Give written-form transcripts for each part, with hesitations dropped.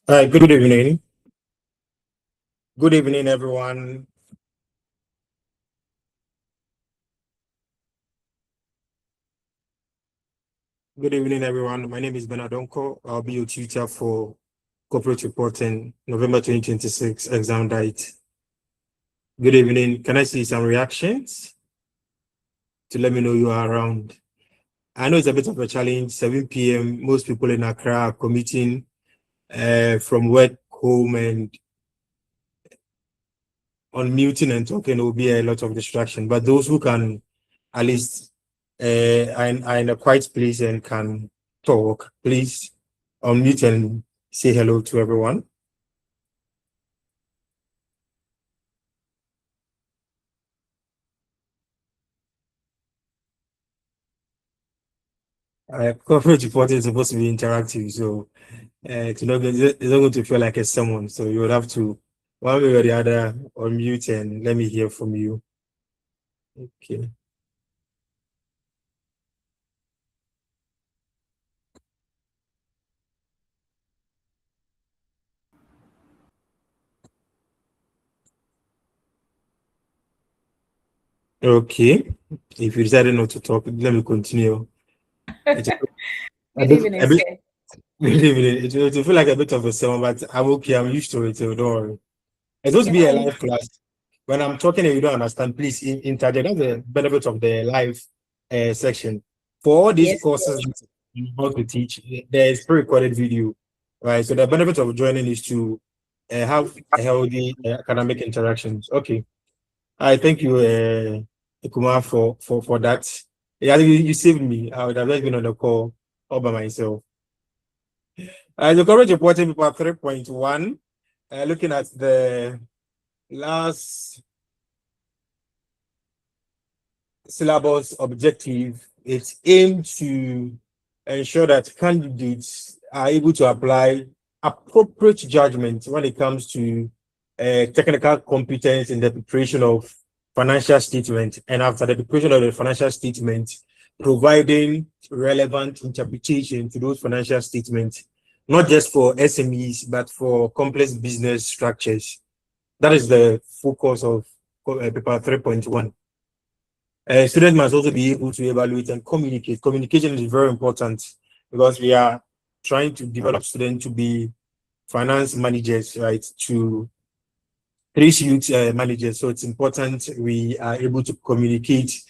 Good evening. Good evening, everyone. Good evening, everyone. My name is Benadonko. I'll be your tutor for corporate reporting, November 2026 exam date. Good evening. Can I see some reactions to let me know you are around? I know it's a bit of a challenge. 7 p.m. Most people in Accra are commuting from work home, and on muting and talking will be a lot of distraction. But those who can at least are in a quiet place and can talk, please unmute and say hello to everyone. Corporate reporting is supposed to be interactive, so it's not going to feel like a sermon. So you would have to, one way or the other, unmute and let me hear from you. Okay. Okay. If you decided not to talk, let me continue. It's Good evening, a bit, sir. good evening. It will feel like a bit of a sermon, but I'm okay. I'm used to it, so don't worry. It's supposed to be a live class. When I'm talking and you don't understand, please interject. That's the benefit of the live section. For all these Yes, courses that I'm about to teach, there is pre-recorded video, right? So the benefit of joining is to have a healthy academic interactions. Okay. I thank you, Kumar, for that. Yeah, you saved me. I would have just been on the call all by myself. The coverage reporting paper 3.1, looking at the last syllabus objective, it's aimed to ensure that candidates are able to apply appropriate judgment when it comes to technical competence in the preparation of financial statement, and after the preparation of the financial statement, providing relevant interpretation to those financial statements, not just for SMEs, but for complex business structures. That is the focus of paper 3.1. Students must also be able to evaluate and communicate. Communication is very important because we are trying to develop students to be finance managers, right? To 3 youth managers. So it's important we are able to communicate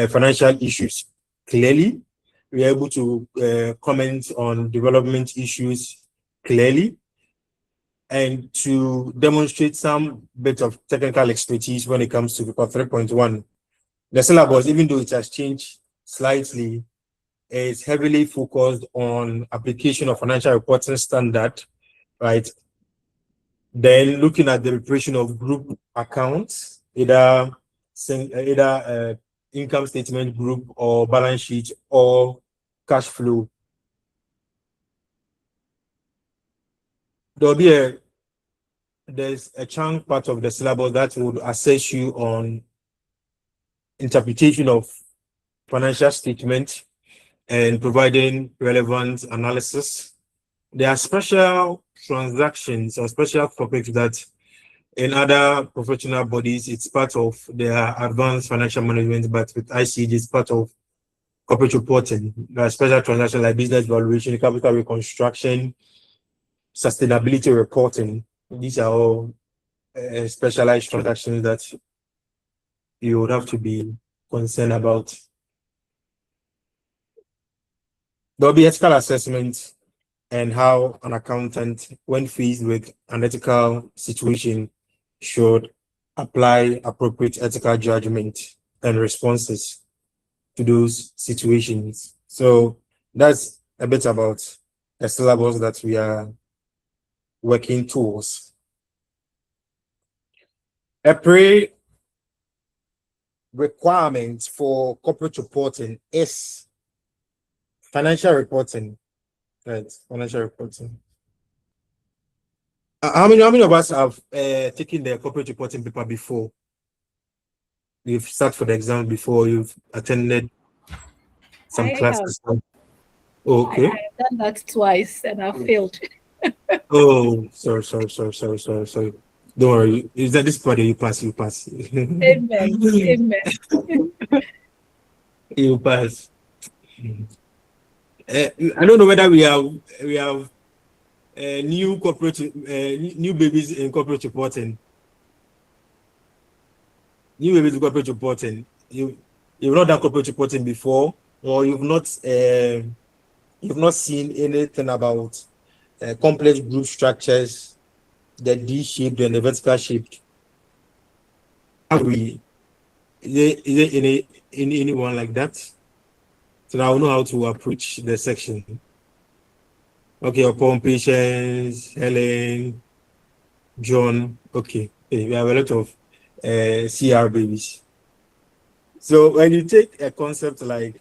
financial issues clearly. We are able to comment on development issues clearly, and to demonstrate some bit of technical expertise when it comes to paper 3.1. The syllabus, even though it has changed slightly, is heavily focused on application of financial reporting standard, right? Then looking at the preparation of group accounts, either income statement group or balance sheet or cash flow. There's a chunk part of the syllabus that would assess you on interpretation of financial statement and providing relevant analysis. There are special transactions or special topics that in other professional bodies, it's part of their advanced financial management, but with ICAG, it's part of corporate reporting. There are special transactions like business valuation, capital reconstruction, sustainability reporting. These are all specialized transactions that you would have to be concerned about. There'll be ethical assessment and how an accountant, when faced with an ethical situation, should apply appropriate ethical judgment and responses to those situations. So that's a bit about the syllabus that we are working towards. A pre-requirement for corporate reporting is financial reporting. Right, financial reporting. How many of us have taken the corporate reporting paper before? You've sat for the exam before, you've attended some I have. classes. Okay. I have done that twice and I failed. Oh, sorry. Don't worry. Is that this part you pass? You pass. Amen. Amen. You pass. I don't know whether we have new corporate new babies in corporate reporting. New babies in corporate reporting. You've not done corporate reporting before, or you've not seen anything about complex group structures, the D-shaped and the vertical shaped. Have we? Is there anyone like that? So now I know how to approach the section. Okay, upon patience, Helen, John. Okay, we have a lot of CR babies. So when you take a concept like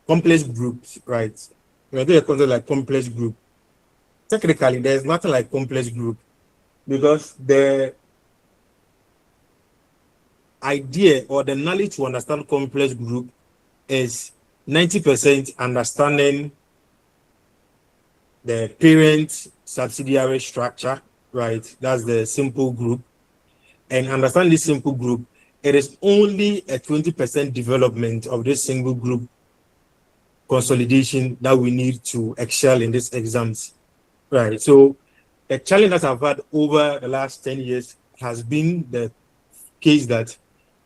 complex groups, right? When you take a concept like complex group, technically there's nothing like complex group because the idea or the knowledge to understand complex group is 90% understanding the parent subsidiary structure, right? That's the simple group. And understand this simple group, it is only a 20% development of this single group consolidation that we need to excel in these exams, right? So the challenge that I've had over the last 10 years has been the case that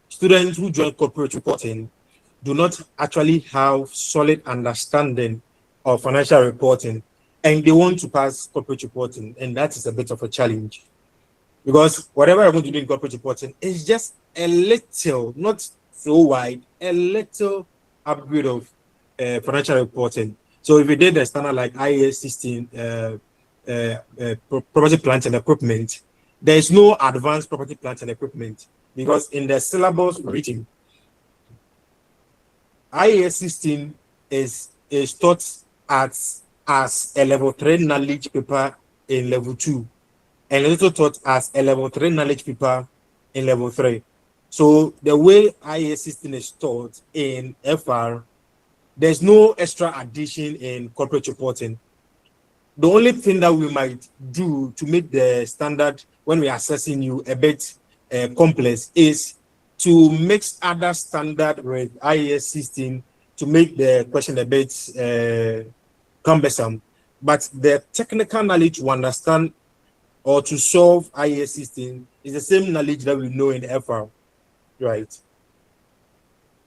students who join corporate reporting do not actually have solid understanding of financial reporting and they want to pass corporate reporting. And that is a bit of a challenge because whatever I'm going to do in corporate reporting is just a little, not so wide, a little upgrade of financial reporting. So if you did the standard like IAS 16, property, plant and equipment, there is no advanced property, plant and equipment because in the syllabus written, IAS 16 is taught as a level 3 knowledge paper in level 2 and also taught as a level 3 knowledge paper in level 3. So the way IAS 16 is taught in FR, there's no extra addition in corporate reporting. The only thing that we might do to make the standard when we're assessing you a bit complex is to mix other standard with IAS 16 to make the question a bit cumbersome. But the technical knowledge to understand or to solve IAS 16 is the same knowledge that we know in FR, right?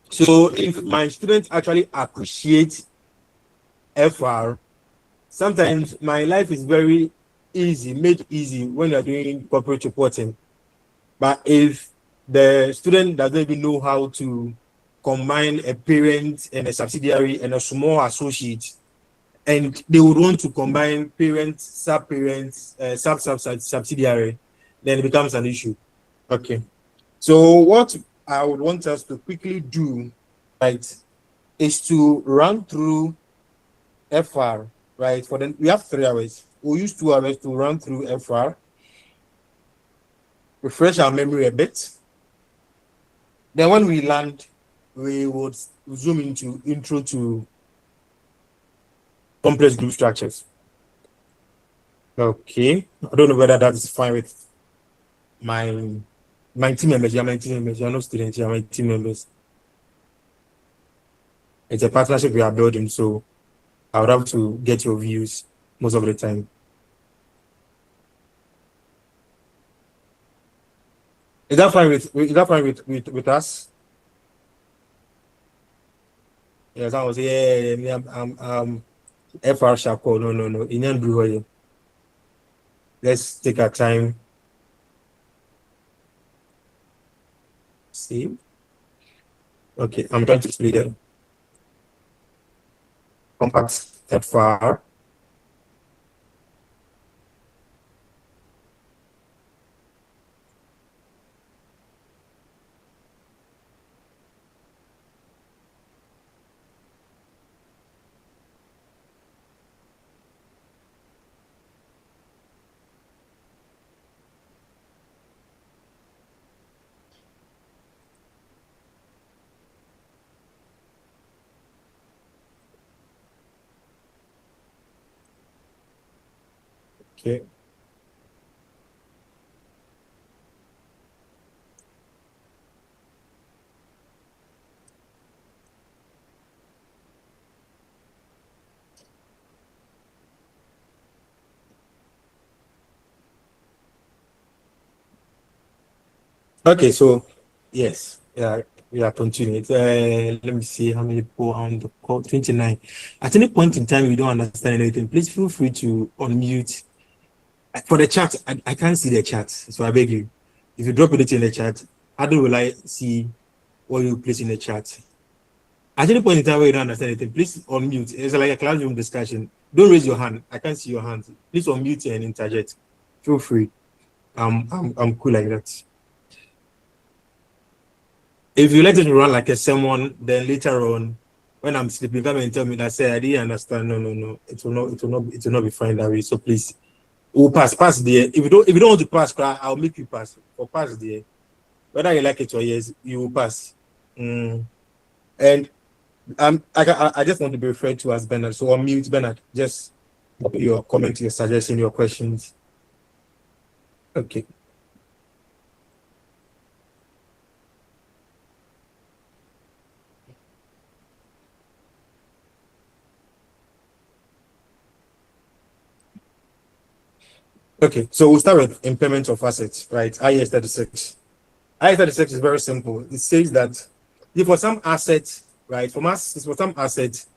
So if my students actually appreciate FR, sometimes my life is very easy, made easy when you're doing corporate reporting. But if the student doesn't even know how to combine a parent and a subsidiary and a small associate, and they would want to combine parent, sub-parent, subsidiary, then it becomes an issue. Okay. So what I would want us to quickly do, right, is to run through FR, right? For then we have 3 hours. We'll use 2 hours to run through FR, refresh our memory a bit. Then when we land, we would zoom into intro to complex group structures. Okay. I don't know whether that is fine with my my team members. You're my team members. You're not students. You're my team members. It's a partnership we are building, so I would have to get your views most of the time. Is that fine with us? Yes, I was yeah, I'm FR Shako. No. Indian brewery. Let's take our time. See. Okay, I'm trying to split the compact FR. Okay. Okay, so yes, yeah, we are continuing. Let me see how many people are on the call. 29. At any point in time you don't understand anything, please feel free to unmute. For the chat, I can't see the chat, so I beg you. If you drop it in the chat, how will I see what you place in the chat? At any point in time where you don't understand anything, please unmute. It's like a classroom discussion. Don't raise your hand. I can't see your hand. Please unmute and interject. Feel free. I'm cool like that. If you let it run like a sermon, then later on, when I'm sleeping, come and tell me that I say I didn't understand. No. It will not be fine that way. So please, we'll pass there. If you don't want to pass, I'll make you pass. Or pass there. Whether you like it or yes, you will pass. And I just want to be referred to as Bernard. So unmute Bernard. Just your comment, your suggestion, your questions. Okay. Okay, so we'll start with impairment of assets, right? IAS 36. IAS 36 is very simple. It says that if for some assets, right, for some assets,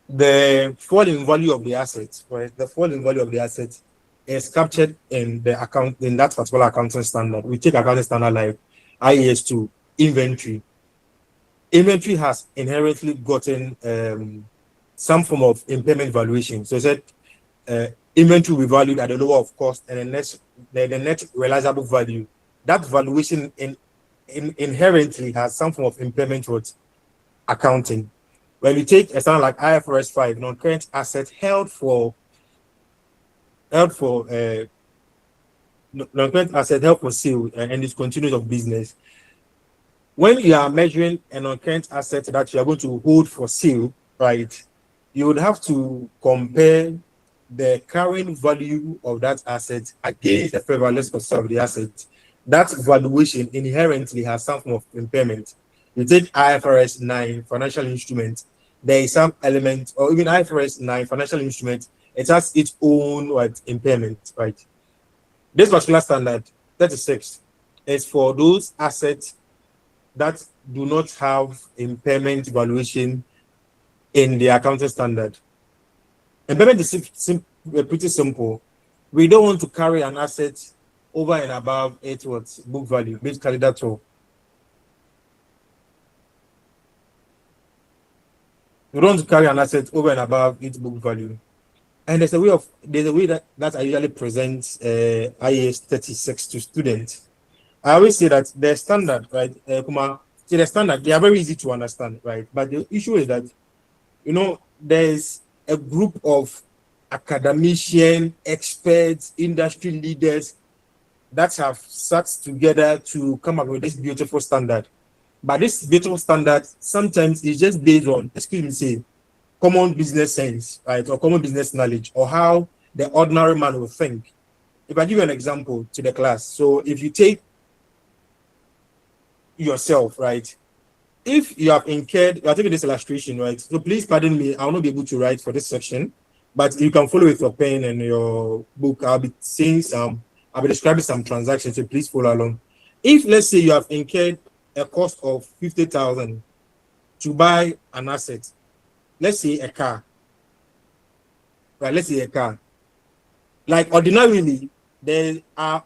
the fall in value of the asset, right? The fall in value of the asset is captured in the account in that particular accounting standard. We take accounting standard like IAS 2, inventory. Inventory has inherently gotten some form of impairment valuation. So it said inventory will be valued at the lower of cost and the net realizable value. That valuation inherently has some form of impairment towards accounting. When you take a standard like IFRS 5, non-current asset held for non-current asset held for sale and discontinuance of business. When you are measuring a non-current asset that you are going to hold for sale, right, you would have to compare the current value of that asset against the fair value cost of the asset. That valuation inherently has some form of impairment. You take IFRS 9 financial instrument, there is some element, or even IFRS 9 financial instrument, it has its own impairment, right? This particular standard, 36, is for those assets that do not have impairment valuation in the accounting standard. Impairment is pretty simple. We don't want to carry an asset over and above its book value. Basically, that's all. We don't want to carry an asset over and above its book value. And there's a way that I usually present IAS 36 to students. I always say that the standard, right, the standard, they are very easy to understand, right? But the issue is that, there's a group of academician, experts, industry leaders that have sat together to come up with this beautiful standard. But this beautiful standard sometimes is just based on, common business sense, right, or common business knowledge, or how the ordinary man will think. If I give you an example to the class, so if you take yourself, right, if you have incurred, I'll take this illustration, right? So please pardon me, I will not be able to write for this section, but you can follow with your pen and your book. I'll be describing some transactions, so please follow along. If let's say you have incurred a cost of 50,000 to buy an asset, let's say a car, right? Let's say a car. Like ordinarily, there are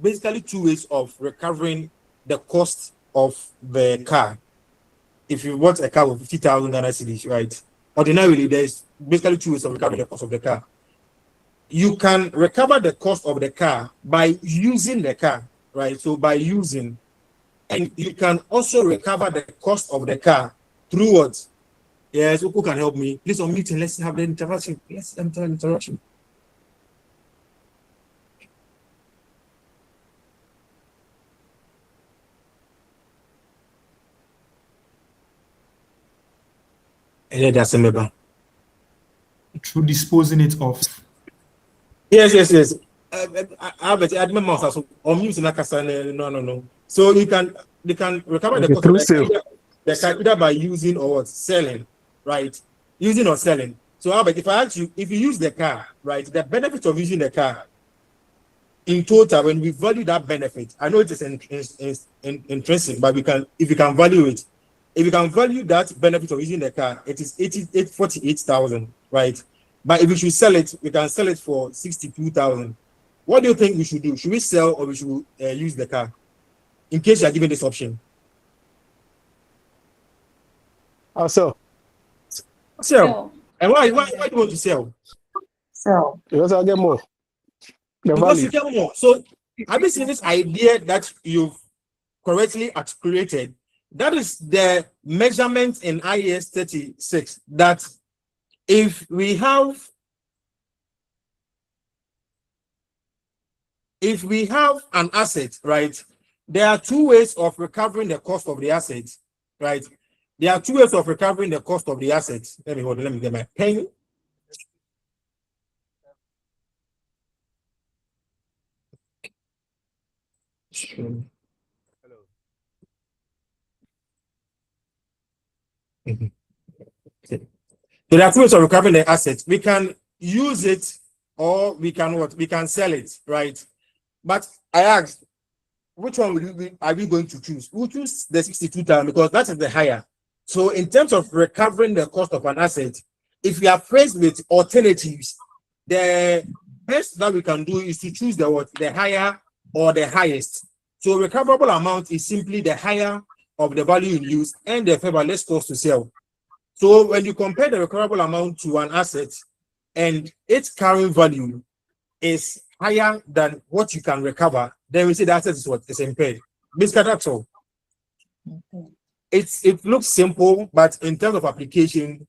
basically two ways of recovering the cost of the car. If you want a car with 50,000 Ghana cedis, right? Ordinarily, there's basically two ways of recovering the cost of the car. You can recover the cost of the car by using the car, right? So by using, and you can also recover the cost of the car through what? Yes, who can help me? Please unmute and let's have the interaction. Let's have the interaction. Through disposing it off. Yes. Albert, I remember also on using no. So they can recover the Okay, cost of through sale. the car either by using or what? Selling, right? Using or selling. So Albert, if I ask you, if you use the car, right, the benefit of using the car in total, when we value that benefit, I know it is intrinsic, but if you can value it, if you can value that benefit of using the car, it is 48,000, right? But if we should sell it, we can sell it for 62,000. What do you think we should do? Should we sell or we should use the car? In case you are given this option. I'll sell. Sell. And why do you want to sell? Because I'll get more. The Because value. you get more. So have you seen this idea that you've correctly articulated? That is the measurement in IAS 36 that if we have an asset, right, there are two ways of recovering the cost of the asset, right? There are two ways of recovering the cost of the asset. Let me get my pen. Hello. So there are two ways of recovering the assets. We can use it or we can what? We can sell it, right? But I asked, which one are we going to choose? We'll choose the 62,000 because that is the higher. So in terms of recovering the cost of an asset, if we are faced with alternatives, the best that we can do is to choose the higher or the highest. So recoverable amount is simply the higher of the value in use and the fair less cost to sell. So when you compare the recoverable amount to an asset and its carrying value is higher than what you can recover, then we say the asset is what is impaired. Basically, that's all. It looks simple, but in terms of application,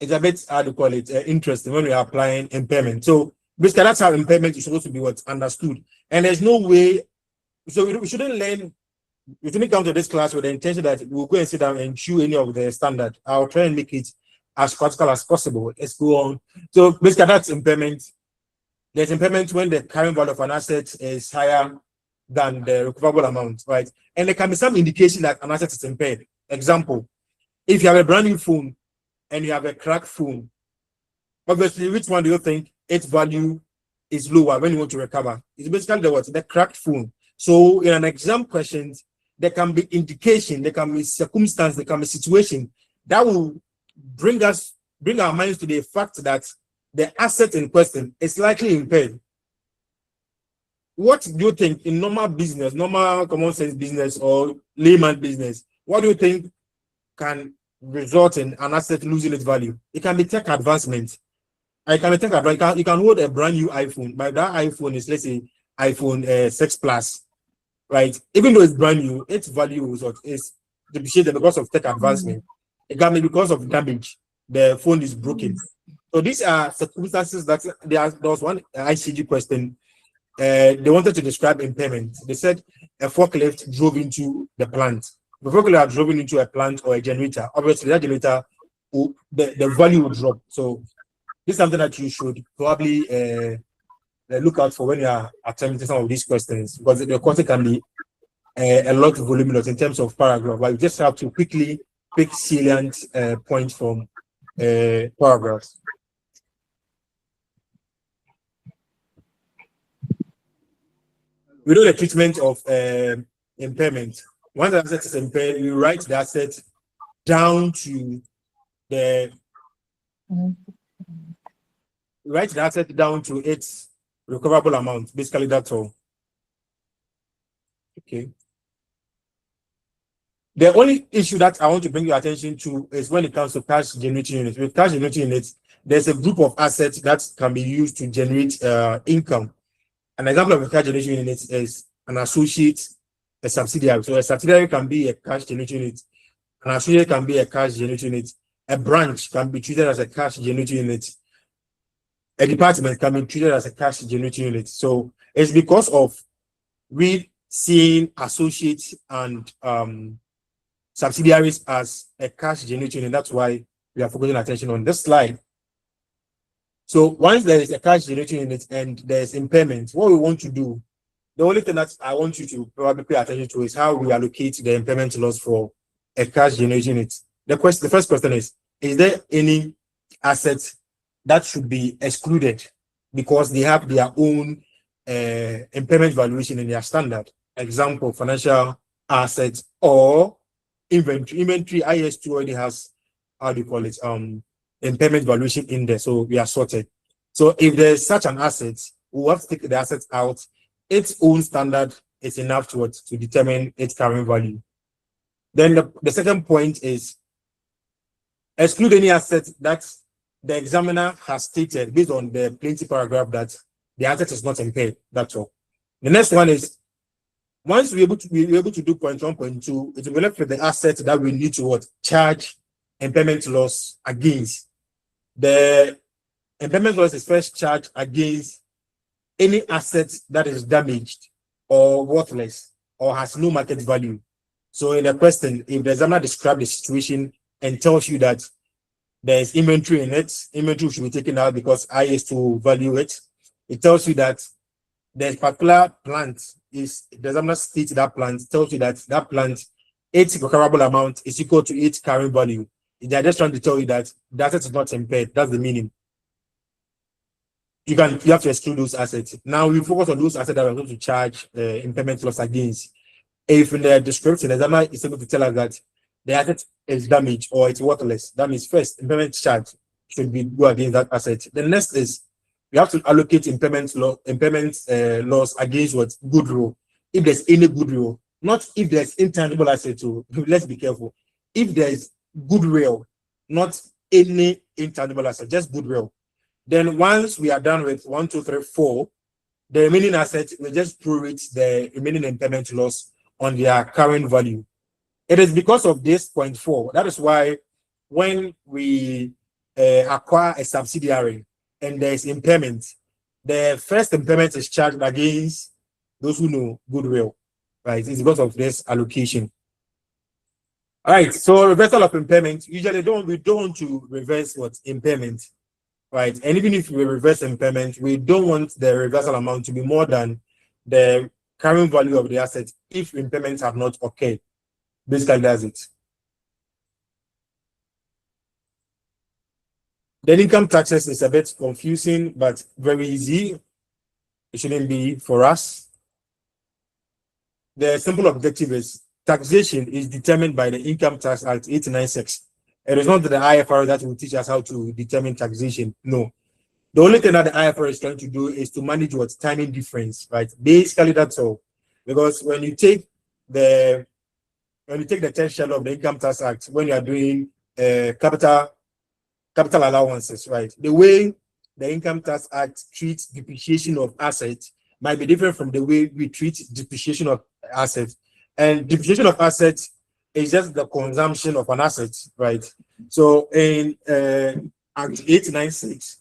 it's a bit, how to call it, interesting when we are applying impairment. So basically, that's how impairment is supposed to be understood. And there's no way, so we shouldn't come to this class with the intention that we'll go and sit down and chew any of the standard. I'll try and make it as practical as possible. Let's go on. So basically, that's impairment. There's impairment when the carrying value of an asset is higher than the recoverable amount, right? And there can be some indication that an asset is impaired. Example, if you have a brand new phone and you have a cracked phone, obviously, which one do you think its value is lower when you want to recover? It's basically the cracked phone. So in an exam question, there can be indication, there can be circumstance, there can be situation that will bring our minds to the fact that the asset in question is likely impaired. What do you think in normal business, normal common sense business or layman business, what do you think can result in an asset losing its value? It can be tech advancement. You can hold a brand new iPhone, but that iPhone is, let's say, iPhone 6 Plus, right? Even though it's brand new, its value is depreciated because of tech advancement. It can be because of damage. The phone is broken. So these are circumstances that there was one ICAG question. They wanted to describe impairment. They said a forklift drove into the plant. The forklift had driven into a plant or a generator. Obviously, that generator, the value will drop. So this is something that you should probably look out for when you are attempting some of these questions, because the question can be a lot voluminous in terms of paragraph, but you just have to quickly pick salient points from paragraphs. We know the treatment of impairment. Once the asset is impaired, we write the asset down to its recoverable amount. Basically, that's all. Okay. The only issue that I want to bring your attention to is when it comes to cash generating units. With cash generating units, there's a group of assets that can be used to generate income. An example of a cash generation unit is an associate, a subsidiary. So a subsidiary can be a cash generating unit. An associate can be a cash generating unit. A branch can be treated as a cash generating unit. A department can be treated as a cash generating unit. So it's because of we seeing associates and subsidiaries as a cash generating unit. That's why we are focusing attention on this slide. So once there is a cash generating unit and there's impairment, what we want to do, the only thing that I want you to probably pay attention to is how we allocate the impairment loss for a cash generating unit. The first question is there any asset that should be excluded because they have their own impairment valuation in their standard? Example, financial assets or inventory. Inventory IAS2 already has, how do you call it, impairment valuation in there, so we are sorted. So if there's such an asset, we'll have to take the asset out. Its own standard is enough to determine its carrying value. Then the second point is exclude any asset that the examiner has stated based on the plenty paragraph that the asset is not impaired. That's all. The next one is once we're able to do point 1.2, it will be left with the asset that we need to charge impairment loss against. The impairment loss is first charged against any asset that is damaged or worthless or has no market value. So in the question, if the examiner describes the situation and tells you that there is inventory in it, inventory should be taken out because IAS to value it. It tells you that there's particular plant, is the examiner states that plant, tells you that that plant, its recoverable amount is equal to its carrying value. They're just trying to tell you that the asset is not impaired. That's the meaning. You have to exclude those assets. Now we focus on those assets that we're going to charge impairment loss against. If in the description, the examiner is able to tell us that the asset is damaged or it's worthless, that means first impairment charge should be go against that asset. The next is we have to allocate impairment loss against what goodwill. If there's any goodwill, not if there's intangible asset. So let's be careful. If there's goodwill, not any intangible asset, just goodwill. Then once we are done with 1, 2, 3, 4, the remaining assets will just prorate the remaining impairment loss on their current value. It is because of this point 4. That is why when we acquire a subsidiary and there is impairment, the first impairment is charged against those who know goodwill, right? It's because of this allocation. All right, so reversal of impairment. Usually we don't want to reverse what impairment, right? And even if we reverse impairment, we don't want the reversal amount to be more than the carrying value of the asset if impairments have not occurred. Basically, that's it. The income taxes is a bit confusing, but very easy. It shouldn't be for us. The simple objective is taxation is determined by the Income Tax Act 896. It is not the IFRS that will teach us how to determine taxation. No. The only thing that the IFRS is trying to do is to manage what's timing difference, right? Basically, that's all. Because when you take the 10th schedule of the Income Tax Act, when you are doing capital allowances, right? The way the Income Tax Act treats depreciation of assets might be different from the way we treat depreciation of assets. And depreciation of assets is just the consumption of an asset, right? So in Act 896,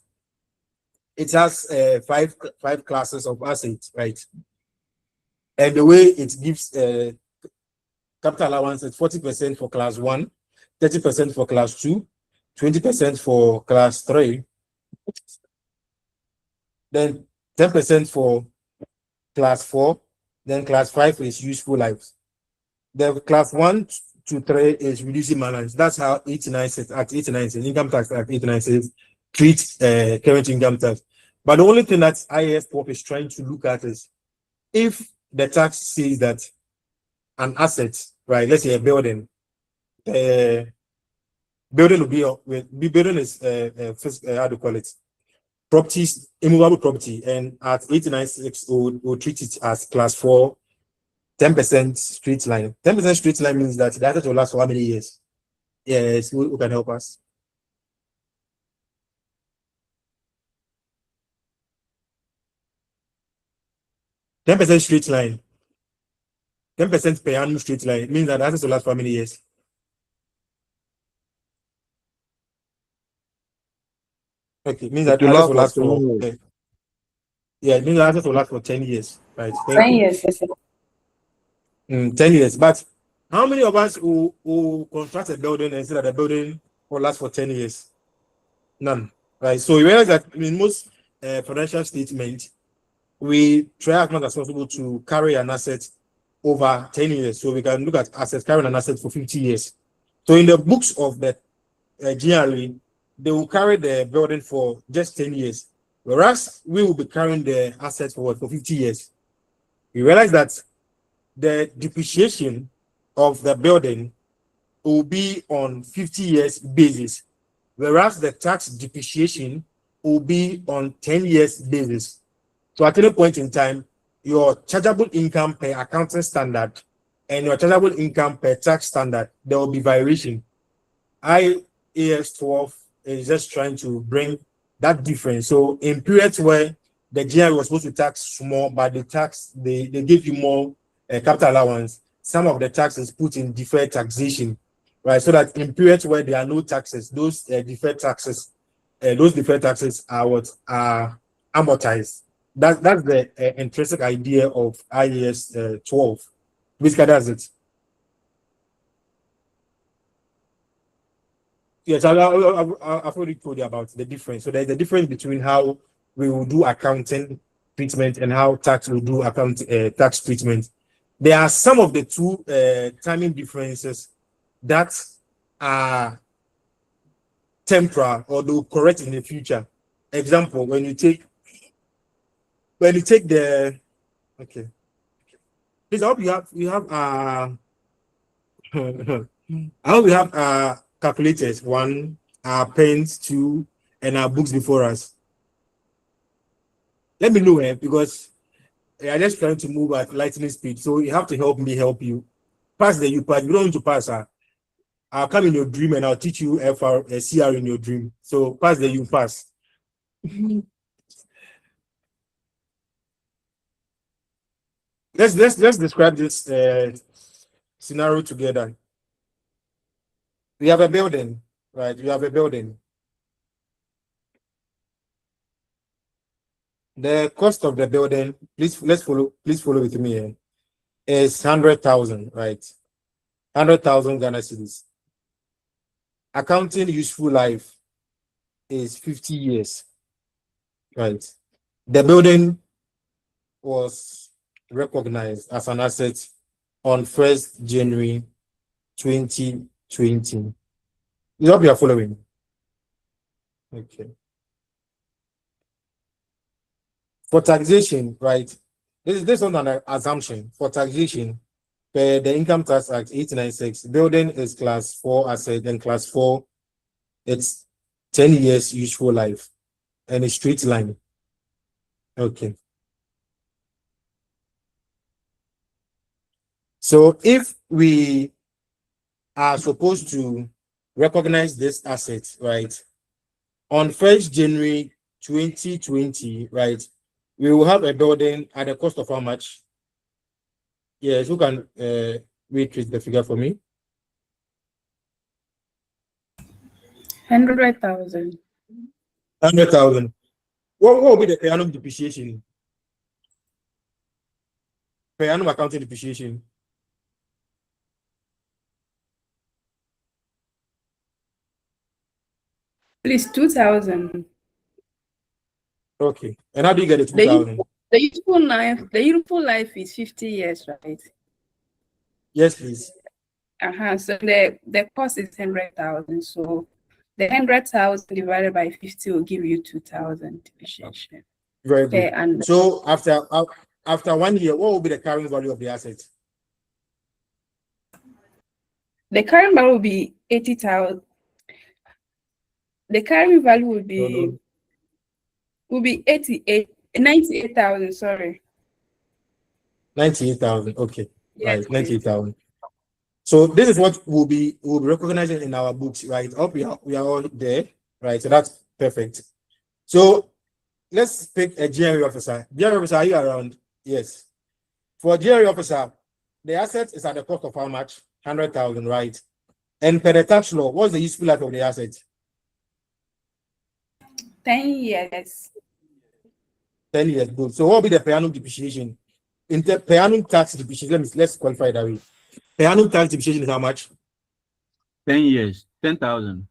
it has five classes of assets, right? And the way it gives capital allowance is 40% for class 1, 30% for class 2, 20% for class 3, then 10% for class 4, then class 5 is useful lives. The class 1 to 3 is reducing balance. That's how 896 Act 896, Income Tax Act 896 treats current income tax. But the only thing that IAS 12 is trying to look at is if the tax says that an asset, right? Let's say a building. Building will be building is how do you call it? Properties, immovable property, and at 896 we'll treat it as class 4, 10% straight line. 10% straight line means that the asset will last for how many years? Yes, who can help us? %10 straight line. 10% per annum straight line means that the asset will last for how many years? Okay, it means that assets will last for it means that assets will last for 10 years, right? 10 years, yes, sir. 10 years. But how many of us who construct a building and say that the building will last for 10 years? None. right? So you realize that in most financial statements, we try as much as possible to carry an asset over 10 years. So we can look at assets carrying an asset for 50 years. So in the books of the GRE, they will carry the building for just 10 years, whereas we will be carrying the assets for 50 years. You realize that the depreciation of the building will be on 50 years basis, whereas the tax depreciation will be on 10 years basis. So at any point in time, your chargeable income per accounting standard and your chargeable income per tax standard, there will be variation. IAS 12 is just trying to bring that difference. So in periods where the GRE was supposed to tax small, but they give you more capital allowance, some of the taxes put in deferred taxation, right? So that in periods where there are no taxes, those deferred taxes are what are amortized. That's the intrinsic idea of IAS 12. Basically, that's it. Yes, I've already told you about the difference. So there's a difference between how we will do accounting treatment and how tax will do tax treatment. There are some of the two timing differences that are temporal or they'll correct in the future. Example, when you take the okay. Please, I hope you have I hope we have calculators, one, our pens, two, and our books before us. Let me know, because I'm just trying to move at lightning speed. So you have to help me help you. Pass the you pass. You don't need to pass. I'll come in your dream and I'll teach you CR in your dream. So pass the you pass. Let's describe this scenario together. We have a building, right? We have a building. The cost of the building, please follow with me here, is 100,000, right? 100,000 Ghana cedis. Accounting useful life is 50 years, right? The building was recognized as an asset on 1st January 2020. You hope you are following. Okay. For taxation, right? This is on an assumption. For taxation, per the Income Tax Act 896, building is class 4 asset, and class 4, it's 10 years useful life and a straight line. Okay. So if we are supposed to recognize this asset, right, on 1st January 2020, right, we will have a building at a cost of how much? Yes, who can retrace the figure for me? 100,000. 100,000. What will be the per annum depreciation? Per annum accounting depreciation? Please, 2,000. Okay. And how do you get the 2,000? The useful life is 50 years, right? Yes, please. So the cost is 100,000. So the 100,000 divided by 50 will give you 2,000 depreciation. Very good. And so after 1 year, what will be the carrying value of the asset? the carrying value will be 80,000. The carrying value will be 98,000. Sorry. 98,000. Okay. Yes, right. 98,000. So this is what we'll be recognizing in our books, right? Up we are all there, right? So that's perfect. So let's pick a GRE officer. GRE officer, are you around? Yes. For GRE officer, the asset is at the cost of how much? 100,000, right? And per the tax law, what's the useful life of the asset? 10 years. 10 years. Good. So what will be the per annum depreciation? In the per annum tax depreciation, let's qualify that way. Per annum tax depreciation is how much? 10 years, 10,000.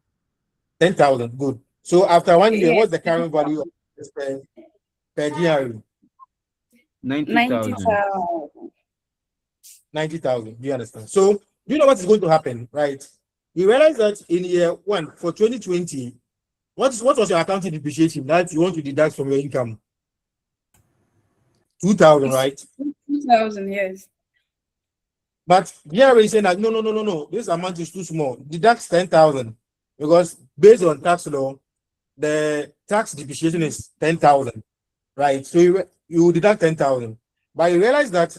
10,000. Good. So after 1 year, Yes. what's the current value of this per GRE? 90,000. 90,000. 90,000. Do you understand? So do you know what is going to happen, right? You realize that in year one for 2020, what was your accounting depreciation that you want to deduct from your income? 2,000, right? 2,000, yes. But GRE is saying that no. This amount is too small. Deduct 10,000 because based on tax law, the tax depreciation is 10,000, right? So you deduct 10,000. But you realize that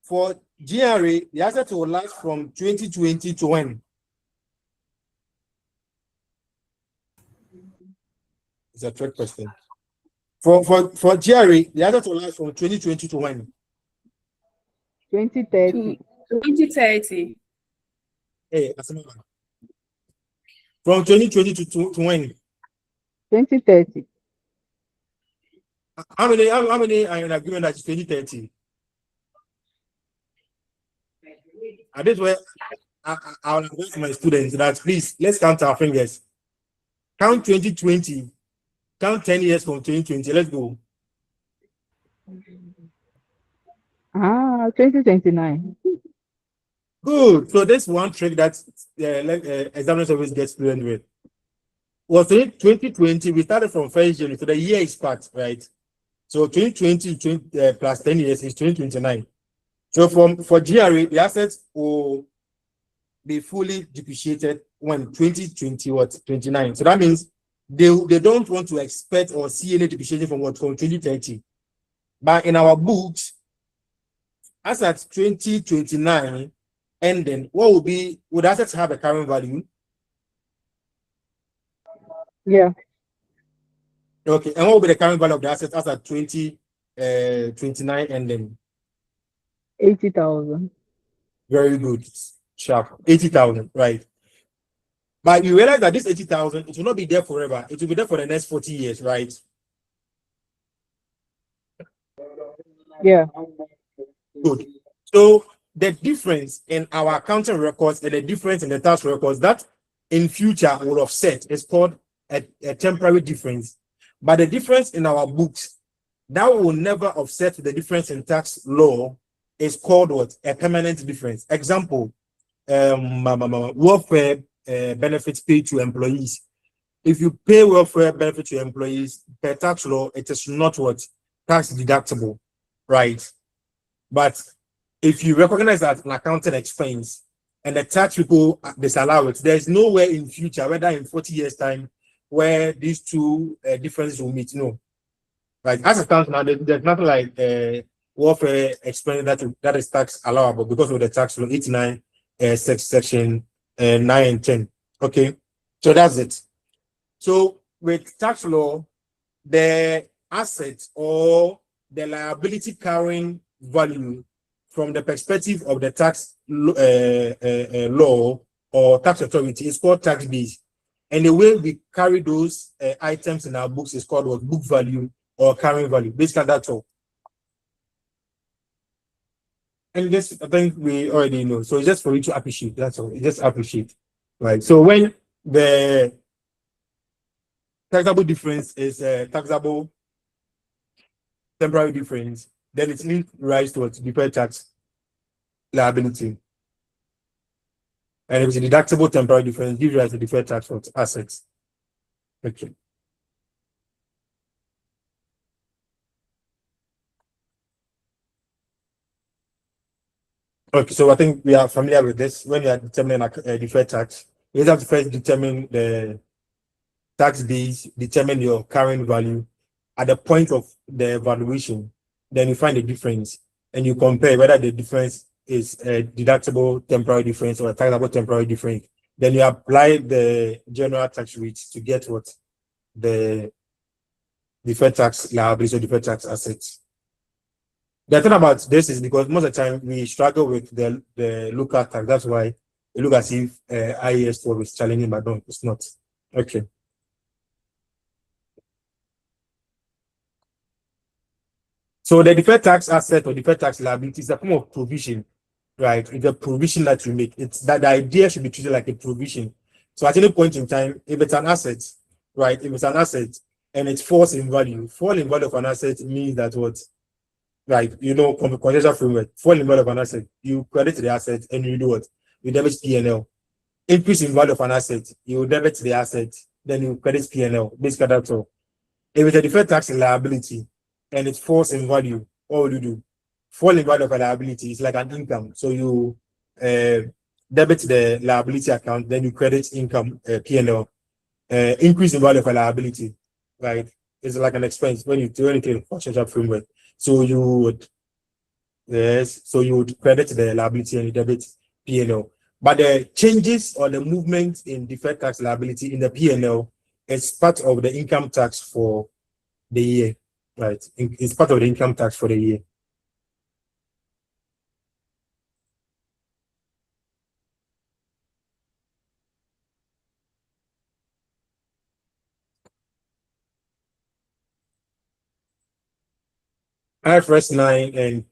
for GRE, the asset will last from 2020 to when? It's a trick question. For GRE, the asset will last from 2020 to when? 2030. 2030. Hey, that's another one. From 2020 to when? 2030. How many are in agreement that it's 2030? And this where I'll advise my students that please let's count our fingers. Count 2020. Count 10 years from 2020. Let's go. 2029. Good. So this one trick that examiners always get students with. Was 2020, we started from 1st January, so the year is part, right? So 2020 plus 10 years is 2029. So for GRE, the assets will be fully depreciated when 29. So that means they don't want to expect or see any depreciation from 2030. But in our books, as at 2029, and then what would assets have a current value? Yeah. Okay, and what will be the current value of the assets as at 2029 and then? 80,000. Very good. Sharp. 80,000, right? But you realize that this 80,000, it will not be there forever. It will be there for the next 40 years, right? Yeah. Good. So the difference in our accounting records and the difference in the tax records that in future will offset is called a temporary difference. But the difference in our books that will never offset the difference in tax law is called what? A permanent difference. Example, welfare benefits paid to employees. If you pay welfare benefit to employees per tax law, it is not what? Tax deductible, right? But if you recognize that an accounting expense and the tax people disallow it, there's nowhere in future, whether in 40 years time, where these two differences will meet. No, right? As it stands now, there's nothing like welfare expense that is tax allowable because of the tax law 89 section 9 and 10. Okay, so that's it. So with tax law, the asset or the liability carrying value from the perspective of the tax law or tax authority is called tax base. And the way we carry those items in our books is called what? Book value or carrying value. Basically, that's all. And this, I think we already know. So it's just for you to appreciate. That's all. Just appreciate. Right. So when the taxable difference is taxable temporary difference, then it needs rise to deferred tax liability. And if it's a deductible temporary difference, gives rise to deferred tax assets. Okay. Okay, so I think we are familiar with this. When you are determining a deferred tax, you have to first determine the tax base, determine your current value at the point of the valuation. Then you find the difference and you compare whether the difference is a deductible temporary difference or a taxable temporary difference. Then you apply the general tax rate to get what? The deferred tax liability or deferred tax assets. The thing about this is because most of the time we struggle with the local tax. That's why it looks as if IAS 12 is challenging, but no, it's not. Okay. So the deferred tax asset or deferred tax liability is a form of provision, right? It's a provision that you make. It's that the idea should be treated like a provision. So at any point in time, if it's an asset, right? If it's an asset and it falls in value, fall in value of an asset means that what, like, conjecture framework, fall in value of an asset, you credit the asset and you do what? You debit P&L. Increase in value of an asset, you debit the asset, then you credit P&L. Basically, that's all. If it's a deferred tax liability and it falls in value, what would you do? Fall in value of a liability is like an income. So you debit the liability account, then you credit income, P&L. Increase in value of a liability, right? It's like an expense when you create a financial framework. So you would, yes, so you would credit the liability and you debit P&L. But the changes or the movement in deferred tax liability in the P&L is part of the income tax for the year, right? It's part of the income tax for the year. IFRS 9 and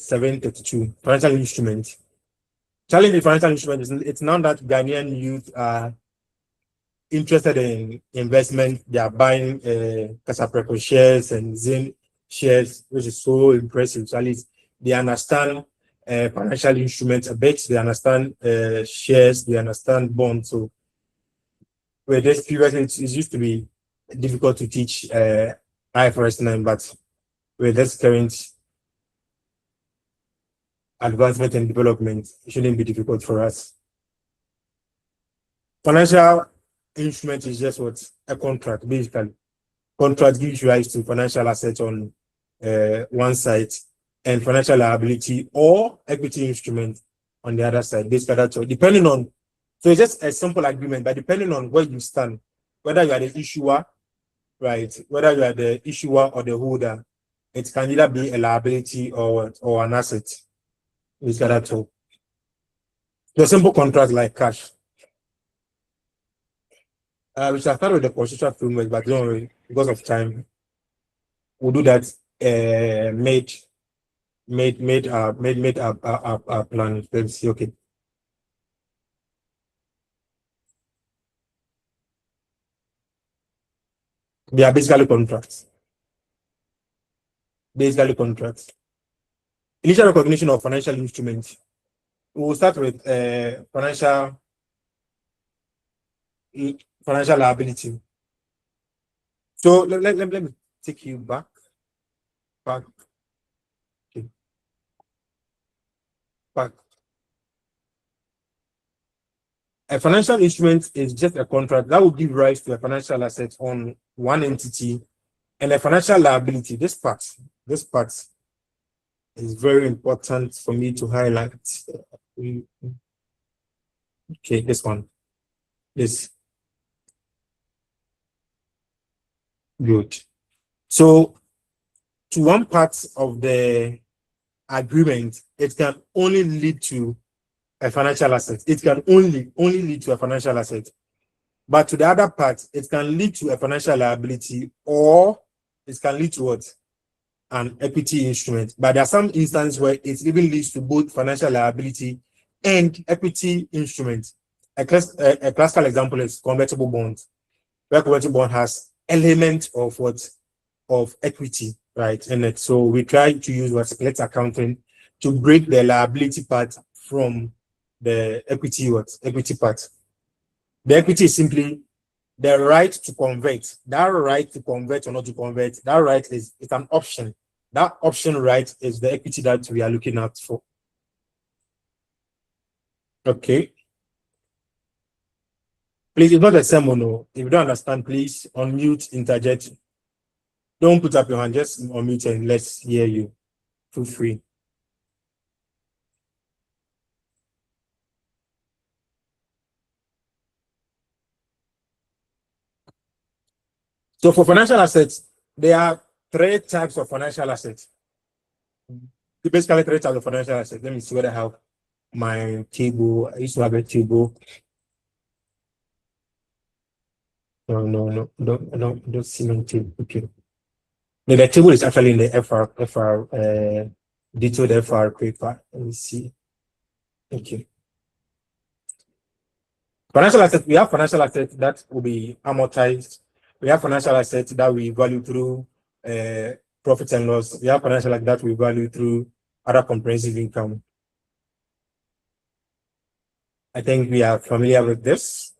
732, financial instrument. Challenge the financial instrument is it's now that Ghanaian youth are interested in investment. They are buying Casapreco shares and Zim shares, which is so impressive. So at least they understand financial instruments a bit. They understand shares. They understand bonds. So with this previously, it used to be difficult to teach IFRS 9, but with this current advancement and development, it shouldn't be difficult for us. Financial instrument is just what a contract, basically. Contract gives rise to financial assets on one side and financial liability or equity instrument on the other side. Basically, that's all. Depending on, so it's just a simple agreement, but depending on where you stand, whether you are the issuer, right, whether you are the issuer or the holder, it can either be a liability or an asset. Basically, that's all. The simple contract like cash. We shall start with the constitutional framework, but don't worry, because of time, we'll do that. Made our plan. Let's see. Okay. They are basically contracts. Basically contracts. Initial recognition of financial instruments. We'll start with financial liability. So let me take you back. Okay. Back. A financial instrument is just a contract that will give rise to a financial asset on one entity, and a financial liability. This part is very important for me to highlight. Okay, this one. This. Good. So, to one part of the agreement, it can only lead to a financial asset. It can only lead to a financial asset. But to the other part, it can lead to a financial liability, or it can lead to what? An equity instrument. But there are some instances where it even leads to both financial liability and equity instruments. A classical example is convertible bonds, where convertible bond has element of what? Of equity, right? In it. So we try to use what's split accounting to break the liability part from the equity part. The equity is simply the right to convert. That right to convert or not to convert, that right is an option. That option right is the equity that we are looking at for. Okay. Please, it's not a sermon. No. If you don't understand, please unmute, interject. Don't put up your hand, just unmute and let's hear you. Feel free. So for financial assets, there are three types of financial assets. Basically, three types of financial assets. Let me see whether I have my table. I used to have a table. No, don't see my table. Okay. No, the table is actually in the detailed FR paper. Let me see. Okay. Financial assets, we have financial assets that will be amortized. We have financial assets that we value through profit and loss. We have financial assets that we value through other comprehensive income. I think we are familiar with this.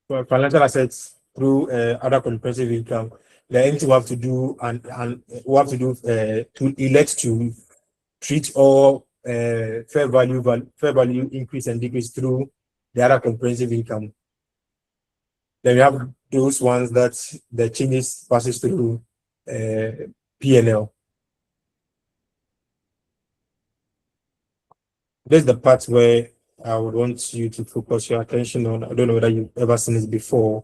For financial assets through other comprehensive income, the entity will have to do to elect to treat all fair value increase and decrease through the other comprehensive income. Then we have those ones that the changes passes through P&L. This is the part where I would want you to focus your attention on. I don't know whether you've ever seen this before.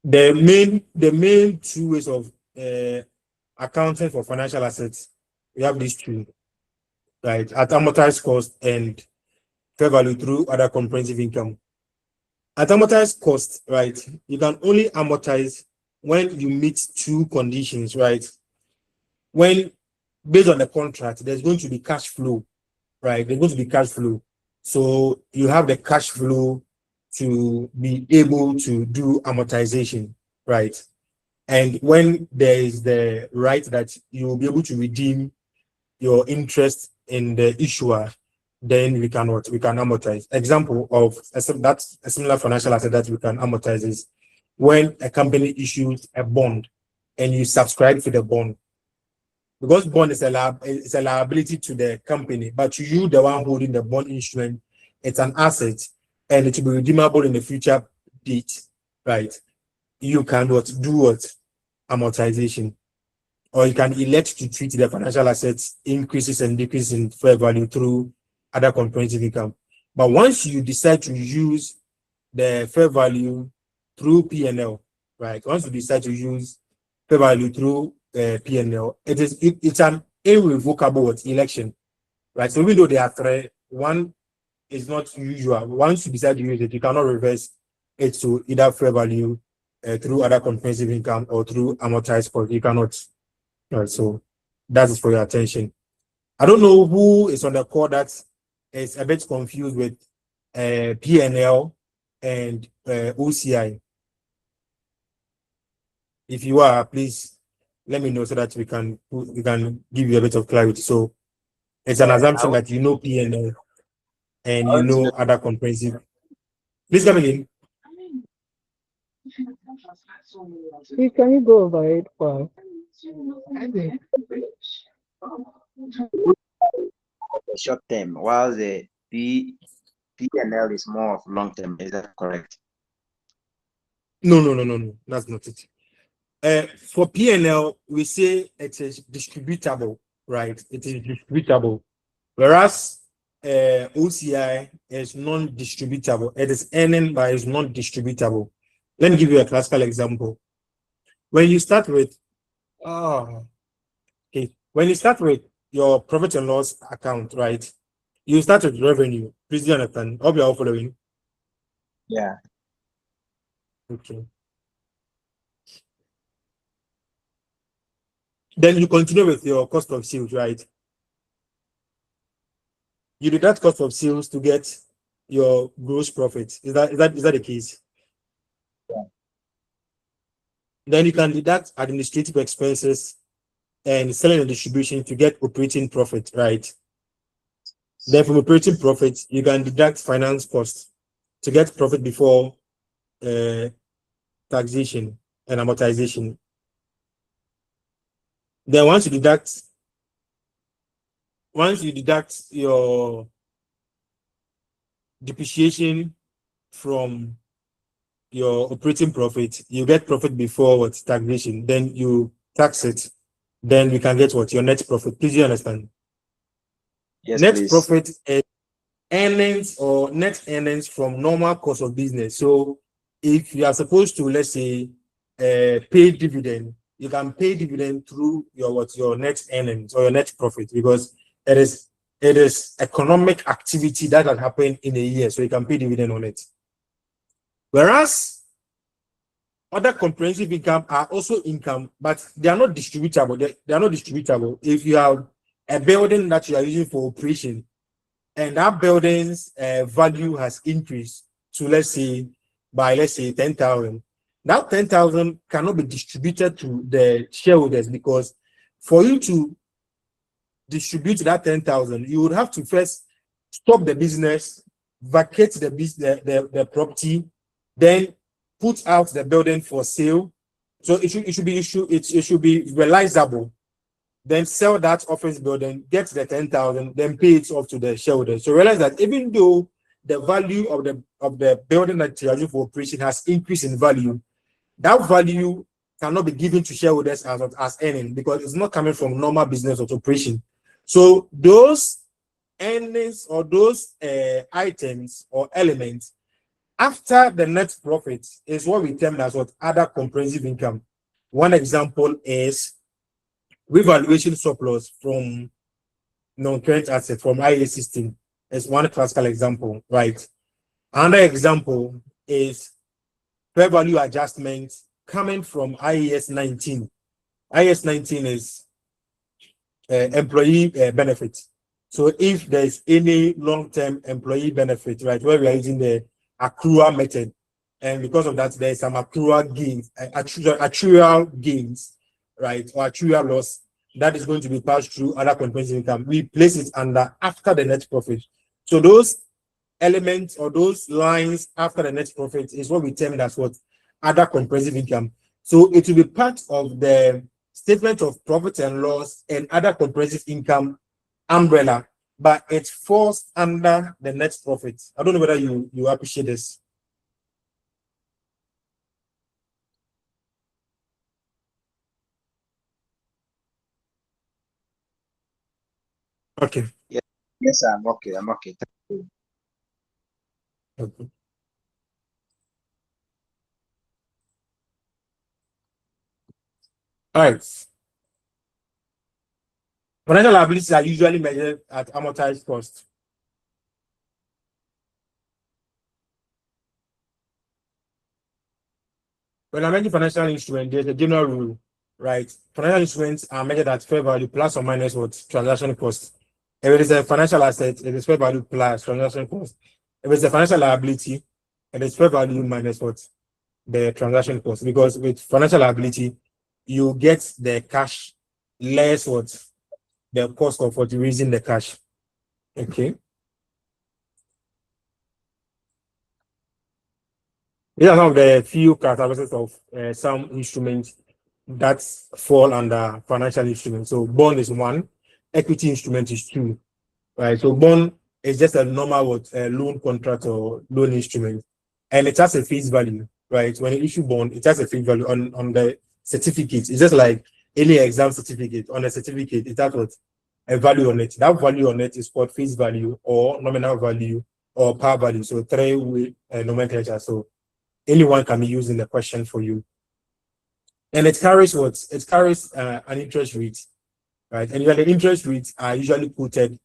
The main two ways of accounting for financial assets, we have these two, right? At amortized cost and fair value through other comprehensive income. At amortized cost, right, you can only amortize when you meet two conditions, right? When based on the contract, there's going to be cash flow, right? There's going to be cash flow. So you have the cash flow to be able to do amortization, right? And when there is the right that you will be able to redeem your interest in the issuer, then we can amortize. Example of a similar financial asset that we can amortize is when a company issues a bond and you subscribe to the bond. Because bond is a liability to the company, but you, the one holding the bond instrument, it's an asset and it will be redeemable in the future date, right? You can do amortization, or you can elect to treat the financial assets increases and decreases in fair value through other comprehensive income. But once you decide to use the fair value through P&L, right? Once you decide to use fair value through P&L, it's an irrevocable election, right? So even though there are three, one is not usual. Once you decide to use it, you cannot reverse it to either fair value through other comprehensive income or through amortized cost. You cannot. Right, so that is for your attention. I don't know who is on the call that is a bit confused with P&L and OCI. If you are, please let me know so that we can give you a bit of clarity. So it's an assumption that you know P&L and you know other comprehensive. Please come again. Can you go over it for short term, while the P&L is more of long term? Is that correct? No. That's not it. For P&L, we say it is distributable, right? It is distributable. Whereas OCI is non-distributable. It is earning, but it's non-distributable. Let me give you a classical example. When you start with when you start with your profit and loss account, right? You start with revenue. Please do understand. Hope you're all following. Yeah. Okay. Then you continue with your cost of sales, right? You deduct cost of sales to get your gross profit. Is that the case? Yeah. Then you can deduct administrative expenses and selling and distribution to get operating profit, right? Then from operating profit, you can deduct finance costs to get profit before taxation and amortization. Then once you deduct your depreciation from your operating profit, you get profit before taxation. Then you tax it. Then you can get your net profit. Please, you understand? Yes, net please. Profit is earnings or net earnings from normal course of business. So if you are supposed to, let's say, pay dividend, you can pay dividend through your net earnings or your net profit, because it is economic activity that has happened in a year, so you can pay dividend on it. Whereas other comprehensive income are also income, but they are not distributable. They are not distributable. If you have a building that you are using for operation, and that building's value has increased to, let's say 10,000. That 10,000 cannot be distributed to the shareholders, because for you to distribute that 10,000, you would have to first stop the business, vacate the business, the property, then put out the building for sale. So it should be realizable. Then sell that office building, get the 10,000, then pay it off to the shareholders. So realize that even though the value of the building that you are using for operation has increased in value, that value cannot be given to shareholders as earning, because it's not coming from normal business or operation. So those earnings or those items or elements after the net profit is what we term as what other comprehensive income. One example is revaluation surplus from non-current assets from IAS system is one classical example, right? Another example is fair value adjustment coming from IAS 19. IAS 19 is employee benefit. So if there's any long-term employee benefit, right, where we are using the accrual method, and because of that, there's some accrual gains, actuarial gains, right, or actuarial loss that is going to be passed through other comprehensive income. We place it under after the net profit. So those elements or those lines after the net profit is what we term as what other comprehensive income. So it will be part of the statement of profit and loss and other comprehensive income umbrella, but it falls under the net profit. I don't know whether you appreciate this. Okay. Yes, I'm okay. I'm okay. Okay. All right. Financial liabilities are usually measured at amortized cost. When I mention financial instrument, there's a general rule, right? Financial instruments are measured at fair value plus or minus what transaction cost. If it is a financial asset, it is fair value plus transaction cost. If it's a financial liability, it is fair value minus what the transaction cost. Because with financial liability, you get the cash less what the cost of what raising the cash. Okay. These are some of the few characteristics of some instruments that fall under financial instruments. So bond is one, equity instrument is two, right? So bond is just a normal loan contract or loan instrument, and it has a face value, right? When you issue bond, it has a face value on the certificate. It's just like any exam certificate. On a certificate, it has what a value on it. That value on it is called face value or nominal value or par value. So three-way nomenclature. So anyone can be used in the question for you. And it carries what? It carries an interest rate, right? And the interest rates are usually quoted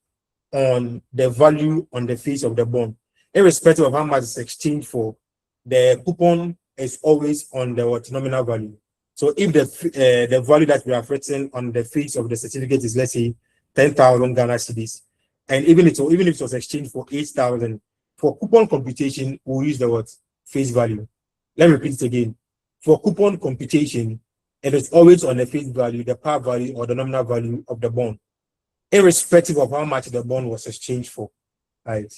on the value on the face of the bond. Irrespective of how much it's exchanged for, the coupon is always on the what nominal value. So if the value that we have written on the face of the certificate is, let's say, 10,000 Ghana cedis, and even if it was exchanged for 8,000, for coupon computation, we'll use the what face value. Let me repeat it again. For coupon computation, it is always on the face value, the par value, or the nominal value of the bond, irrespective of how much the bond was exchanged for. Right.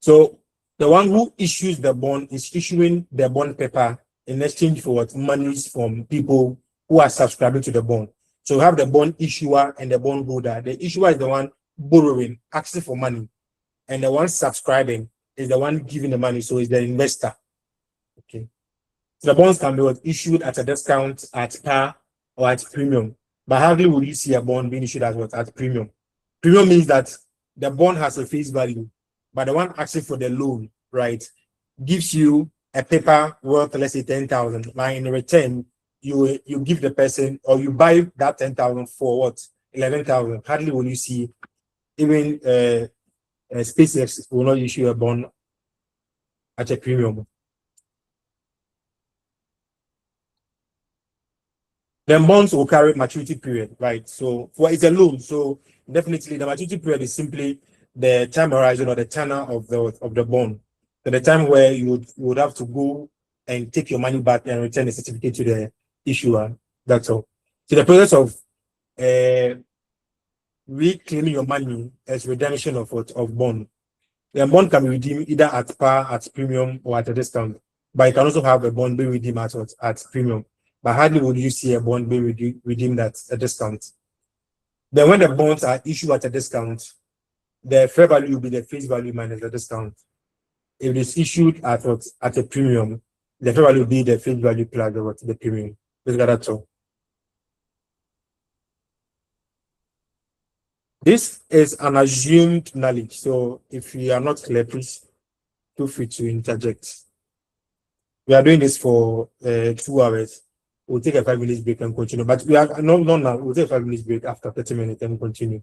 So the one who issues the bond is issuing the bond paper in exchange for what monies from people who are subscribing to the bond. So we have the bond issuer and the bond holder. The issuer is the one borrowing, asking for money, and the one subscribing is the one giving the money. So it's the investor. Okay. So the bonds can be issued at a discount, at par, or at premium. But hardly will you see a bond being issued at premium. Premium means that the bond has a face value, but the one asking for the loan, right, gives you a paper worth, let's say, 10,000. But in return, you give the person, or you buy that 10,000 for what? 11,000. Hardly will you see even SpaceX will not issue a bond at a premium. Then bonds will carry maturity period, right? So for it's a loan, so definitely the maturity period is simply the time horizon or the tenor of the bond. So the time where you would have to go and take your money back and return the certificate to the issuer. That's all. So the process of reclaiming your money as redemption of bond. The bond can be redeemed either at par, at premium, or at a discount. But you can also have a bond be redeemed at premium. But hardly would you see a bond be redeemed at a discount. Then when the bonds are issued at a discount, the fair value will be the face value minus the discount. If it is issued at a premium, the fair value will be the face value plus the premium. That's all. This is an assumed knowledge. So if you are not clear, please feel free to interject. We are doing this for 2 hours. We'll take a 5 minutes break and continue. But we are not now. We'll take a 5 minutes break after 30 minutes and continue.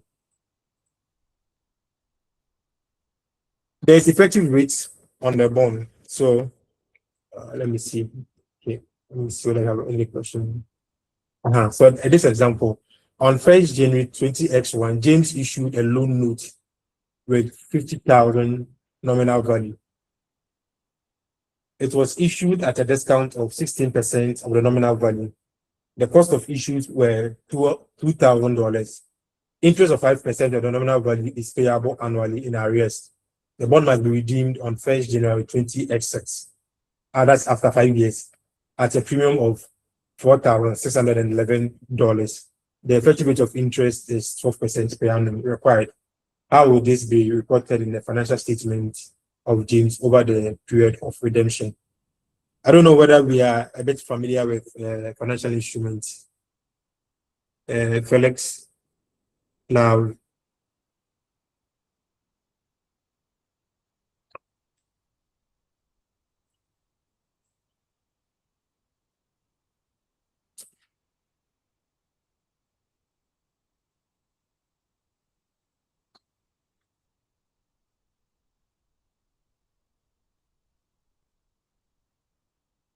There's effective rates on the bond. So let me see. Okay, let me see whether I have any question. So in this example, on 1st January 20X1, James issued a loan note with 50,000 nominal value. It was issued at a discount of 16% of the nominal value. The cost of issues were $2,000. Interest of 5% of the nominal value is payable annually in arrears. The bond must be redeemed on 1st January 20X6. That's after 5 years at a premium of $4,611. The effective rate of interest is 12% per annum required. How will this be reported in the financial statement of James over the period of redemption? I don't know whether we are a bit familiar with financial instruments. Felix, now.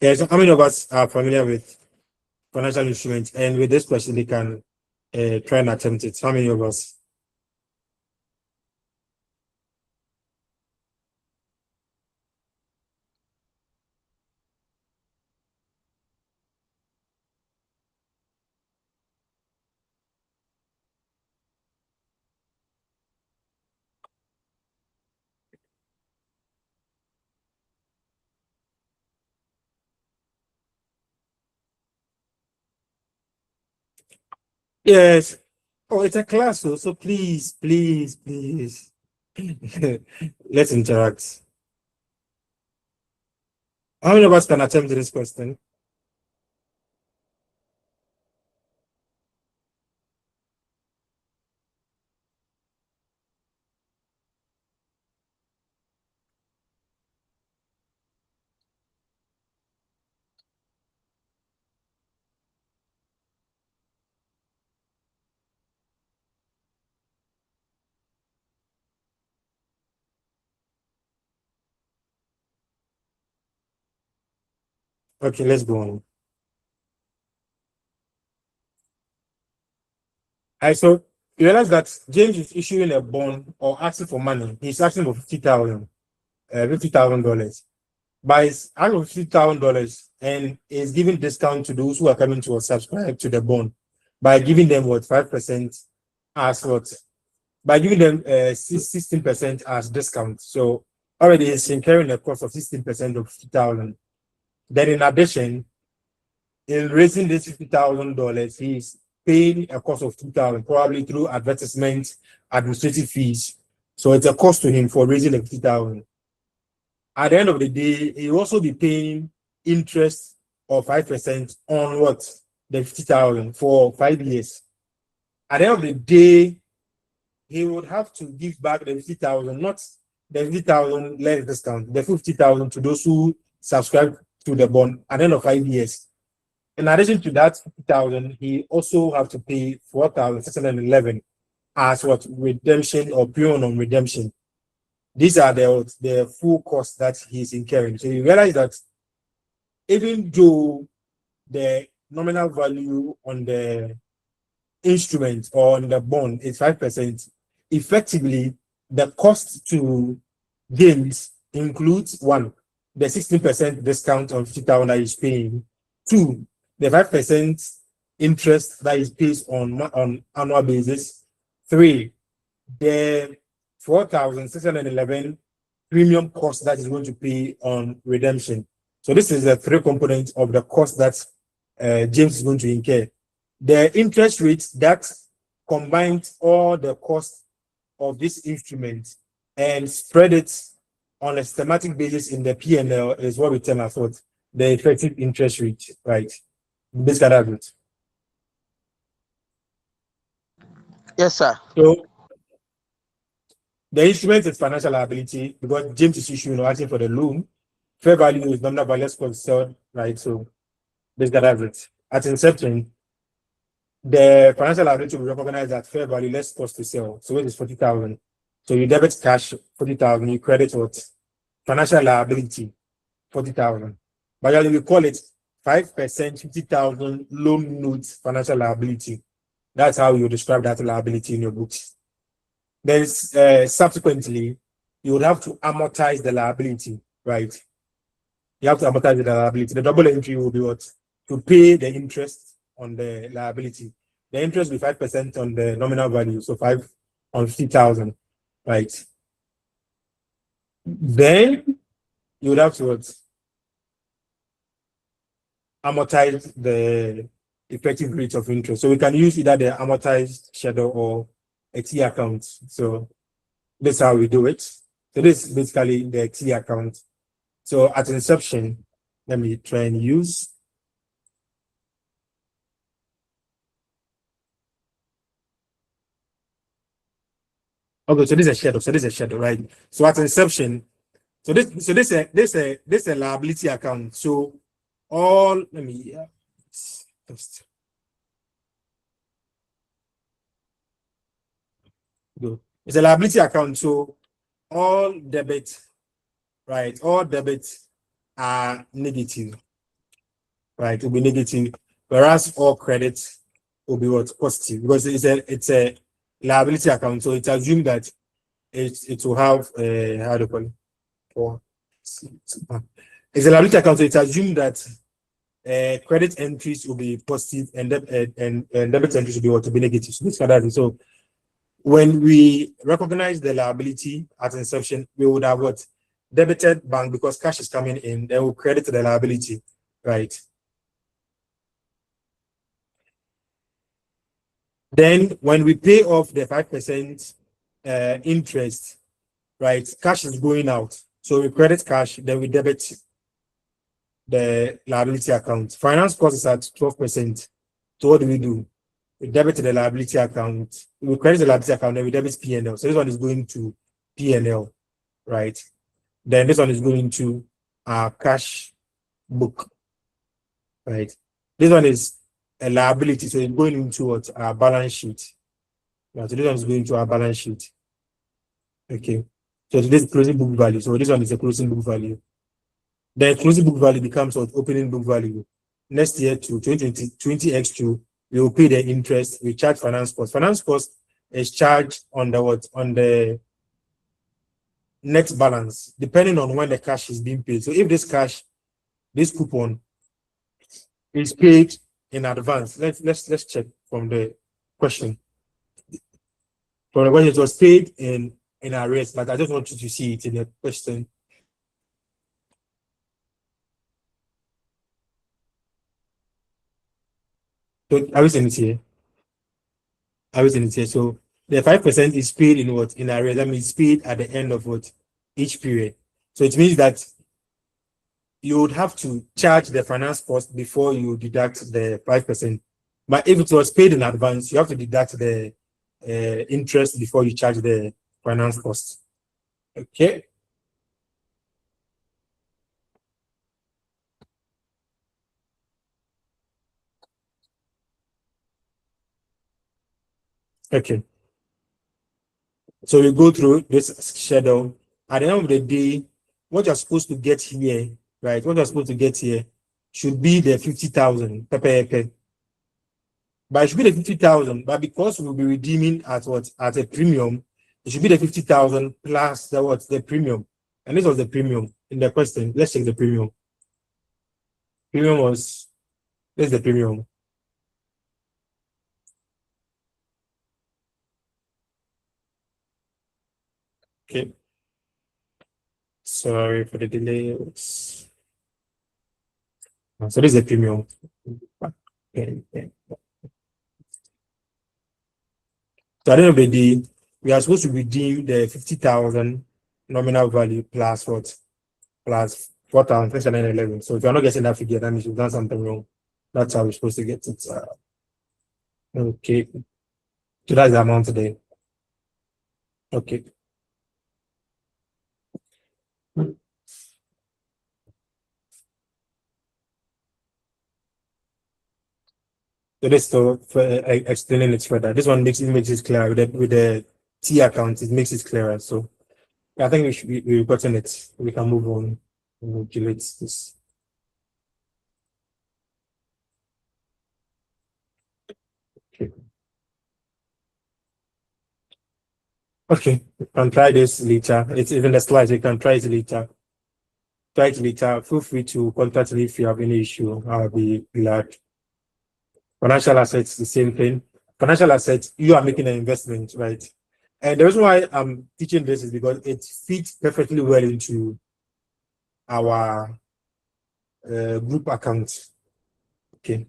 Yes, how many of us are familiar with financial instruments? And with this question, they can try and attempt it. How many of us? Yes. Oh, it's a class, so please. Let's interact. How many of us can attempt this question? Okay, let's go on. So you realize that James is issuing a bond or asking for money. He's asking for $50,000. But it's asking for $50,000 and is giving discount to those who are coming to subscribe to the bond by giving them 5% as by giving them 16% as discount. So already he's incurring a cost of 16% of $50,000. Then in addition, in raising this $50,000, he's paying a cost of $2,000, probably through advertisement, administrative fees. So it's a cost to him for raising the $50,000. At the end of the day, he will also be paying interest of 5% on the $50,000 for 5 years. At the end of the day, he would have to give back the $50,000, not the $50,000 less discount, the $50,000 to those who subscribe to the bond at the end of 5 years. In addition to that $50,000, he also have to pay $4,611 as redemption or premium on redemption. These are the full costs that he's incurring. So you realize that even though the nominal value on the instrument or on the bond is 5%, effectively the cost to James includes one, the 16% discount on 50,000 that he's paying, two, the 5% interest that is paid on annual basis, three, the 4,611 premium cost that is going to pay on redemption. So this is the three components of the cost that James is going to incur. The interest rate that combines all the costs of this instrument and spread it on a systematic basis in the P&L is what we tell us what the effective interest rate, right? Basically, that's it. Yes, sir. So the instrument is financial liability because James is issuing or asking for the loan. Fair value is nominal value, let's call it sell, right? So basically, that's it. At inception, the financial liability will recognize that fair value less cost to sell. So it is 40,000. So you debit cash 40,000, you credit what? Financial liability 40,000. But we call it 5% 50,000 loan notes financial liability. That's how you describe that liability in your books. Then subsequently, you would have to amortize the liability, right? You have to amortize the liability. The double entry will be what? To pay the interest on the liability. The interest will be 5% on the nominal value, so 5 on 50,000, right? Then you would have to what? Amortize the effective rate of interest. So we can use either the amortized schedule or a T account. So this is how we do it. So this is basically the T account. So at inception, let me try and use. Okay, so this is a schedule. So this is a schedule, right? So at inception, this is a liability account. So all let me first. Go. It's a liability account. So all debit, right? All debits are negative, right? It will be negative, whereas all credits will be what? Positive, because it's a liability account. So it's assumed that it will have how do you call it? It's a liability account, so it's assumed that credit entries will be positive and debit entries will be what? To be negative. So this kind of, so when we recognize the liability at inception, we would have what? Debited bank because cash is coming in, then we'll credit the liability, right? Then when we pay off the 5% interest, right, cash is going out. So we credit cash, then we debit the liability account. Finance cost is at 12%. So what do? We debit the liability account. We credit the liability account, then we debit P&L. So this one is going to P&L, right? Then this one is going to our cash book, right? This one is a liability, so it's going into what? Our balance sheet. Right, so this one is going to our balance sheet. Okay. So this is closing book value. So this one is a closing book value. The closing book value becomes what? Opening book value. Next year to 20X2, we will pay the interest, we charge finance cost. Finance cost is charged on the what? On the net balance, depending on when the cash is being paid. So if this coupon is paid in advance, let's check from the question. From the question, it was paid in arrears, but I just want you to see it in the question. So are we seeing it here? Are we seeing it here? So the 5% is paid in what? In arrears. That means paid at the end of what? Each period. So it means that you would have to charge the finance cost before you deduct the 5%. But if it was paid in advance, you have to deduct the interest before you charge the finance cost. Okay. Okay. So we go through this schedule. At the end of the day, what you're supposed to get here, right? What you're supposed to get here should be the 50,000 per. But it should be the 50,000. But because we'll be redeeming at what? At a premium, it should be the 50,000 plus the what? The premium. And this was the premium in the question. Let's check the premium. Premium was, this is the premium. Okay. Sorry for the delay. So this is the premium. Okay. So at the end of the day, we are supposed to redeem the 50,000 nominal value plus what? Plus 4,611. So if you're not getting that figure, that means you've done something wrong. That's how we're supposed to get it. Okay. So that's the amount today. Okay. So this for explaining it further. This one makes it clearer with the T account. It makes it clearer. So I think we've gotten it. We can move on and calculate this. Okay, you can try this later. It's even the slides. You can try it later. Try it later. Feel free to contact me if you have any issue. I'll be glad. Financial assets, the same thing. Financial assets, you are making an investment, right? And the reason why I'm teaching this is because it fits perfectly well into our group account. Okay.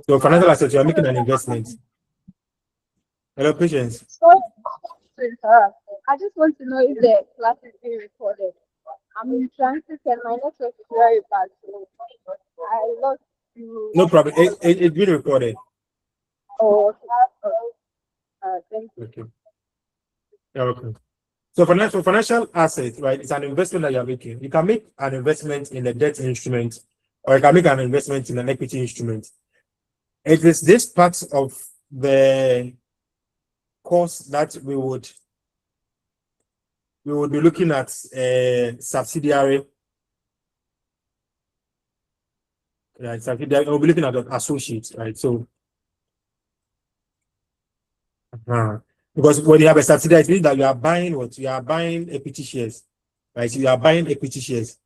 So financial assets, you are making an investment. Hello, patience. Sorry to interrupt. I just want to know if the class is being recorded. I'm in transit and my network is very bad. So I lost you. No problem. It's been recorded. Oh, thank you. Okay. You're welcome. So financial assets, right? It's an investment that you're making. You can make an investment in a debt instrument, or you can make an investment in an equity instrument. It is this part of the course that we would be looking at subsidiary. Right, subsidiary. We'll be looking at associates, right? So, because when you have a subsidiary, it means that you are buying what? You are buying equity shares, right? So you are buying equity shares.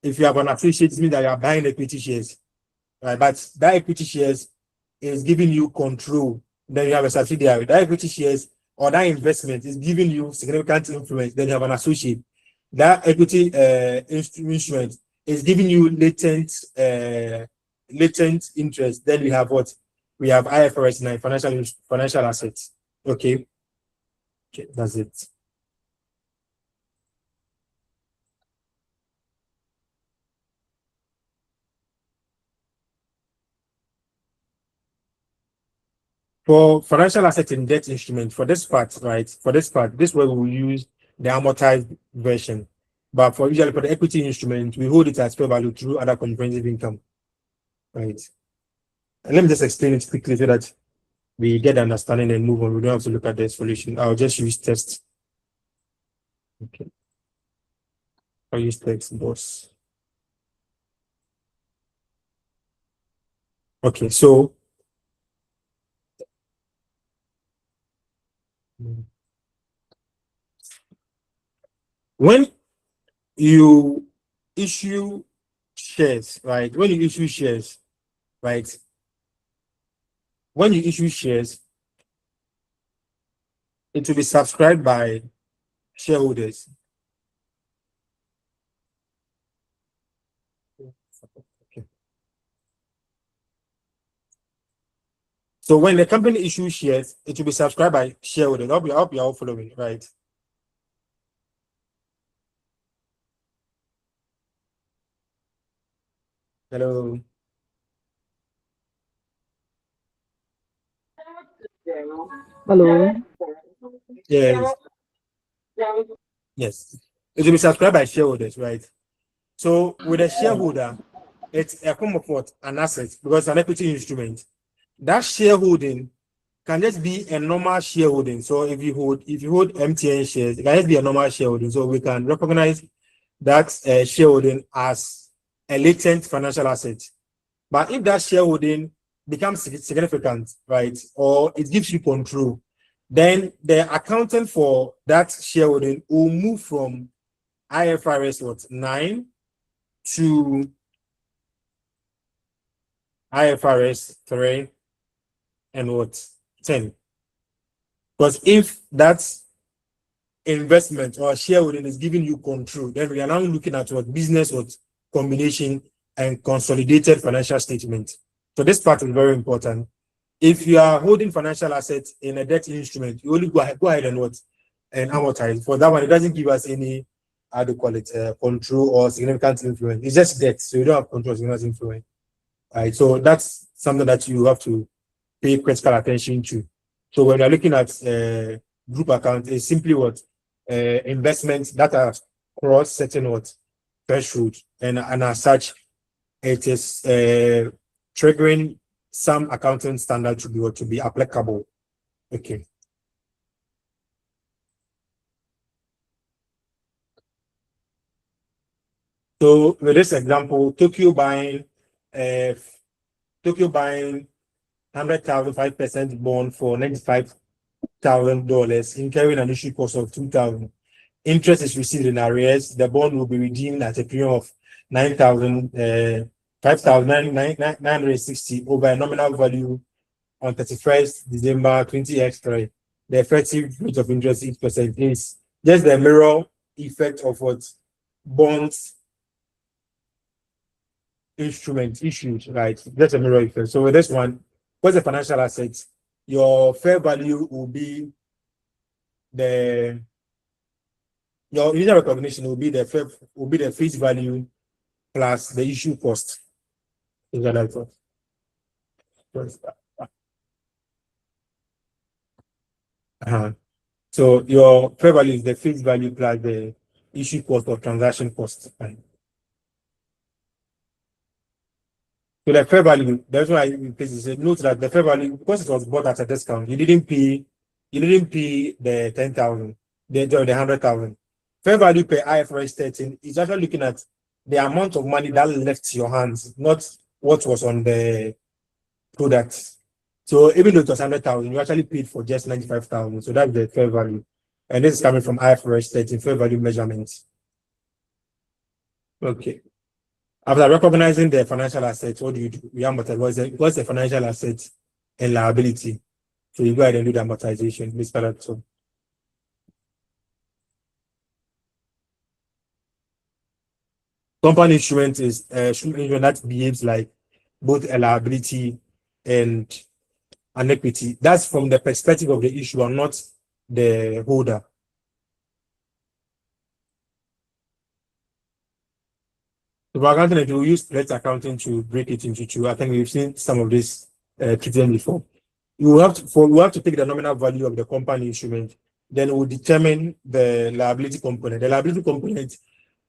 If you have an associate, it means that you are buying equity shares, right? But that equity shares is giving you control. Then you have a subsidiary. That equity shares or that investment is giving you significant influence. Then you have an associate. That equity instrument is giving you latent interest. Then we have what? We have IFRS 9, financial assets. Okay, that's it. For financial asset and debt instrument, for this part, right? For this part, this way we will use the amortized version. But for usually for the equity instrument, we hold it as fair value through other comprehensive income. Right. And let me just explain it quickly so that we get the understanding and move on. We don't have to look at the solution. I'll just use test. Okay. I'll use text boss. Okay, so when you issue shares, right? When you issue shares, right? When you issue shares, it will be subscribed by shareholders. Okay. So when the company issues shares, it will be subscribed by shareholders. I hope you're all following, right? Hello. Hello. Yes. Yes. It will be subscribed by shareholders, right? So with a shareholder, it's a form of what? An asset, because it's an equity instrument. That shareholding can just be a normal shareholding. So if you hold MTN shares, it can just be a normal shareholding. So we can recognize that shareholding as a latent financial asset. But if that shareholding becomes significant, right, or it gives you control, then the accounting for that shareholding will move from IFRS 9 to IFRS 3 and 10. Because if that investment or shareholding is giving you control, then we are now looking at what business combination and consolidated financial statement. So this part is very important. If you are holding financial assets in a debt instrument, you only go ahead and amortize. For that one, it doesn't give us any, how to call it, control or significant influence. It's just debt, so you don't have control or significant influence. Right, so that's something that you have to pay critical attention to. So when you're looking at group account, it's simply investments that are cross certain threshold, and as such, it is triggering some accounting standard to be applicable. Okay. So with this example, Tokyo buying 100,000 5% bond for $95,000, incurring an issue cost of $2,000. Interest is received in arrears. The bond will be redeemed at a premium of 5,960 over a nominal value on 31st December 2023. The effective rate of interest 8% is just the mirror effect of what bonds instrument issued, right? That's a mirror effect. So with this one, what's the financial assets? Your fair value will be your user recognition will be the face value plus the issue cost. Is that right? So your fair value is the face value plus the issue cost or transaction cost. Right? So the fair value, that's why note that the fair value, because it was bought at a discount, you didn't pay the 10,000, the 100,000. Fair value per IFRS 13 is actually looking at the amount of money that left your hands, not what was on the product. So even though it was 100,000, you actually paid for just 95,000. So that's the fair value. And this is coming from IFRS 13, fair value measurements. Okay. After recognizing the financial assets, what do you do? We amortize. What's the financial asset and liability? So you go ahead and do the amortization, Mr. Latto. Company instrument is instrument that behaves like both a liability and an equity. That's from the perspective of the issuer, not the holder. So for accounting, we use debt accounting to break it into two. I think we've seen some of this treatment before. We have to take the nominal value of the company instrument, then we'll determine the liability component. The liability component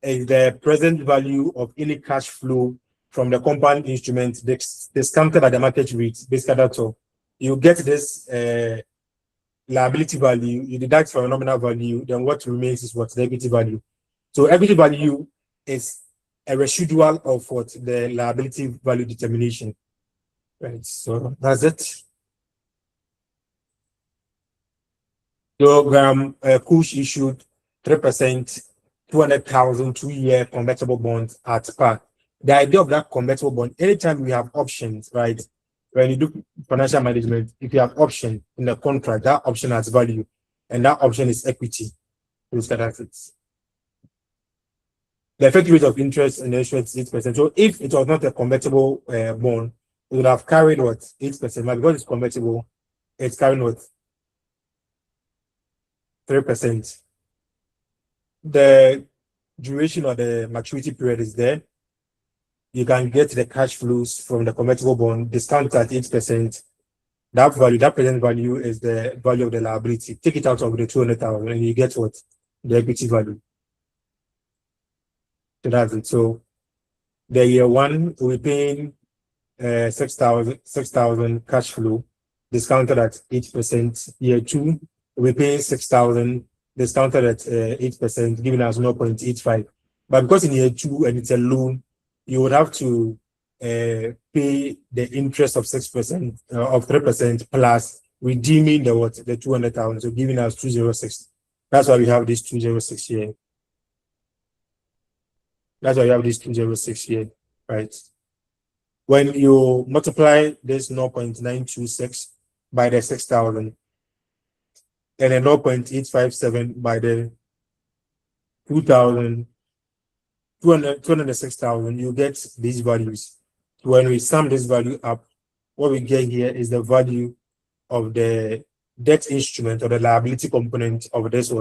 is the present value of any cash flow from the company instrument discounted at the market rate. Basically, that's all. You get this liability value, you deduct from the nominal value, then what remains is the equity value. So equity value is a residual of the liability value determination. Right, so that's it. So Kush issued 3%, 200,000 2-year convertible bonds at par. The idea of that convertible bond, anytime we have options, right? When you do financial management, if you have option in the contract, that option has value, and that option is equity. The effective rate of interest in the insurance is 8%. So if it was not a convertible bond, it would have carried 8%. But because it's convertible, it's carrying 3%. The duration or the maturity period is there. You can get the cash flows from the convertible bond, discount at 8%. That present value is the value of the liability. Take it out of the 200,000 and you get the equity value. So that's it. So the year one, we're paying 6,000 cash flow. discounted at 8%. Year 2, we're paying 6,000, discounted at 8%, giving us 0.85. But because in year 2 and it's a loan, you would have to pay the interest of 6% of 3% plus redeeming the 200,000, so giving us 206. That's why we have this 206 here. That's why we have this 206 here, right? When you multiply this 0.926 by the 6,000 and then 0.857 by the 206,000, you get these values. When we sum this value up, what we get here is the value of the debt instrument or the liability component of this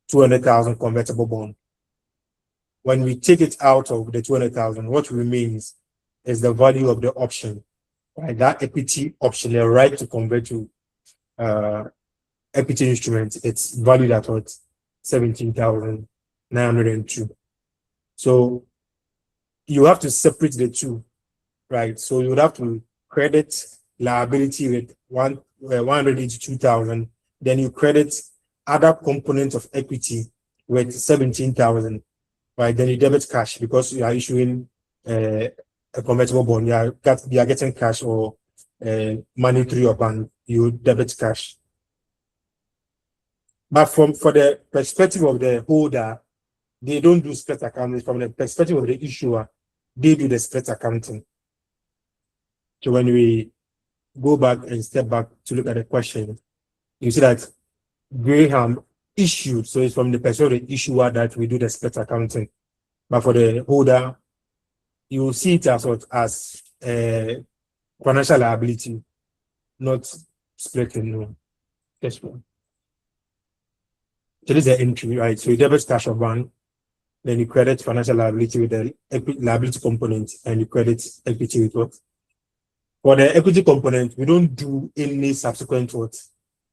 200,000 convertible bond. When we take it out of the 200,000, what remains is the value of the option, right? That equity option, the right to convert to equity instrument, it's valued at 17,902. So you have to separate the two, right? So you would have to credit liability with 182,000, then you credit other components of equity with 17,000, right? Then you debit cash because you are issuing a convertible bond. You are getting cash or money through your bank. You debit cash. But for the perspective of the holder, they don't do split accounting. From the perspective of the issuer, they do the split accounting. So when we go back and step back to look at the question, you see that Graham issued, so it's from the perspective of the issuer that we do the split accounting. But for the holder, you will see it as financial liability, not splitting. No. Yes, one. So this is the entry, right? So you debit cash of one, then you credit financial liability with the liability component, and you credit equity with what? For the equity component, we don't do any subsequent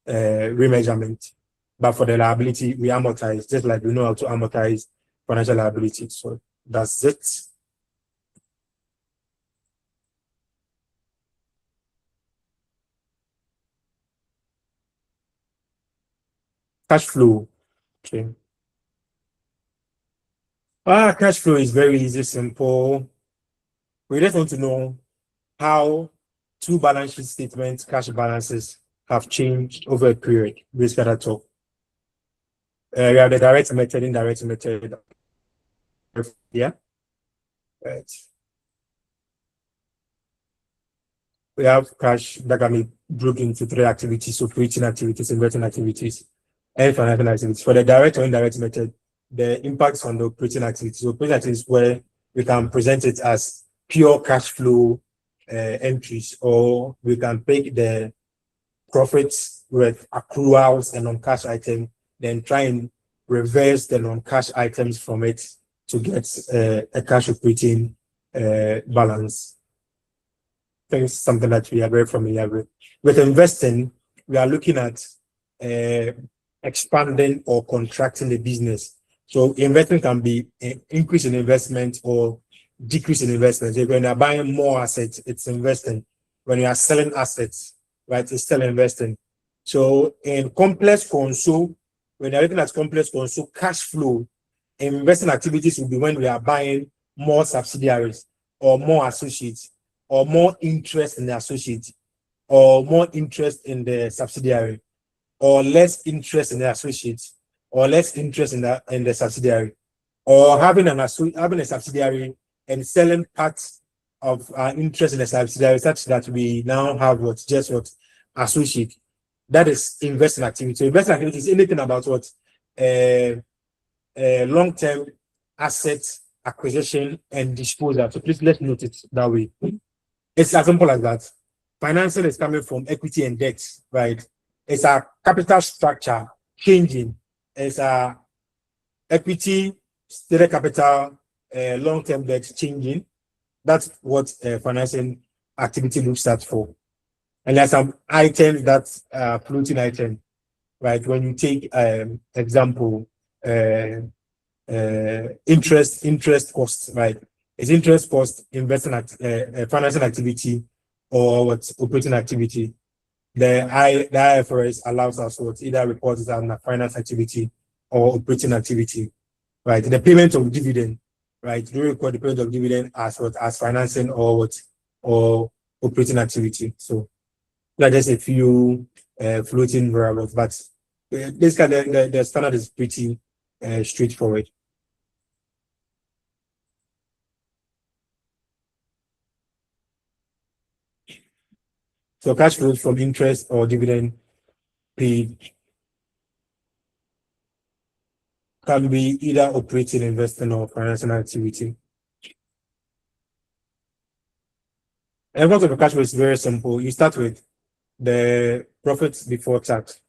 remeasurement. But for the liability, we amortize, just like we know how to amortize financial liability. So that's it. Cash flow. Okay. Cash flow is very easy, simple. We just want to know how two balance sheet statements, cash balances have changed over a period. Basically, that's all. We have the direct method, indirect method. Yeah. Right. We have cash that can be broken into 3 activities: operating activities, investing activities, and financial activities. For the direct or indirect method, the impacts on the operating activities. Operating activities where we can present it as pure cash flow entries, or we can take the profits with accruals and non-cash items, then try and reverse the non-cash items from it to get a cash operating balance. I think it's something that we are very familiar with. With investing, we are looking at expanding or contracting the business. So investing can be an increase in investment or decrease in investment. So when you are buying more assets, it's investing. When you are selling assets, right, it's still investing. So in complex console, when you're looking at complex console, cash flow, investing activities will be when we are buying more subsidiaries or more associates or more interest in the associate or more interest in the subsidiary or less interest in the associate or less interest in the subsidiary, or having a subsidiary and selling parts of our interest in the subsidiary such that we now have associate. That is investing activity. So investing activity is anything about long-term asset acquisition and disposal. So please let's note it that way. It's as simple as that. Financing is coming from equity and debt, right? It's a capital structure changing. It's a equity, stated capital, long-term debt changing. That's what financing activity looks at for. And there's some items that's floating item, right? When you take example, interest costs, right? Is interest cost investing financing activity or what's operating activity? the IFRS allows us to either report it as a finance activity or operating activity, right? The payment of dividend, right? Do you record the payment of dividend as what, as financing or what, or operating activity? So there are just a few floating variables, but basically the standard is pretty straightforward. So cash flows from interest or dividend paid can be either operating, investing, or financial activity. And most of the cash flow is very simple. You start with the profits before tax,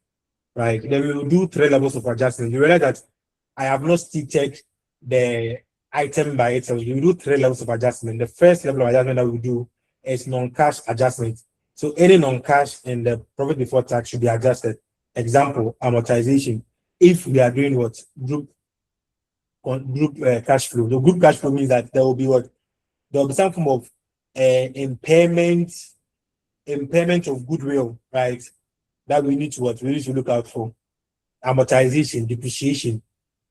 right? Then we will do 3 levels of adjustment. You realize that I have not stated the item by itself. You do 3 levels of adjustment. The first level of adjustment that we do is non-cash adjustment. So any non-cash in the profit before tax should be adjusted. Example, amortization. If we are doing what? Group cash flow. The group cash flow means that there will be what? There will be some form of impairment of goodwill, right? That we need to what? We need to look out for. Amortization, depreciation.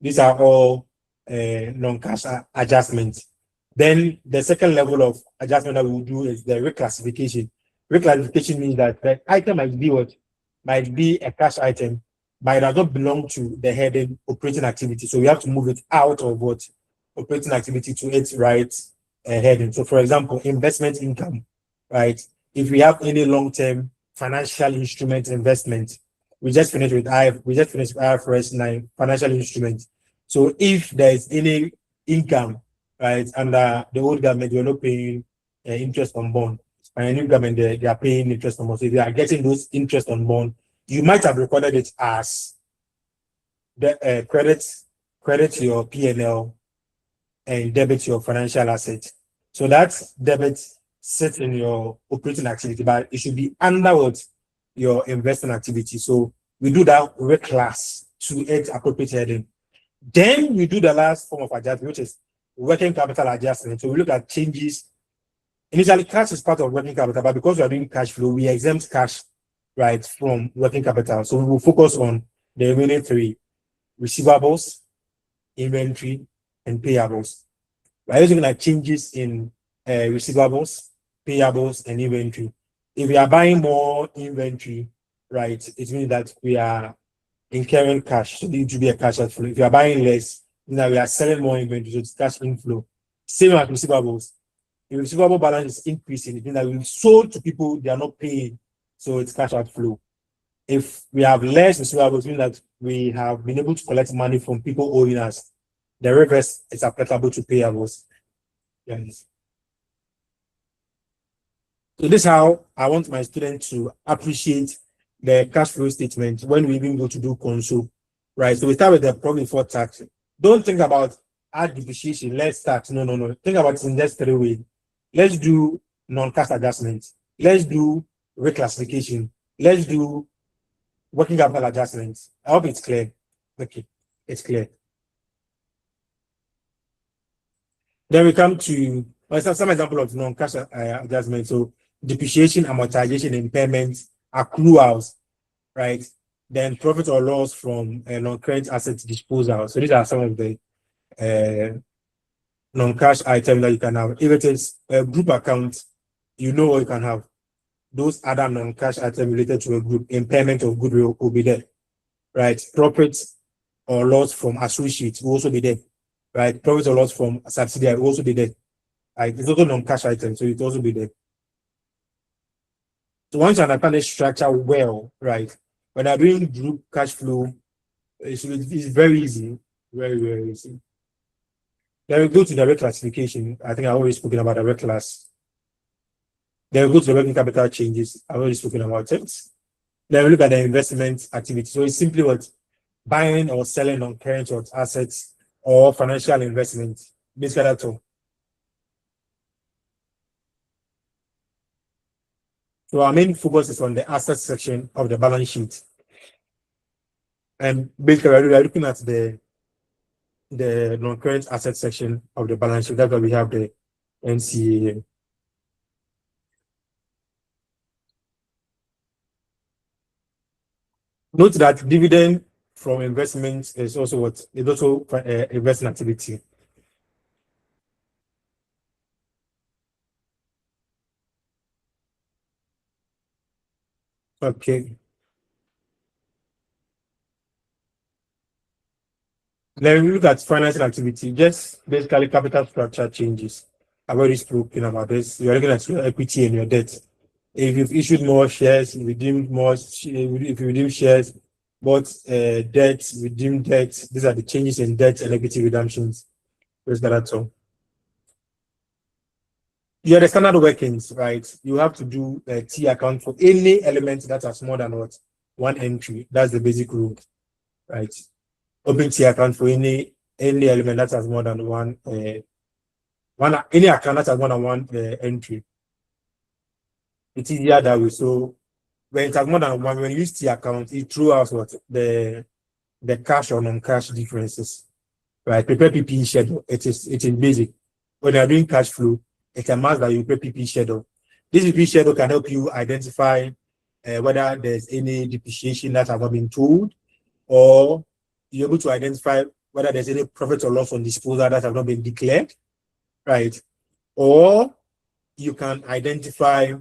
These are all non-cash adjustments. Then the second level of adjustment that we will do is the reclassification. Reclassification means that the item might be what? Might be a cash item, but it does not belong to the heading operating activity. So we have to move it out of what? Operating activity to its right heading. So for example, investment income, right? If we have any long-term financial instrument investment, we just finished with IFRS 9 financial instruments. So if there is any income, right, under the old government, you're not paying interest on bond. And the new government, they are paying interest on bond. So if you are getting those interest on bond, you might have recorded it as the credit to your P&L and debit to your financial assets. So that debit sits in your operating activity, but it should be under what? Your investment activity. So we do that reclass to its appropriate heading. Then we do the last form of adjustment, which is working capital adjustment. So we look at changes. Initially, cash is part of working capital, but because we are doing cash flow, we exempt cash, right, from working capital. So we will focus on the remaining 3: receivables, inventory, and payables. We're looking at changes in receivables, payables, and inventory. If we are buying more inventory, right, it means that we are incurring cash. So it need to be a cash outflow. If you are buying less, now we are selling more inventory, so it's cash inflow. Same as receivables. If receivable balance is increasing, it means that we've sold to people, they are not paying, so it's cash outflow. If we have less receivables, it means that we have been able to collect money from people owing us. The reverse is applicable to payables. Yes. So this is how I want my students to appreciate the cash flow statement when we even go to do console, right? So we start with the profit before tax. Don't think about add depreciation, less tax. No. Think about it in just 3 ways. Let's do non-cash adjustments. Let's do reclassification. Let's do working capital adjustments. I hope it's clear. Okay, it's clear. Then we come to some example of non-cash adjustments. So depreciation, amortization, impairment, accruals, right? Then profit or loss from non-current asset disposal. So these are some of the non-cash items that you can have. If it is a group account, you know what you can have. Those other non-cash items related to a group, impairment of goodwill will be there, right? Profit or loss from associates will also be there, right? Profit or loss from subsidiary will also be there. Right? It's also non-cash items, so it will also be there. So once you understand the structure well, right? When you're doing group cash flow, it's very easy, very easy. Then we go to the reclassification. I think I've already spoken about the reclass. Then we go to the working capital changes. I've already spoken about it. Then we look at the investment activity. So it's simply what? Buying or selling on current assets or financial investments. Basically, that's all. So our main focus is on the assets section of the balance sheet. And basically, we're looking at the non-current asset section of the balance sheet. That's why we have the NCA. Note that dividend from investments is also what? It's also investment activity. Okay. Then we look at financing activity, just basically capital structure changes. I've already spoken about this. You're looking at your equity and your debt. If you've issued more shares, redeemed more, if you redeem shares, bought debt, redeemed debt, these are the changes in debt and equity redemptions. That's all. Yeah, the standard workings, right? You have to do a T account for any element that has more than what? One entry. That's the basic rule, right? Open T account for any element that has more than one any account that has more than one entry. It's easier that way. So when it has more than one, when you use T account, it throws out what the cash or non-cash differences. Right? Prepare PPE schedule. It is basic. When you're doing cash flow, it's a must that you prepare PPE schedule. This PPE schedule can help you identify whether there's any depreciation that has not been told, or you're able to identify whether there's any profit or loss on disposal that have not been declared, right? Or you can identify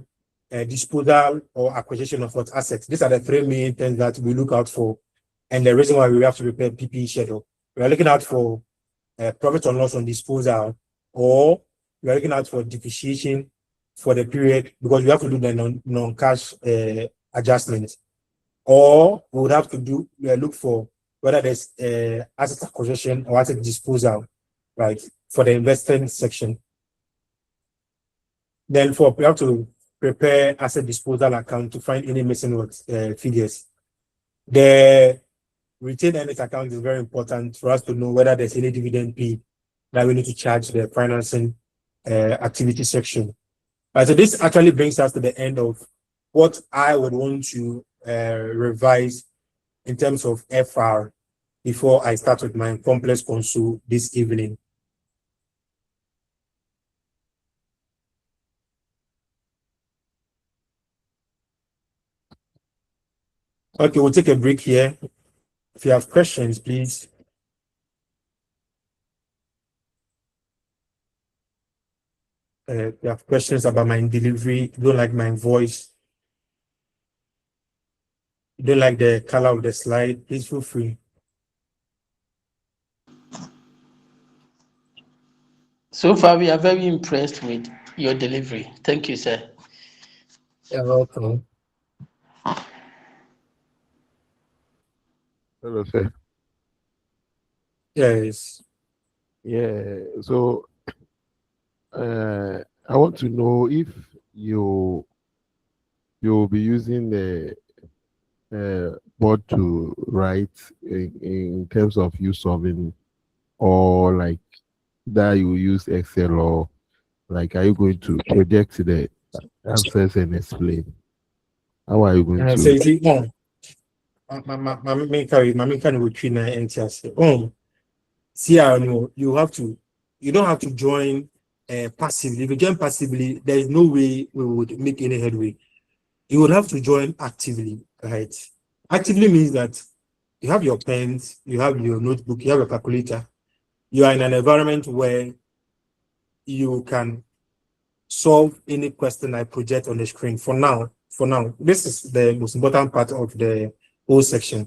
disposal or acquisition of what assets. These are the three main things that we look out for, and the reason why we have to prepare PPE schedule. We are looking out for profit or loss on disposal, or we are looking out for depreciation for the period, because we have to do the non-cash adjustments, or we would have to do look for whether there's asset acquisition or asset disposal, right, for the investment section. Then we have to prepare asset disposal account to find any missing figures. The retained earnings account is very important for us to know whether there's any dividend paid that we need to charge the financing activity section. Right, so this actually brings us to the end of what I would want to revise in terms of FR before I start with my complex console this evening. Okay, we'll take a break here. If you have questions, please. If you have questions about my delivery, you don't like my voice, you don't like the color of the slide, please feel free. So far, we are very impressed with your delivery. Thank you, sir. You're welcome. Hello, sir. Yes. Yeah. So, I want to know if you'll be using the board to write in terms of you solving, or like that you use Excel, or like are you going to project the answers and explain? How are you going to? So you don't have to join passively. If you join passively, there is no way we would make any headway. You would have to join actively, right? Actively means that you have your pens, you have your notebook, you have your calculator. You are in an environment where you can solve any question I project on the screen. For now, this is the most important part of the whole section.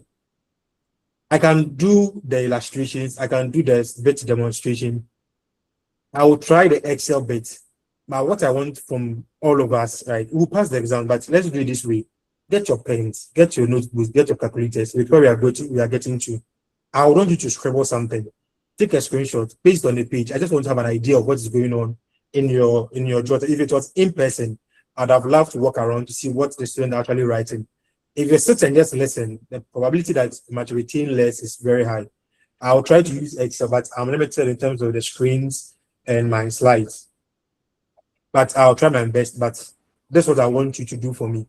I can do the illustrations, I can do the bit demonstration. I will try the Excel bit, but what I want from all of us, right? We'll pass the exam, but let's do it this way. Get your pens, get your notebooks, get your calculators. Before we are getting to. I want you to scribble something. Take a screenshot based on the page. I just want to have an idea of what is going on in your jot. If it was in person, I'd have loved to walk around to see what the student actually writing. If you sit and just listen, the probability that you might retain less is very high. I'll try to use Excel, but I'm limited in terms of the screens and my slides. But I'll try my best. But that's what I want you to do for me.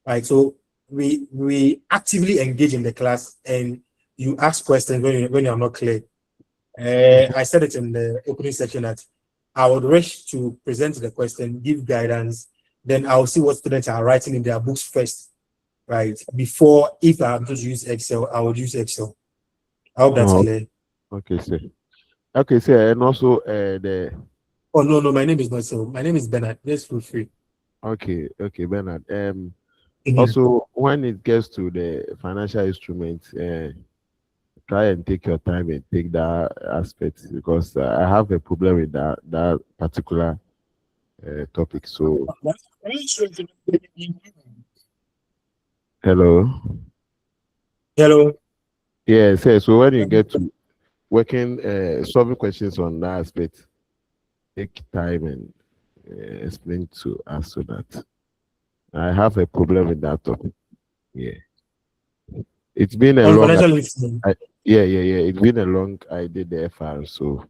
Right. So we actively engage in the class, and you ask questions when you're not clear. I said it in the opening section that I would wish to present the question, give guidance, then I'll see what students are writing in their books first. right? Before, if I have to use Excel, I would use Excel. I hope that's Oh, clear. okay, sir. Okay, sir. And also, Oh, no, my name is not so. My name is Bernard. Just feel free. okay, Bernard. Mhm. Also, when it gets to the financial instruments, try and take your time and take that aspect because I have a problem with that particular topic. So, hello. Hello. Yeah, so when you get to working, solving questions on that aspect, take time and explain to us so that I have a problem with that topic. Yeah, it's been a On long. financial instrument. Yeah. It's been a long. I did the FR, so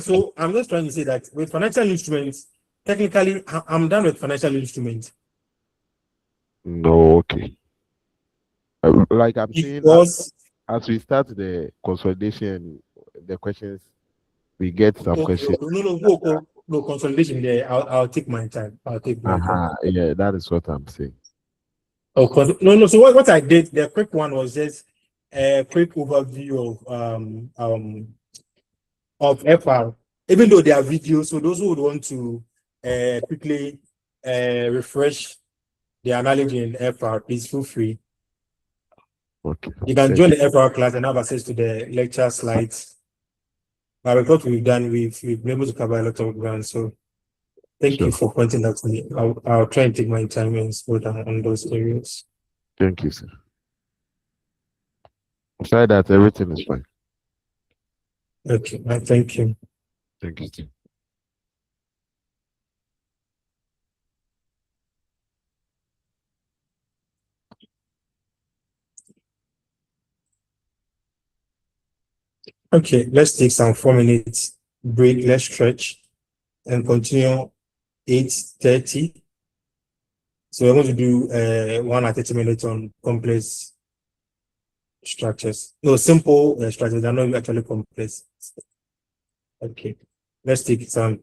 So I'm just trying to say that with financial instruments, technically, I'm done with financial instruments. no, okay. Like I'm saying, Because as we start the consolidation, the questions we get some okay, questions. no consolidation there. I'll take my time. I'll take my time. Yeah, that is what I'm saying. Oh, no. So what I did, the quick one was just a quick overview of FR. Even though there are videos, so those who would want to quickly refresh the analogy in FR, please feel free. Okay. You can Thank join you. the FR class and have access to the lecture slides. But with what we've done, we've been able to cover a lot of ground. So thank Sure. you for pointing that to me. I'll try and take my time and slow down on those areas. Thank you, sir. Besides that, everything is fine. Okay, thank you. Thank you, sir. Okay, let's take some 4 minutes break. Let's stretch and continue 8:30. So we're going to do 1 at 30 minutes on complex structures. No, simple structures. They're not actually complex. Okay, let's take some.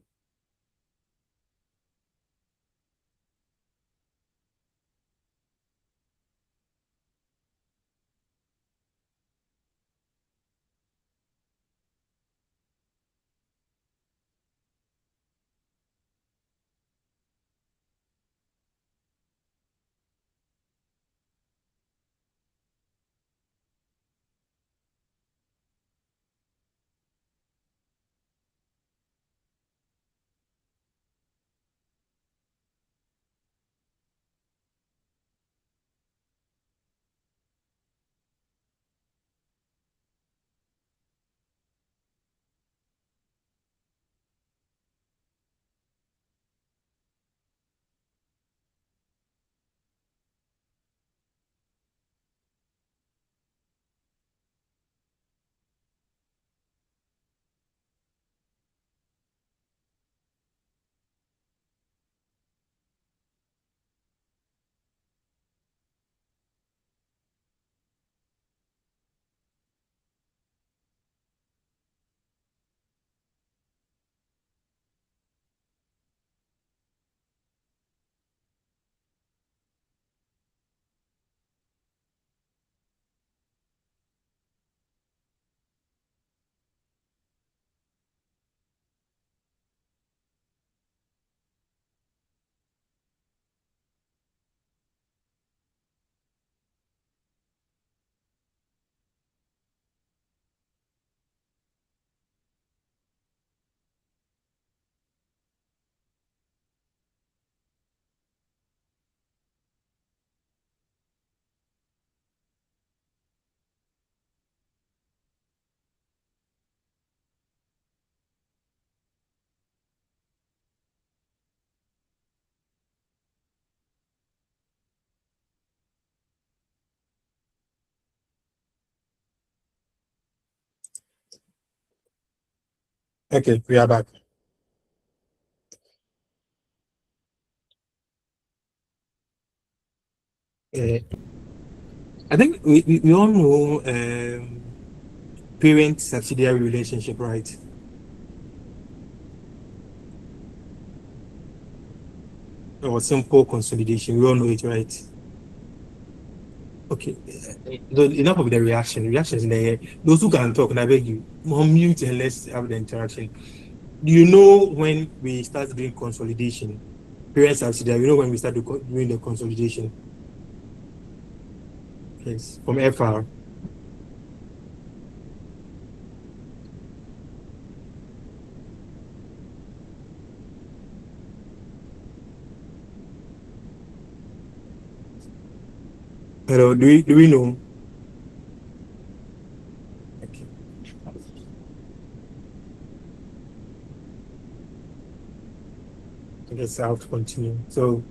Okay, we are back. I think we all know parent subsidiary relationship, right? Or simple consolidation. We all know it, right? Okay, enough of the reactions in the air. Those who can talk, and I beg you, mute and let's have the interaction. Do you know when we start doing consolidation? Parents subsidiary, you know when we start doing the consolidation? Yes, from FR. Hello, do we know? Okay. I guess I have to continue. So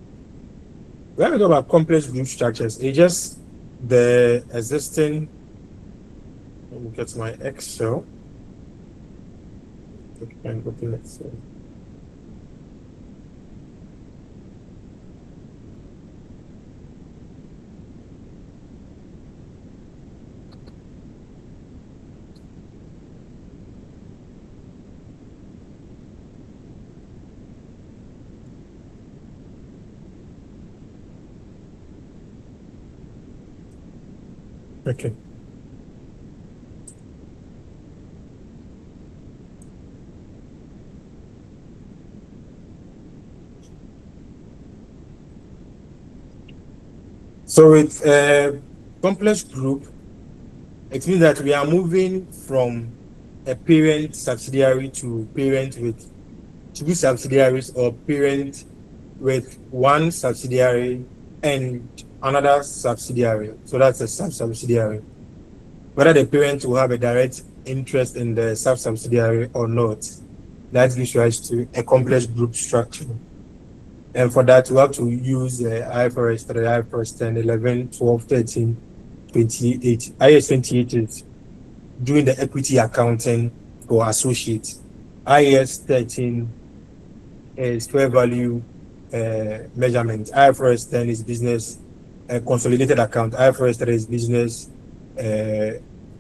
when we talk about complex group structures, it's just the existing. Let me get my Excel. And open Excel. Okay. So with a complex group, it means that we are moving from a parent subsidiary to parent with two subsidiaries or parent with one subsidiary and another subsidiary. So that's a sub-subsidiary. Whether the parent will have a direct interest in the sub-subsidiary or not, that gives rise to a complex group structure. And for that, we have to use IFRS 3, IFRS 10, 11, 12, 13, 28. IAS 28 is doing the equity accounting for associates. IAS 13 is fair value measurement. IFRS 10 is business consolidated account. IFRS 3 is business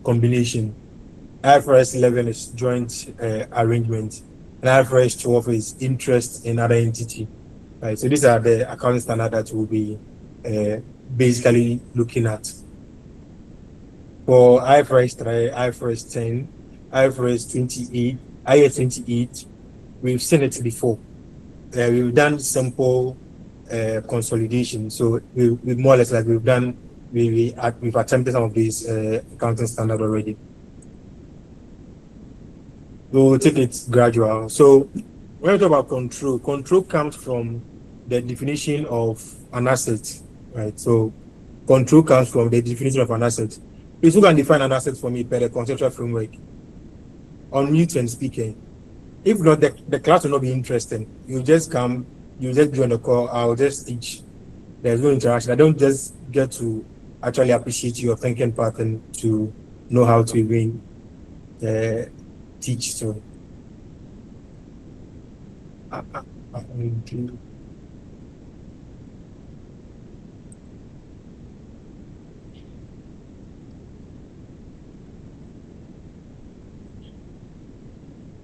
combination. IFRS 11 is joint arrangement. And IFRS 12 is interest in other entity. Right, so these are the accounting standards that we'll be basically looking at. For IFRS 3, IFRS 10, IFRS 28, IAS 28, we've seen it before. We've done simple consolidation. So we more or less like we've attempted some of these accounting standards already. We'll take it gradual. So when we talk about control comes from the definition of an asset, right? So control comes from the definition of an asset. Please, who can define an asset for me per the conceptual framework? Unmute and speaking. If not, the class will not be interesting. You just come, you just join the call, I'll just teach. There's no interaction. I don't just get to actually appreciate your thinking pattern to know how to even teach. So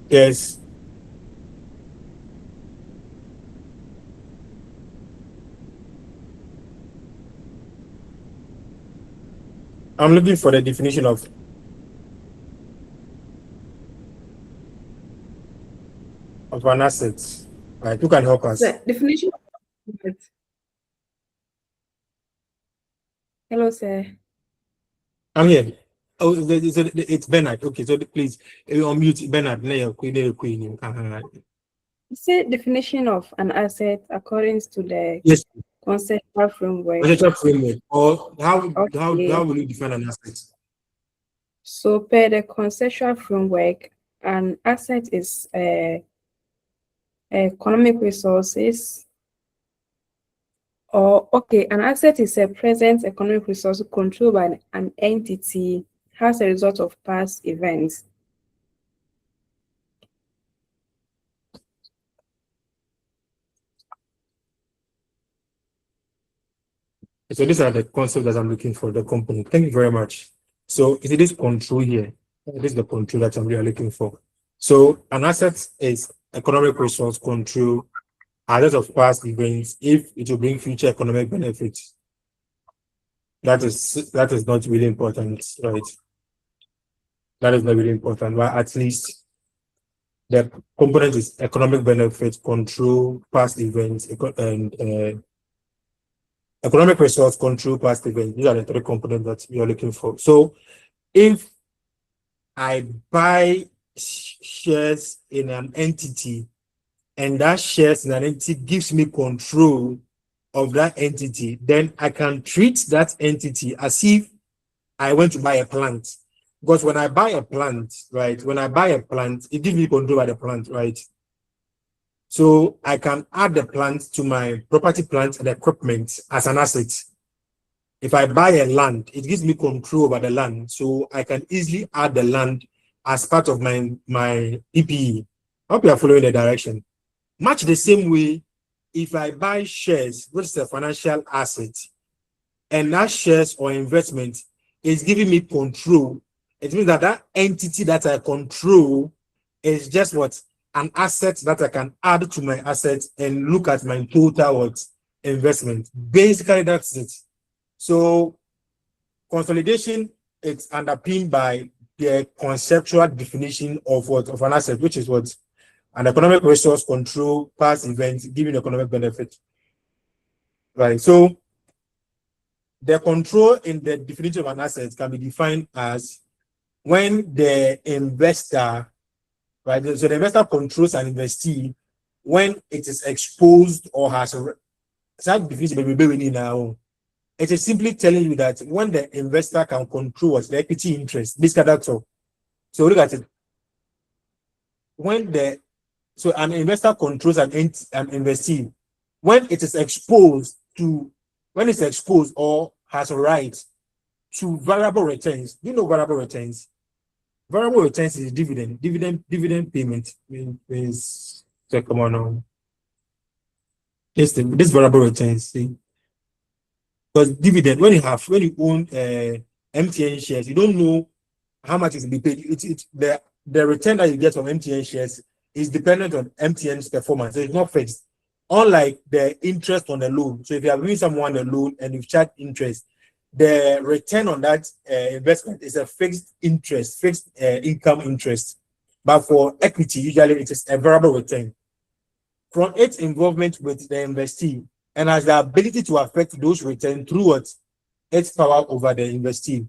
yes. I'm looking for the definition of an asset. Right, who can help us? The definition of asset. Hello, sir. I'm here. Oh, it's Bernard. Okay, so please unmute Bernard. Say definition of an asset according to the Yes. conceptual framework. Conceptual framework. Or how Okay. will you define an asset? So per the conceptual framework, an asset is economic resources, or an asset is a present economic resource controlled by an entity as a result of past events. So these are the concepts that I'm looking for the company. Thank you very much. So it is control here. This is the control that I'm really looking for. So an asset is economic resource control as of past events if it will bring future economic benefits. that is not really important, right? That is not really important, but at least the component is economic benefit, control, past events, and economic resource, control, past events. These are the three components that we are looking for. So if I buy shares in an entity, and that shares in an entity gives me control of that entity, then I can treat that entity as if I went to buy a plant. Because when I buy a plant, right, it gives me control of the plant, right? So I can add the plant to my property, plant, and equipment as an asset. If I buy a land, it gives me control over the land. So I can easily add the land as part of my PPE. I hope you are following the direction. Much the same way, if I buy shares, which is a financial asset, and that shares or investment is giving me control, it means that that entity that I control is just what? An asset that I can add to my assets and look at my total investment. Basically, that's it. So consolidation, it's underpinned by the conceptual definition of what? Of an asset, which is what? An economic resource, control, past events, giving economic benefit. Right. So the control in the definition of an asset can be defined as when the investor, right? So the investor controls an investee when it is exposed or has a now. It is simply telling you that when the investor can control the equity interest, this character. So look at it. So an investor controls an investee when it is exposed or has a right to variable returns. You know variable returns. Variable returns is dividend payment is come on now. This variable returns, see. Because dividend, when you own MTN shares, you don't know how much is to be paid. The return that you get from MTN shares is dependent on MTN's performance. So it's not fixed. Unlike the interest on the loan. So if you are giving someone a loan and you charge interest, the return on that investment is a fixed interest, fixed income interest. But for equity, usually it is a variable return. From its involvement with the investee and has the ability to affect those returns through what? Its power over the investee.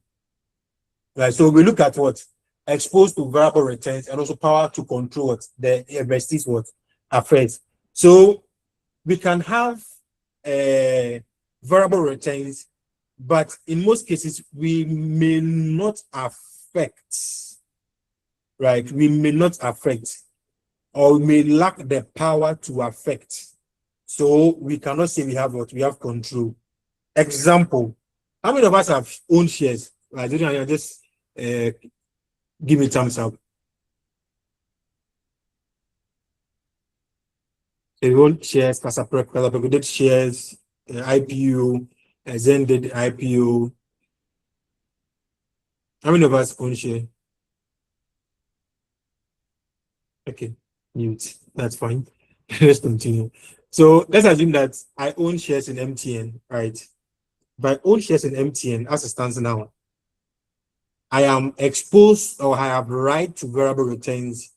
Right. So we look at what? Exposed to variable returns and also power to control what? The investee's what? Affects. So we can have variable returns, but in most cases, we may not affect, right? We may not affect, or we may lack the power to affect. So we cannot say we have what? We have control. Example, how many of us have owned shares? Right? Just give me thumbs up. They own shares, Casaprec did shares, IPO, Zen did IPO. How many of us own share? Okay, mute. That's fine. Let's continue. So let's assume that I own shares in MTN, right? If I own shares in MTN as it stands now, I am exposed or I have right to variable returns,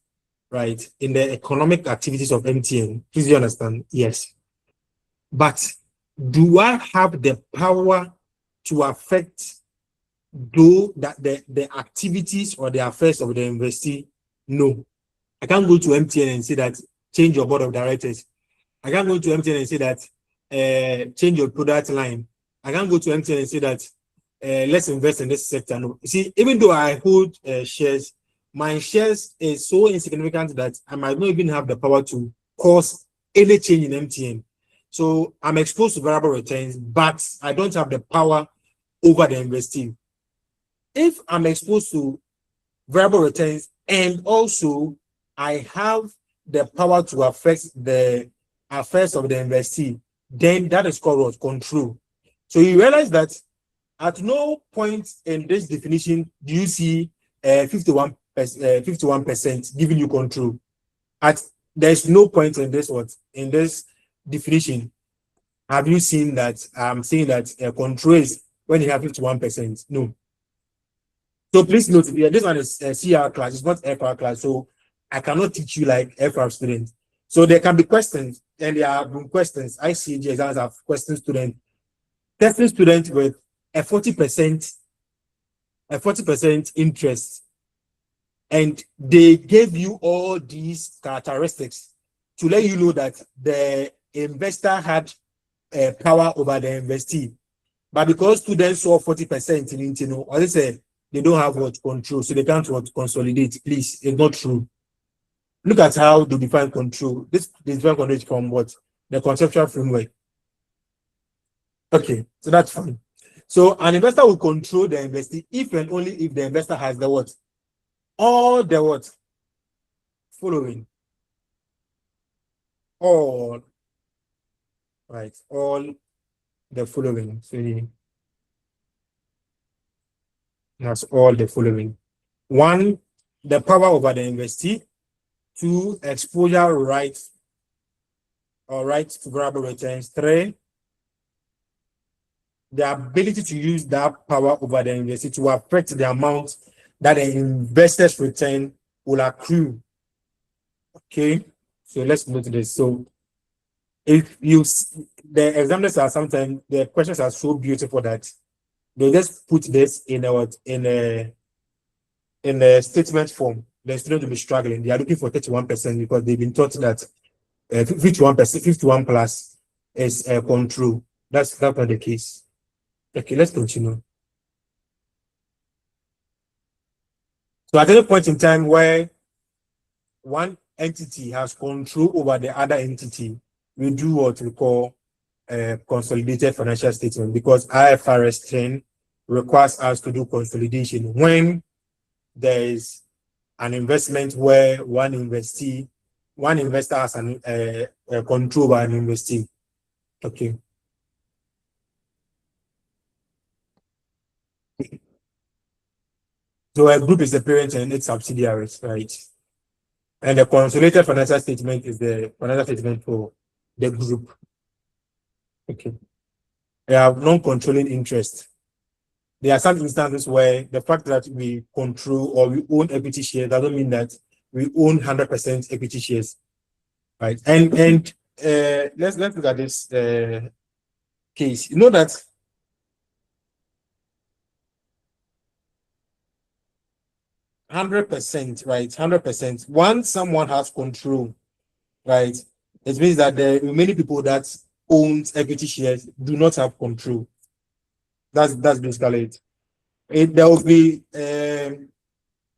right, in the economic activities of MTN. Please, do you understand? Yes. But do I have the power to affect the activities or the affairs of the investee? No. I can't go to MTN and say that change your board of directors. I can't go to MTN and say that change your product line. I can't go to MTN and say that let's invest in this sector. No. You see, even though I hold shares, my shares is so insignificant that I might not even have the power to cause any change in MTN. So I'm exposed to variable returns, but I don't have the power over the investee. If I'm exposed to variable returns and also I have the power to affect the affairs of the investee, then that is called what? Control. So you realize that at no point in this definition do you see 51% giving you control. There's no point in this definition. Have you seen that? I'm saying that control is when you have 51%. No. So please note, yeah, this one is a CR class, it's not FR class. So I cannot teach you like FR students. So there can be questions, and there have been questions. ICAG exams have question student, testing student with a 40% interest, and they gave you all these characteristics to let you know that the investor had power over the investee. But because students saw 40% in it, or they say they don't have what control, so they can't what consolidate. Please, it's not true. Look at how they define control. This define control from what? The conceptual framework. Okay, so that's fine. So an investor will control the investee if and only if the investor has the what? All the what? Following. All. Right. All the following. So that's all the following. 1, the power over the investee. 2, exposure rights or rights to variable returns. 3, the ability to use that power over the investee to affect the amount that the investor's return will accrue. Okay, so let's note this. So if you, the examiners are sometimes, the questions are so beautiful that they just put this in a statement form. The student will be struggling. They are looking for 31% because they've been taught that 51%, 51 plus is control. That's not the case. Okay, let's continue. So at any point in time where one entity has control over the other entity, we do what we call a consolidated financial statement, because IFRS 10 requires us to do consolidation when there is an investment where one investor has an control over an investee. Okay. So a group is the parent and its subsidiaries, right? And the consolidated financial statement is the financial statement for the group. Okay. They have non-controlling interest. There are some instances where the fact that we control or we own equity shares doesn't mean that we own 100% equity shares, right? And let's look at this case. You know that 100%, right? 100%. Once someone has control, right, it means that the many people that owns equity shares do not have control. That's basically it. There will be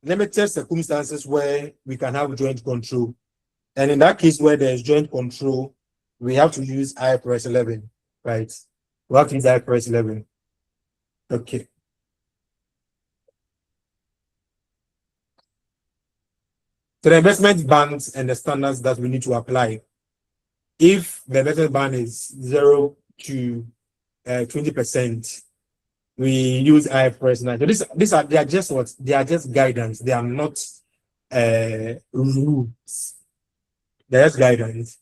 limited circumstances where we can have joint control, and in that case where there's joint control, we have to use IFRS 11, right? We have to use IFRS 11. Okay. So the investment bands and the standards that we need to apply. If the investment band is 0 to 20%, we use IFRS 9. So they are just what? They are just guidance. They are not rules. They're just guidance.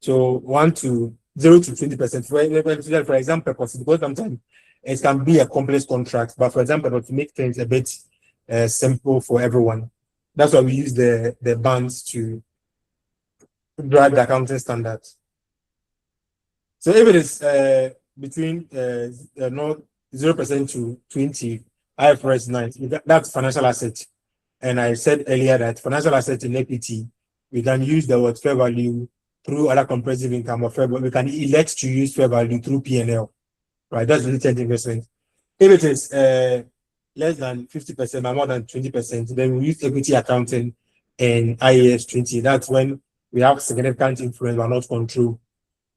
So 0 to 20%. For example, because sometimes it can be a complex contract, but for example, to make things a bit simple for everyone, that's why we use the bands to drive the accounting standards. So if it is between 0% to 20, IFRS 9, that's financial asset. And I said earlier that financial asset in equity, we can use the word fair value through other comprehensive income or fair value. We can elect to use fair value through P&L, right? That's related investment. If it is less than 50% or more than 20%, then we use equity accounting and IAS 20. That's when we have significant influence but not control.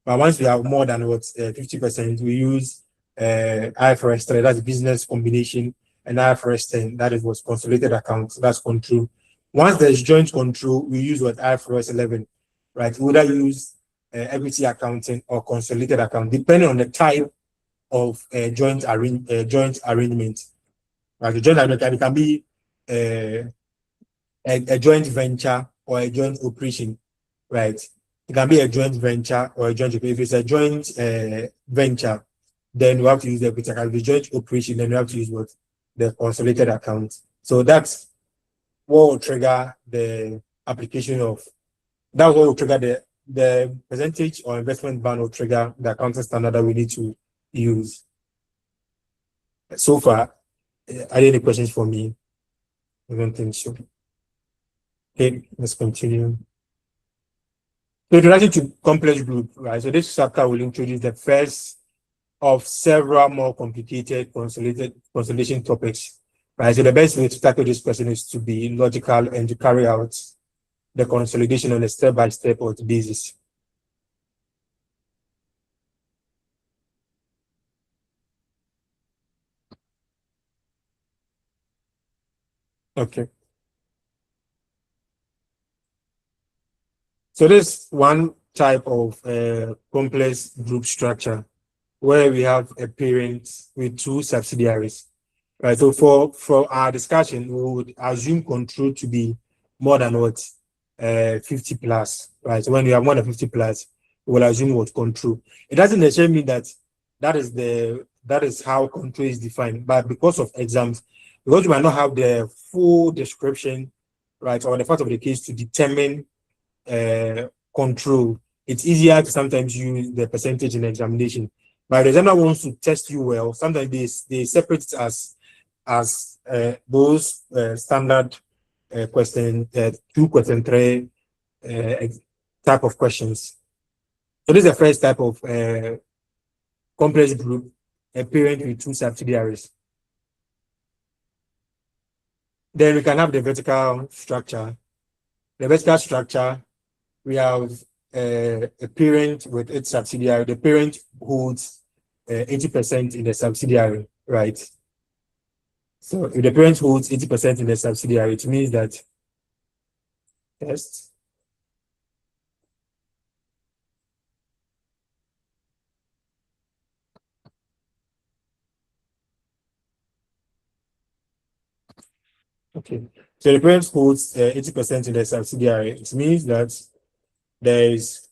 But once we have more than 50%, we use IFRS 3, that's business combination, and IFRS 10, that is what's consolidated accounts, that's control. Once there's joint control, we use IFRS 11, right? We either use equity accounting or consolidated account, depending on the type of joint arrangement. Right? The joint arrangement can be a joint venture or a joint operation, right? It can be a joint venture or a joint. If it's a joint venture, then we have to use the equity account. The joint operation, then we have to use what? The consolidated account. So that's what will trigger the application of, that's what will trigger the percentage or investment band will trigger the accounting standard that we need to use. So far, are there any questions for me? I don't think so. Okay, let's continue. So related to complex group, right? So this chapter will introduce the first of several more complicated consolidation topics, right? So the best way to tackle this question is to be logical and to carry out the consolidation on a step-by-step basis. Okay. So this one type of complex group structure where we have a parent with two subsidiaries, right? So for our discussion, we would assume control to be more than what 50 plus, right? So when you have more than 50 plus, we'll assume what control. It doesn't necessarily mean that that is how control is defined, but because of exams, because you might not have the full description, right, or the fact of the case to determine control, it's easier to sometimes use the percentage in examination. But the examiner wants to test you well. Sometimes they separate it as those standard question 2, question 3 type of questions. So this is the first type of complex group, a parent with two subsidiaries. Then we can have the vertical structure. The vertical structure, we have a parent with its subsidiary. The parent holds 80% in the subsidiary, right? So if the parent holds 80% in the subsidiary, it means that test. Okay. So the parent holds 80% in the subsidiary. It means that there is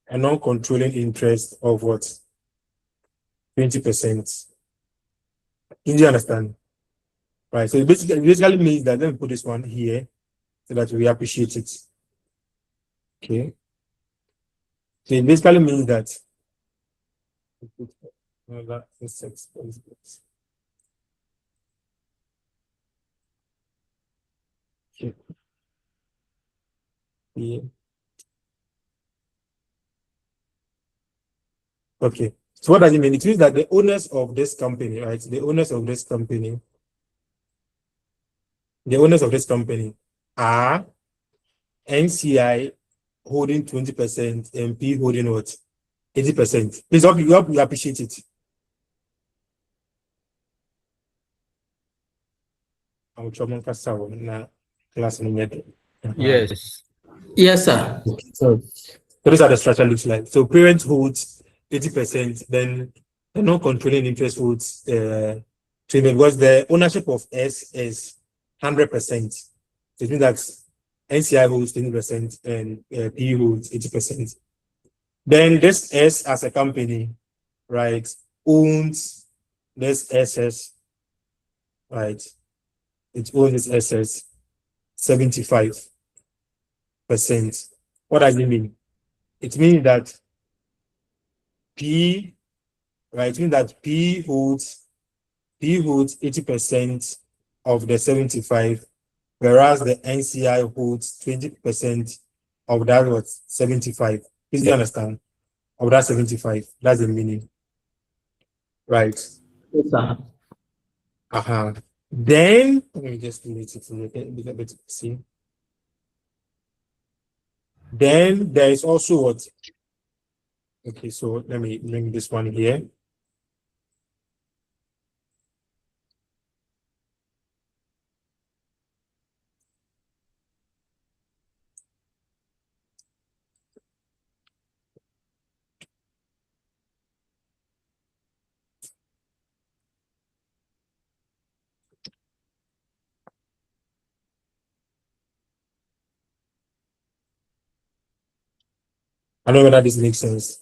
a non-controlling interest of what? 20%. Do you understand? Right. So it basically means that, let me put this one here so that we appreciate it. Okay. So it basically means that okay. Yeah. Okay. So what does it mean? It means that the owners of this company, right? The owners of this company are NCI holding 20% and P holding what? 80%. Please hope you appreciate it. I'm trying to class. Yes. Yes, sir. So this is how the structure looks like. So parent holds 80%, then the non-controlling interest holds 20%, because the ownership of S is 100%. It means that NCI holds 20% and P holds 80%. Then this S as a company, right, owns this SS, right? It owns this SS 75%. What does it mean? It means that P, right? It means that P holds 80% of the 75, whereas the NCI holds 20% of that what 75. Please do you understand? Of that 75. That's the meaning. Right. Yes, sir. Then let me just delete it to make it a little bit see. Then there is also what? Okay, so let me bring this one here. I don't know whether this makes sense.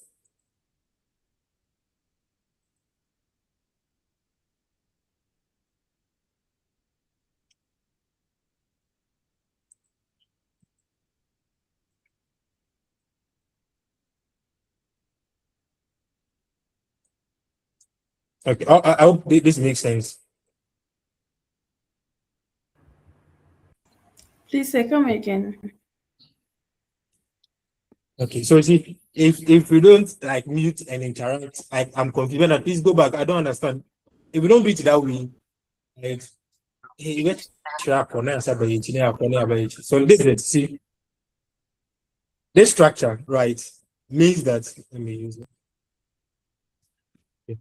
Okay, I hope this makes sense. Please come again. Okay, so see, if we don't like mute and interact, I'm confused. And please go back. I don't understand. If we don't do it that way, right? You get trapped on answer by engineer. So this is see this structure, right? Means that let me use it. Okay.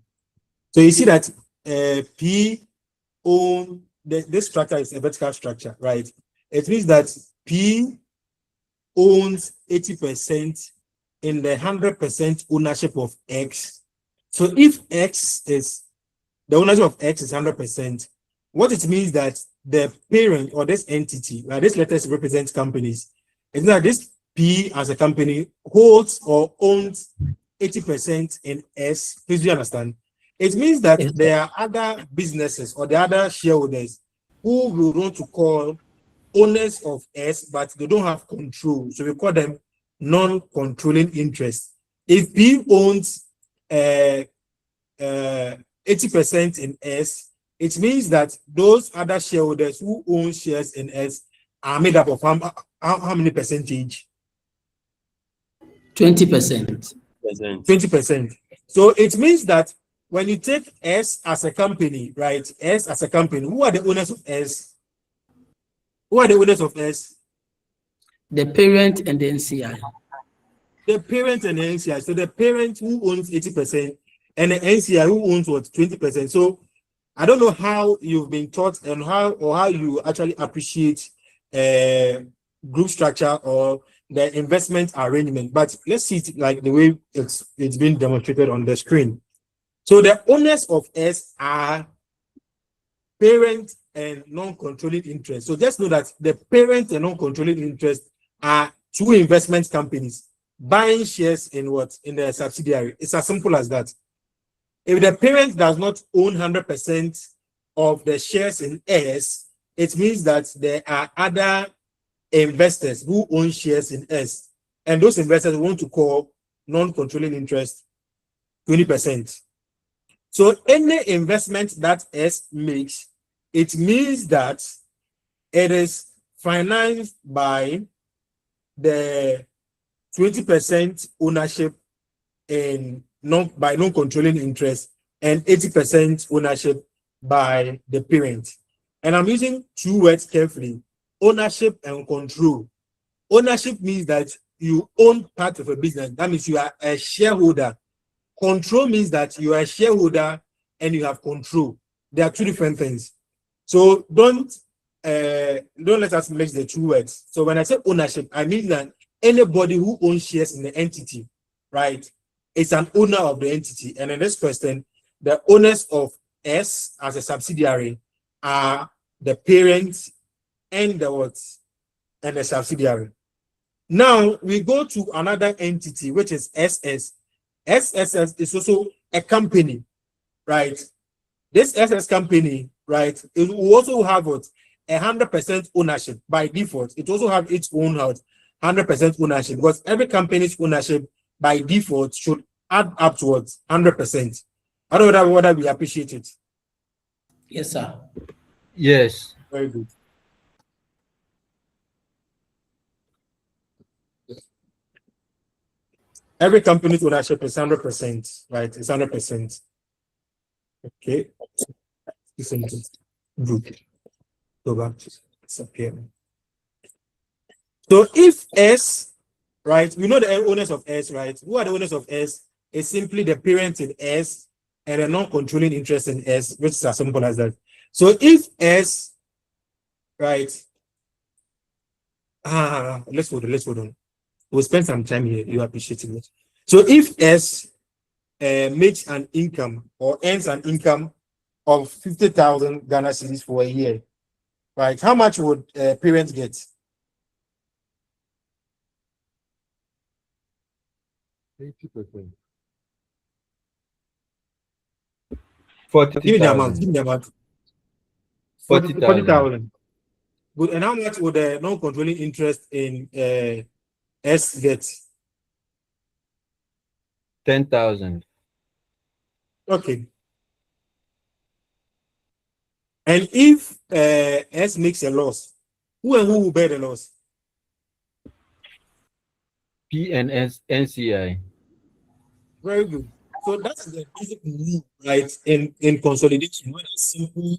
So you see that P own this structure is a vertical structure, right? It means that P owns 80% in the 100% ownership of X. So if X is the ownership of X is 100%, what it means that the parent or this entity, right, this letters represent companies. It's that this P as a company holds or owns 80% in S. Please do you understand? It means that Yes, there are other businesses or the other shareholders who will want to call owners of S, but they don't have control. So we call them non-controlling interest. If P owns 80% in S, it means that those other shareholders who own shares in S are made up of how many percentage? 20%. 20%. So it means that when you take S as a company, right? S as a company, who are the owners of S? Who are the owners of S? The parent and the NCI. The parent and the NCI. So the parent who owns 80% and the NCI who owns what 20%. So I don't know how you've been taught and how you actually appreciate group structure or the investment arrangement, but let's see it like the way it's been demonstrated on the screen. So the owners of S are parent and non-controlling interest. So just know that the parent and non-controlling interest are two investment companies buying shares in what? In the subsidiary. It's as simple as that. If the parent does not own 100% of the shares in S, it means that there are other investors who own shares in S, and those investors want to call non-controlling interest 20%. So any investment that S makes, it means that it is financed by the 20% ownership in non-controlling interest and 80% ownership by the parent. And I'm using two words carefully: ownership and control. Ownership means that you own part of a business. That means you are a shareholder. Control means that you are a shareholder and you have control. There are two different things. So don't let us mix the two words. So when I say ownership, I mean that anybody who owns shares in the entity, right, is an owner of the entity. And in this question, the owners of S as a subsidiary are the parents and the what? And the subsidiary. Now we go to another entity, which is SS. SSS is also a company, right? This SS company, right, it will also have what? 100% ownership by default. It also have its own 100% ownership, because every company's ownership by default should add up towards 100%. I don't know whether we appreciate it. Yes, sir. Yes. Very good. Every company's ownership is 100%, right? It's 100%. Okay. Good. Go back to disappear. So if S, right, we know the owners of S, right? Who are the owners of S? It's simply the parent in S and a non-controlling interest in S, which is as simple as that. So if S, right, let's hold on. We'll spend some time here. You appreciating it. So if S makes an income or earns an income of 50,000 Ghana cedis for a year, right? How much would parents get? 80%. 40,000. Give me the amount. Give me the amount. 40,000. Good. And how much would the non-controlling interest in S get? 10,000. Okay. And if S makes a loss, who and who will bear the loss? PNS NCI. Very good. So that's the basic rule, right? In consolidation, whether simple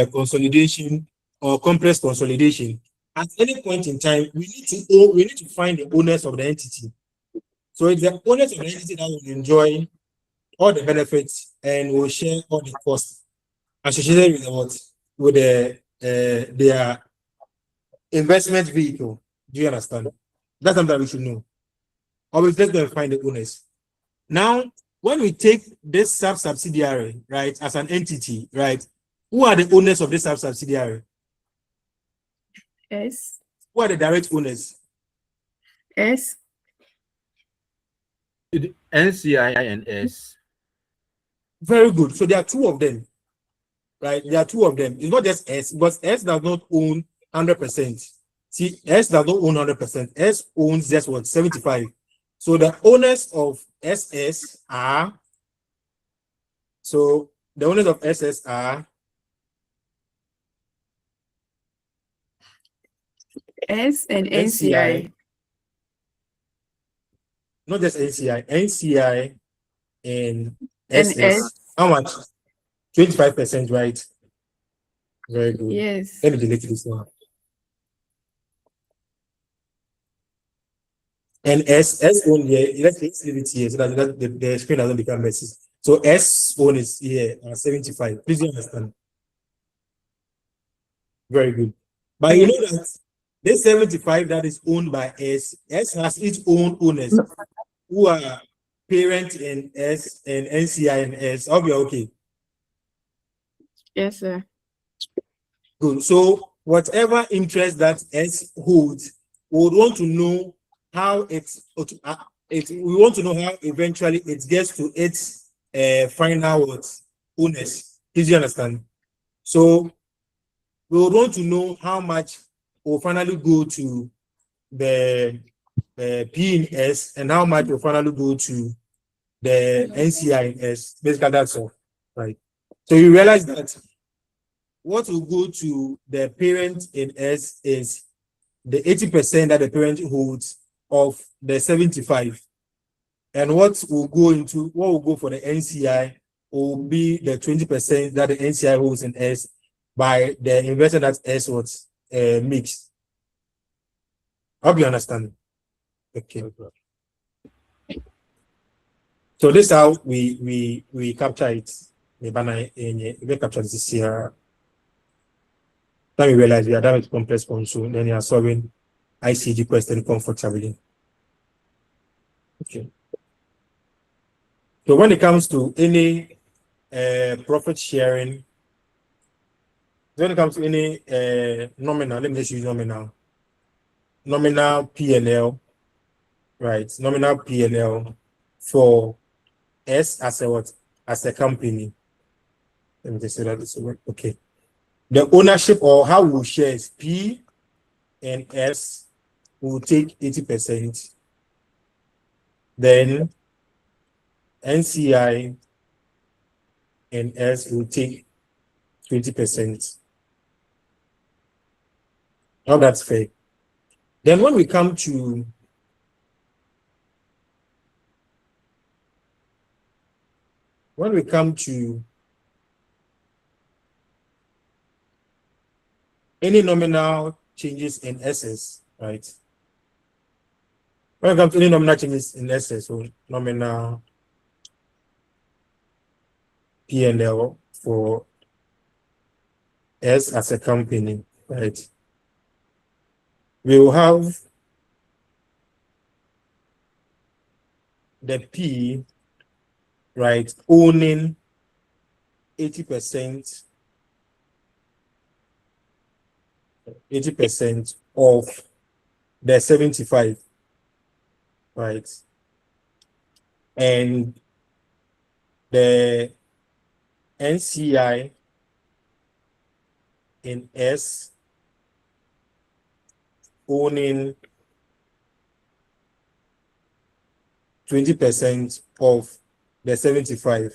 consolidation or complex consolidation, at any point in time, we need to find the owners of the entity. So it's the owners of the entity that will enjoy all the benefits and will share all the costs associated with what, with their investment vehicle. Do you understand? That's something we should know. Always let's go and find the owners. Now, when we take this subsidiary, right, as an entity, right, who are the owners of this subsidiary? S. Who are the direct owners? S. NCI and S. Very good. So there are two of them, right? There are two of them. It's not just S, but S does not own 100%. See, S does not own 100%. S owns just what, 75. So the owners of SS are, so the owners of SS are S and NCI. NCI. Not just NCI, NCI and And SS. S. How much? 25%, right? Very good. Yes. Let me delete this one. And S own here. Let's leave it here so that the screen doesn't become messy. So S own is here 75. Please understand. Very good. But you know that this 75 that is owned by S has its own owners who are parent in S and NCI and S. I'll be okay. Yes, sir. Good. So whatever interest that S holds, we would want to know how we want to know how eventually it gets to its final owners. Did you understand? So we would want to know how much will finally go to the P in S and how much will finally go to the NCI in S. Basically, that's all, right? So you realize that what will go to the parent in S is the 80% that the parent holds of the 75, and what will go for the NCI will be the 20% that the NCI holds in S by the investment that S was makes. I hope you understand. Okay. So this is how we capture it. We capture this here. Then we realize we are done with complex console. Then you are solving ICAG question comfortably. Okay. So when it comes to any profit sharing, when it comes to any nominal, let me just use nominal P&L, right? Nominal P&L for S as a company. Let me just say that this way. Okay. The ownership or how we share is P and S will take 80%. Then NCI and S will take 20%. Now that's fair. Then when we come to any nominal changes in SS, right? When it comes to any nominal changes in SS, so nominal P&L for S as a company, right? We will have the P, right, owning 80% of the 75, right? And the NCI in S owning 20% of the 75,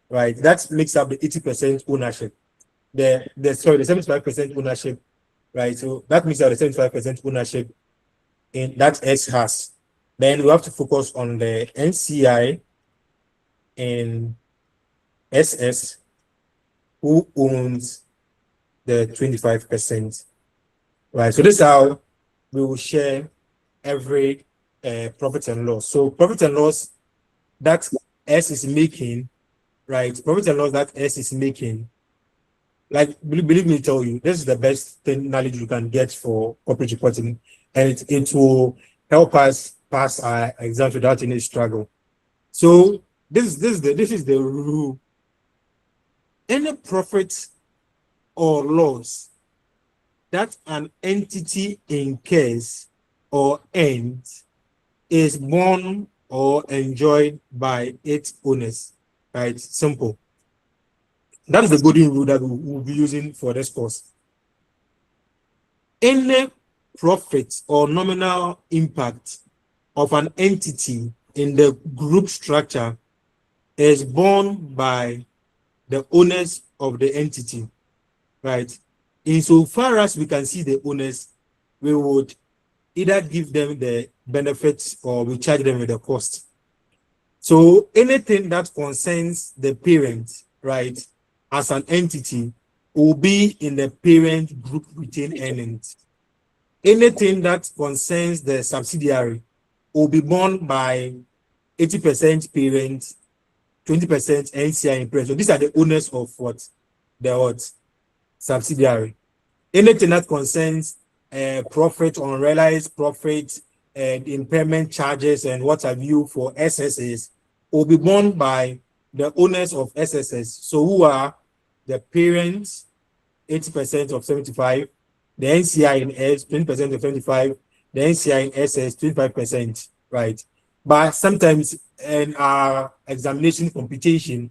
right? That makes up the 80% ownership. the 75% ownership, right? So that means that the 75% ownership in that S has. Then we have to focus on the NCI and SS, who owns the 25%, right? So this is how we will share every profit and loss. So profit and loss that S is making, right? Profit and loss that S is making, like believe me, tell you, this is the best thing knowledge you can get for corporate reporting, and it will help us pass our exams without any struggle. So this is the rule. Any profit or loss that an entity incurs or earns is borne or enjoyed by its owners, right? Simple. That is the golden rule that we'll be using for this course. Any profit or nominal impact of an entity in the group structure is borne by the owners of the entity, right? Insofar as we can see the owners, we would either give them the benefits or we charge them with the cost. So anything that concerns the parent, right, as an entity will be in the parent group retained earnings. Anything that concerns the subsidiary will be borne by 80% parent, 20% NCI and parent. So these are the owners of what? The what? Subsidiary. Anything that concerns profit, unrealized profit, and impairment charges and what have you for SSS will be borne by the owners of SSS. So who are the parents, 80% of 75, the NCI and S, 20% of 75, the NCI and SS, 25%, right? But sometimes in our examination computation,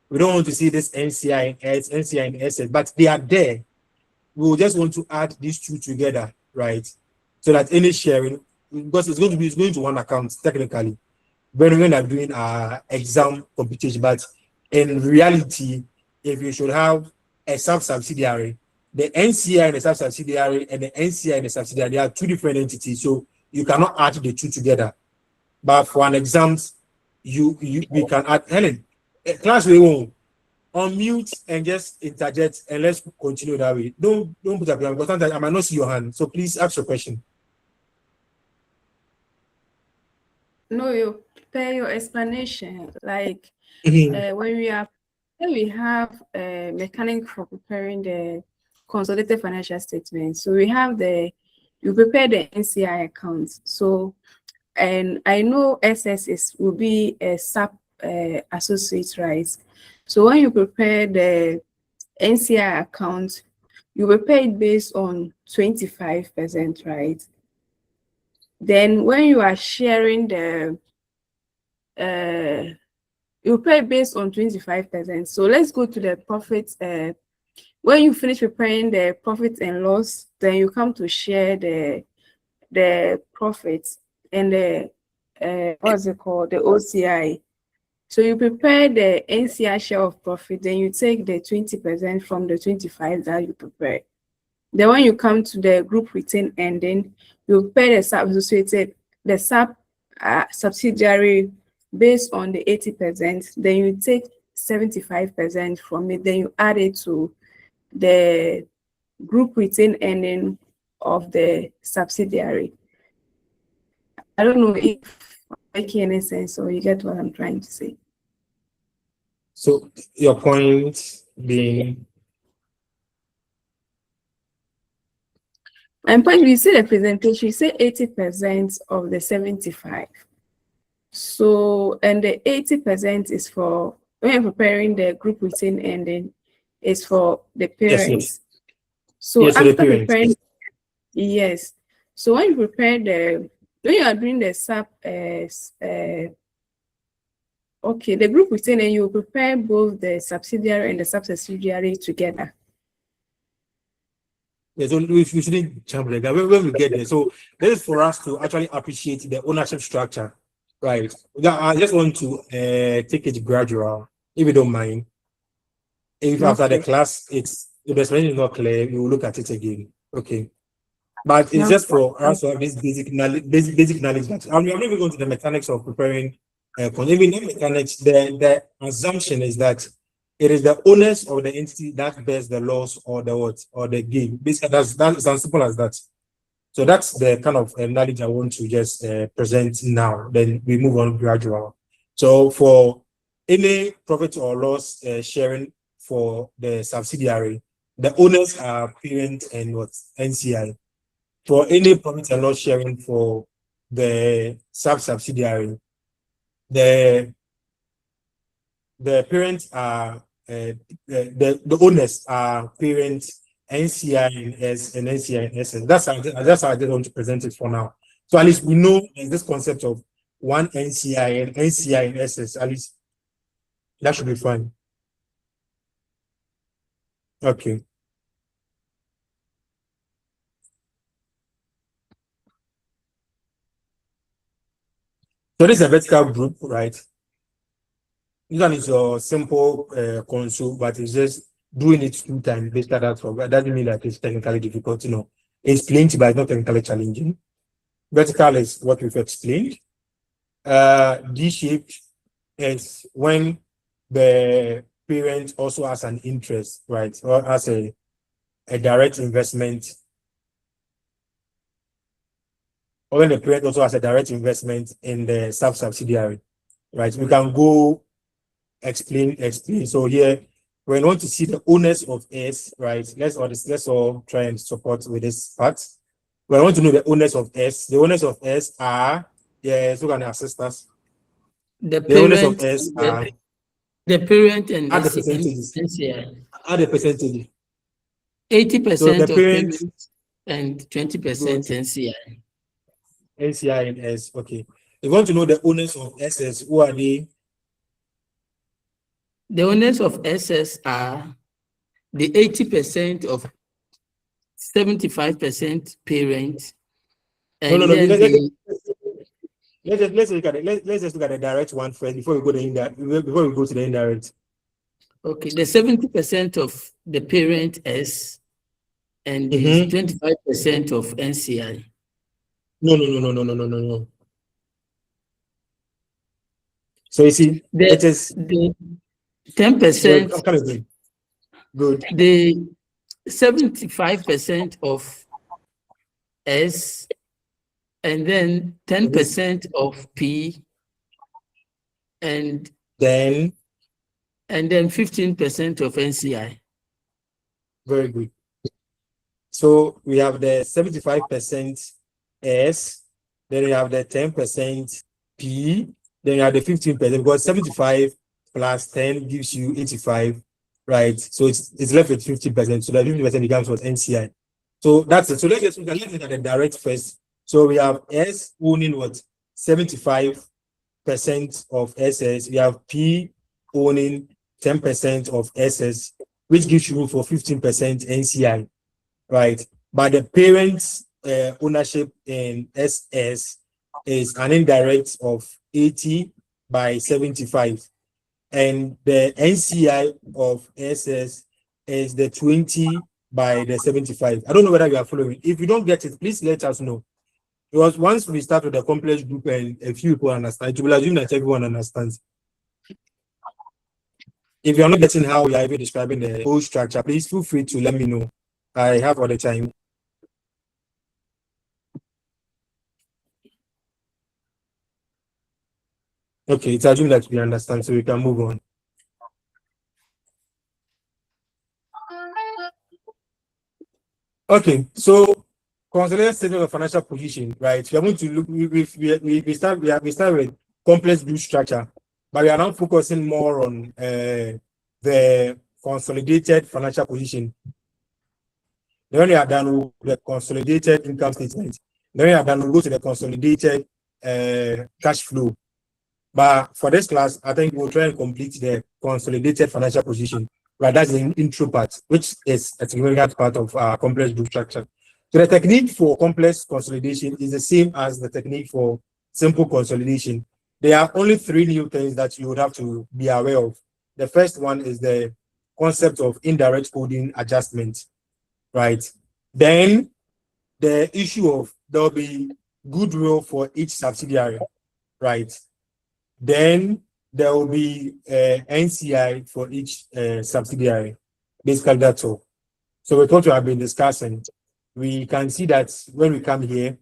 we don't want to see this NCI and S, NCI and SS, but they are there. We will just want to add these two together, right? So that any sharing, because it's going to one account technically, when we are doing our exam computation. But in reality, if you should have a subsidiary, the NCI and the subsidiary and the NCI and the subsidiary, they are two different entities, so you cannot add the two together. But for an exam, we can add. Helen, class we won't unmute and just interject, and let's continue that way. Don't put up your hand because sometimes I might not see your hand. So please ask your question. No, you prepare your explanation. Like when we have a mechanic for preparing the consolidated financial statement. So we have you prepare the NCI accounts. So, and I know SS will be a sub associate, right? So when you prepare the NCI account, you prepare it based on 25%, right? Then when you are sharing you pay based on 25%. So let's go to the profit. When you finish preparing the profit and loss, then you come to share the profits and the what's it called, the OCI. So you prepare the NCI share of profit, then you take the 20% from the 25 that you prepare. Then when you come to the group retained ending, you prepare the sub-associated, the subsidiary based on the 80%, then you take 75% from it, then you add it to the group retained ending of the subsidiary. I don't know if I'm making any sense or you get what I'm trying to say. So your point being? My point, you see the presentation, you say 80% of the 75. So, and the 80% is for, when you're preparing the group retained ending, is for the parents. Yes. So yes, after preparing, yes. So when you prepare when you are doing the okay, the group retained, and you prepare both the subsidiary and the sub-subsidiary together. Yeah, so we shouldn't jump like that when we get there. So this is for us to actually appreciate the ownership structure, right? I just want to take it gradual, if you don't mind. If after the class it's If the explanation is not clear, we will look at it again. Okay. But it's No. just for us to have this basic knowledge, basic knowledge that I'm not even going to the mechanics of preparing even in mechanics, the assumption is that it is the owners of the entity that bears the loss or the what or the gain. Basically, that's as simple as that. So that's the kind of knowledge I want to just present now. Then we move on gradually. So for any profit or loss sharing for the subsidiary, the owners are parent and what NCI. For any profit and loss sharing for the subsidiary, the parents are the owners are parents NCI and S and NCI and SS. That's how I just want to present it for now. So at least we know this concept of one NCI and NCI and SS. At least that should be fine. Okay. So this is a vertical group, right? This one is your simple console, but it's just doing it 2 times. Basically, that doesn't mean that it's technically difficult. You know, it's plenty, but it's not technically challenging. Vertical is what we've explained. D-shaped is when the parent also has an interest, right, or has a direct investment, or when the parent also has a direct investment in the subsidiary, right? We can go explain. So here, when we want to see the owners of S, right? Let's all try and support with this part. We want to know the owners of S. The owners of S are, yes, who can assist us? The owners of parent, S are the parent and add the percentages. NCI. Add the percentage. 80% So the of parent parent and 20% NCI. NCI and S. Okay. We want to know the owners of SS. Who are they? The owners of SS are the 80% of 75% parent. And No. then Let's look at it. Let's just look at the direct one first before we go to the indirect. Before we go to the indirect. okay, the 70% of the parent S and the 25% of NCI. No. So you see, it is the 10%. I'm kind of good. The 75% of S and then 10% of P and then 15% of NCI. Very good. So we have the 75% S, then we have the 10% P, then you have the 15%, because 75 plus 10 gives you 85, right? So it's left with 50%. So that 50% becomes what NCI. So that's it. So let's look at the direct first. So we have S owning what 75% of SS. We have P owning 10% of SS, which gives you room for 15% NCI, right? But the parents' ownership in SS is an indirect of 80 by 75, and the NCI of SS is the 20 by the 75. I don't know whether you are following. If you don't get it, please let us know. Because once we start with a complex group and a few people understand, you will assume that everyone understands. If you're not getting how we are even describing the whole structure, please feel free to let me know. I have all the time. Okay, it's assumed that we understand, so we can move on. Okay, so consolidated statement of financial position, right? We are going to look. We start with complex group structure, but we are now focusing more on the consolidated financial position. Then we are done with the consolidated income statement. Then we are done. We'll go to the consolidated cash flow. But for this class, I think we'll try and complete the consolidated financial position. Right, that's the intro part, which is a significant part of our complex group structure. So the technique for complex consolidation is the same as the technique for simple consolidation. There are only 3 new things that you would have to be aware of. The first one is the concept of indirect holding adjustment, right? Then the issue of there'll be goodwill for each subsidiary, right? Then there will be NCI for each subsidiary. Basically, that's all. So we thought we have been discussing. We can see that when we come here,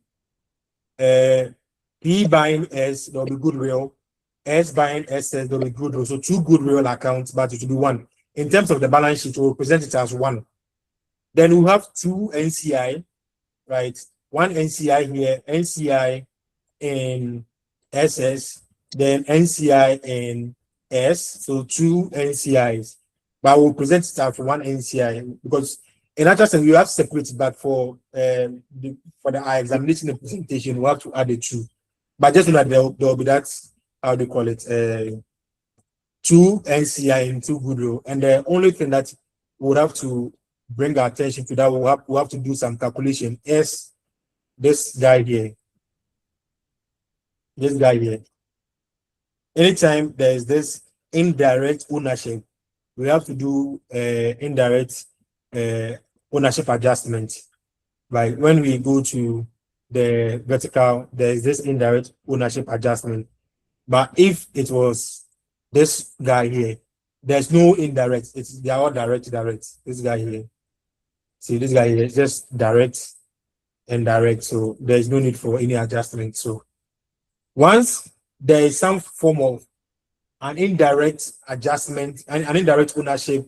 P buying S, there'll be goodwill. S buying SS, there'll be goodwill. So two goodwill accounts, but it will be one. In terms of the balance sheet, we'll present it as one. Then we have two NCI, right? One NCI here, NCI in SS, then NCI in S. So two NCIs. But we'll present it as one NCI because in actual sense, you have to separate it, but for the examination and presentation, we have to add the two. But just so that there'll be that, how do you call it, two NCI and two goodwill. And the only thing that we would have to bring our attention to that, we'll have to do some calculation is this guy here. This guy here. Anytime there is this indirect ownership, we have to do indirect ownership adjustment. Like when we go to the vertical, there is this indirect ownership adjustment. But if it was this guy here, there's no indirect. They are all direct. This guy here. See, this guy here is just direct and direct. So there's no need for any adjustment. So once there is some form of an indirect adjustment and an indirect ownership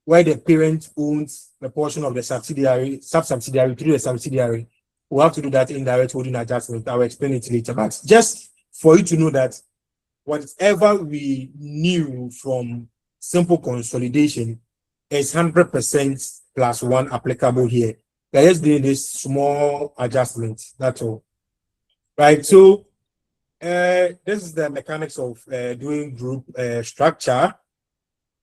where the parent owns the portion of the subsidiary, sub-subsidiary through the subsidiary, we'll have to do that indirect holding adjustment. I'll explain it later. But just for you to know that whatever we knew from simple consolidation is 100% plus one applicable here. We're just doing this small adjustment. That's all. Right. So this is the mechanics of doing group structure.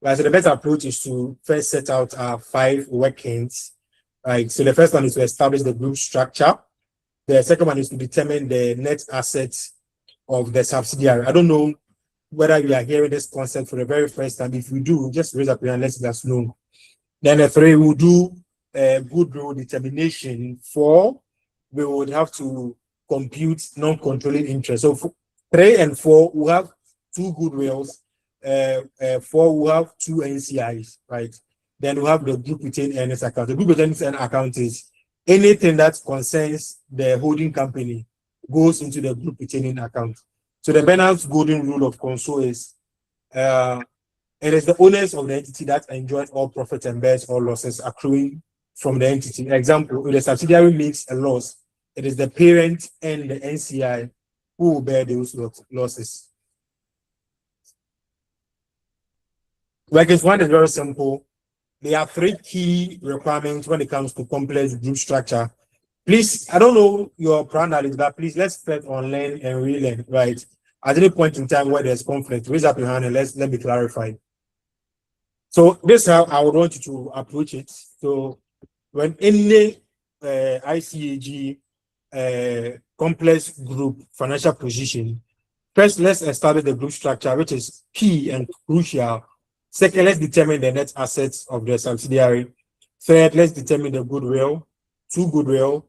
Right, so the best approach is to first set out our 5 workings. Right. So the first one is to establish the group structure. The second one is to determine the net assets of the subsidiary. I don't know whether you are hearing this concept for the very first time. If we do, just raise up your hand and let us know. Then the 3 will do goodwill determination. 4, we would have to compute non-controlling interest. So 3 and 4 will have 2 goodwills. 4 will have 2 NCIs, right? Then we have the group retained earnings account. The group retained earnings account is anything that concerns the holding company goes into the group retaining account. So the Bernard's golden rule of console is it is the owners of the entity that enjoys all profits and bears all losses accruing from the entity. Example, if the subsidiary makes a loss, it is the parent and the NCI who will bear those losses. Workings 1 is very simple. There are 3 key requirements when it comes to complex group structure. Please, I don't know your pronouns, but please let's start on learn and relearn, right? At any point in time where there's conflict, raise up your hand and let me clarify. So this is how I would want you to approach it. So when any ICAG complex group financial position, first let's establish the group structure, which is key and crucial. Second, let's determine the net assets of the subsidiary. Third, let's determine the goodwill, 2 goodwill.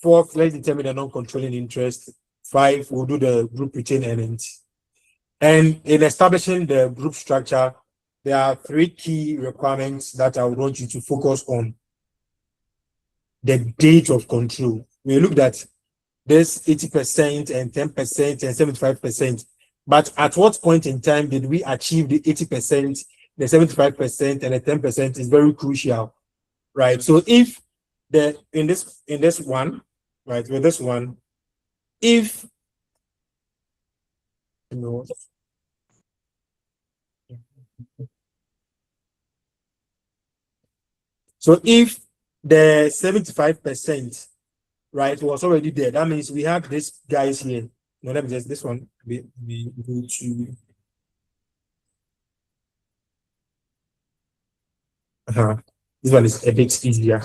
4th, let's determine the non-controlling interest. 5, we'll do the group retained earnings. And in establishing the group structure, there are 3 key requirements that I would want you to focus on. The date of control. We looked at this 80% and 10% and 75%. But at what point in time did we achieve the 80%, the 75%, and the 10% is very crucial, right? So if in this one, right, with this one, if so if the 75%, right, was already there, that means we have these guys here. No, let me just this one. We go to this one is a bit easier.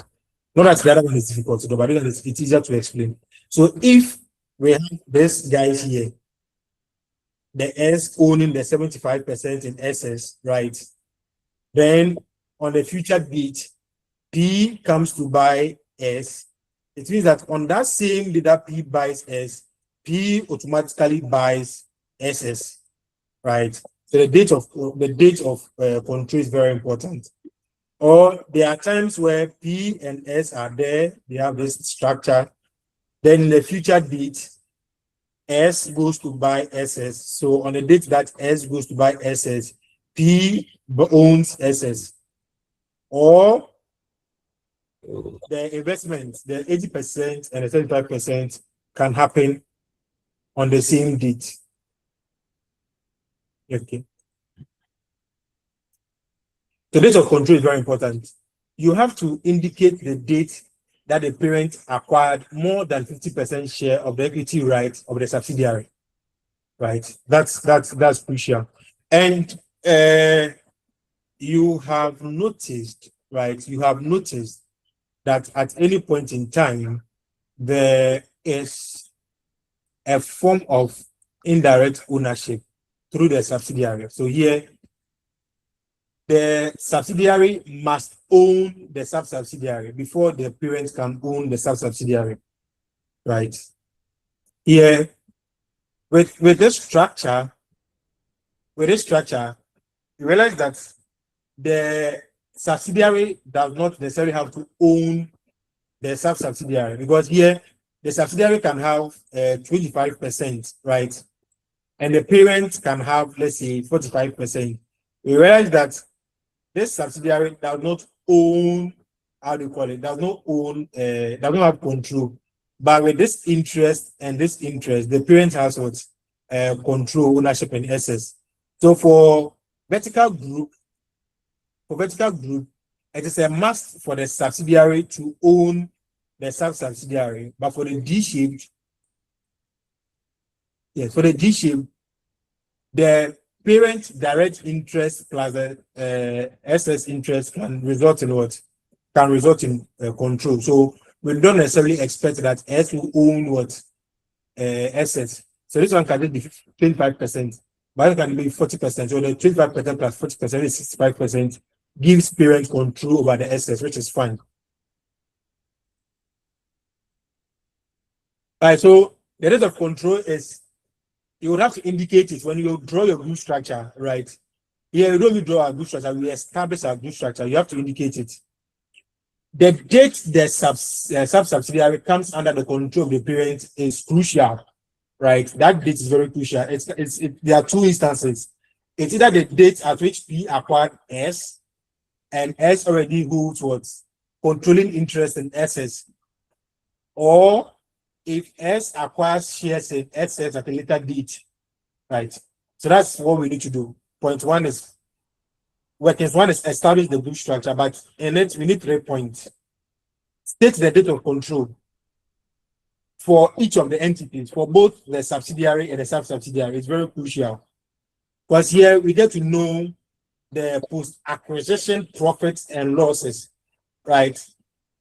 Not that the other one is difficult to do, but it's easier to explain. So if we have this guys here, the S owning the 75% in SS, right? Then on the future date, P comes to buy S. It means that on that same day that P buys S, P automatically buys SS, right? So the date of control is very important. Or there are times where P and S are there, they have this structure. Then in the future date, S goes to buy SS. So on the date that S goes to buy SS, P owns SS. Or the investment, the 80% and the 35% can happen on the same date. Okay. The date of control is very important. You have to indicate the date that the parent acquired more than 50% share of the equity rights of the subsidiary. Right. That's crucial. And you have noticed, right? You have noticed that at any point in time, there is a form of indirect ownership through the subsidiary. So here, the subsidiary must own the sub-subsidiary before the parent can own the sub-subsidiary, right? Here, with this structure, you realize that the subsidiary does not necessarily have to own the sub-subsidiary, because here the subsidiary can have 25%, right? And the parent can have, let's say, 45%. We realize that this subsidiary does not own, how do you call it? Does not have control. But with this interest and this interest, the parent has what? Control, ownership, and access. So for vertical group, it is a must for the subsidiary to own the sub-subsidiary. But for the D-shaped, yes, for the D-shaped, the parent direct interest plus the SS interest can result in what? Can result in control. So we don't necessarily expect that S will own what? SS. So this one can be 25%, but it can be 40%. So the 25% plus 40% is 65%, gives parent control over the SS, which is fine. All right, so the rate of control is, you would have to indicate it when you draw your group structure, right? Here, you don't draw a group structure, we establish a group structure, you have to indicate it. The date the sub-subsidiary comes under the control of the parent is crucial, right? That date is very crucial. There are two instances. It's either the date at which P acquired S, and S already holds what? Controlling interest in SS. Or if S acquires shares in SS at a later date, right? So that's what we need to do. Point one is establish the group structure, but in it we need 3 points. State the date of control for each of the entities, for both the subsidiary and the sub-subsidiary. It's very crucial, because here we get to know the post-acquisition profits and losses, right?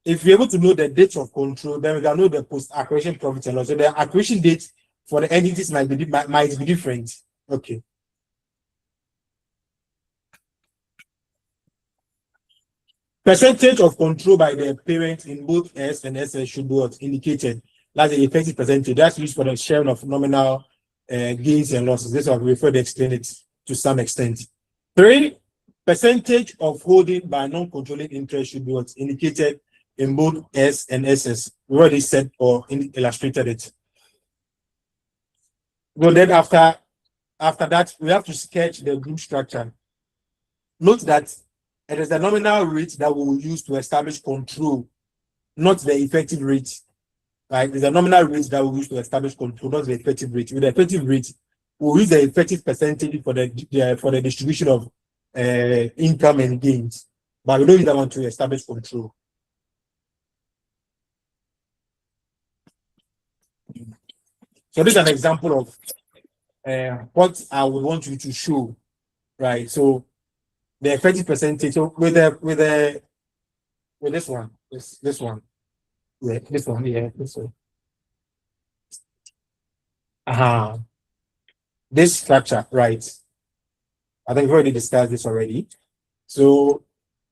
If we're able to know the date of control, then we can know the post-acquisition profits and losses. So the acquisition date for the entities might be different. Okay. Percentage of control by the parent in both S and SS should be indicated. That's the effective percentage. That's used for the sharing of nominal gains and losses. This I've referred to explain it to some extent. 3, percentage of holding by non-controlling interest should be indicated in both S and SS. We already said or illustrated it. So then after that, we have to sketch the group structure. Note that it is the nominal rate that we will use to establish control, not the effective rate. Right? It's the nominal rate that we will use to establish control, not the effective rate. With the effective rate, we'll use the effective percentage for the distribution of income and gains. But we don't use that one to establish control. So this is an example of what I would want you to show, right? So the effective percentage. So with this one, this one, yeah, this one, yeah, this one. This structure, right? I think we've already discussed this already. So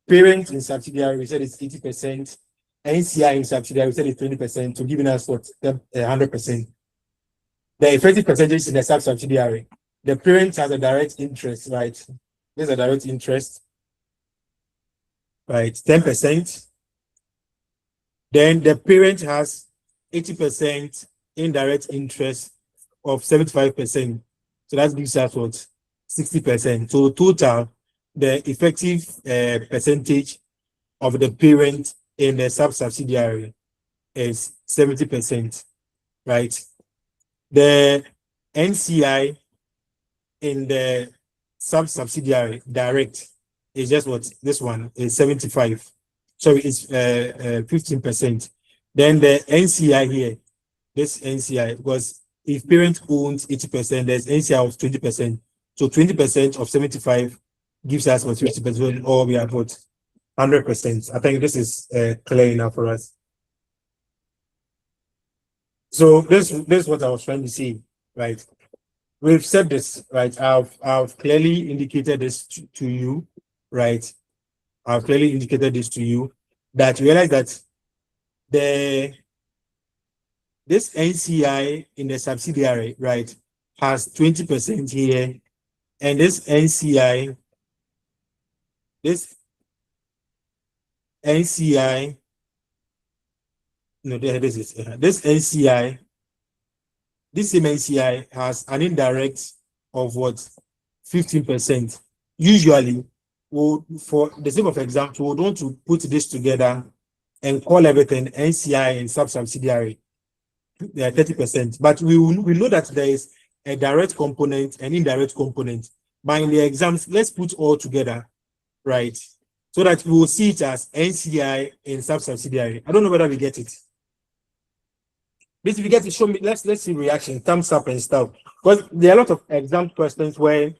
parent in subsidiary, we said it's 80%. NCI in subsidiary, we said it's 20%, so giving us what? 100%. The effective percentage in the subsidiary. The parent has a direct interest, right? There's a direct interest, right? 10%. Then the parent has 80% indirect interest of 75%. So that gives us what? 60%. So total, the effective percentage of the parent in the subsidiary is 70%, right? The NCI in the subsidiary direct is just what this one is 75. So it's 15%. Then the NCI here, this NCI, because if parent owns 80%, there's NCI of 20%. So 20% of 75 gives us what 50%, or we are about 100%. I think this is clear enough for us. So this is what I was trying to say, right? We've said this, right? I've clearly indicated this to you, right? I've clearly indicated this to you, that you realize that this NCI in the subsidiary, right, has 20% here, and this NCI, no, this is this NCI. This same NCI has an indirect of what? 15%. Usually, for the sake of example, we want to put this together and call everything NCI and subsidiary. They are 30%. But we know that there is a direct component and indirect component. But in the exams, let's put all together, right? So that we will see it as NCI and subsidiary. I don't know whether we get it. If you get to show me, let's see reaction, thumbs up and stuff. Because there are a lot of exam questions where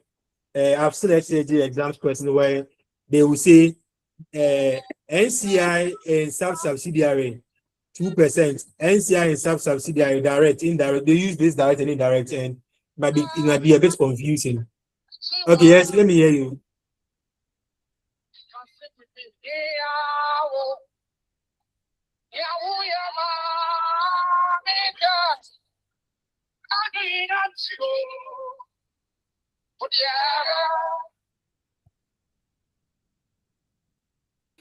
I've seen the exam questions where they will say NCI and subsidiary 2%, NCI and subsidiary direct, indirect. They use this direct and indirect, and it might be a bit confusing. Okay, yes, let me hear you.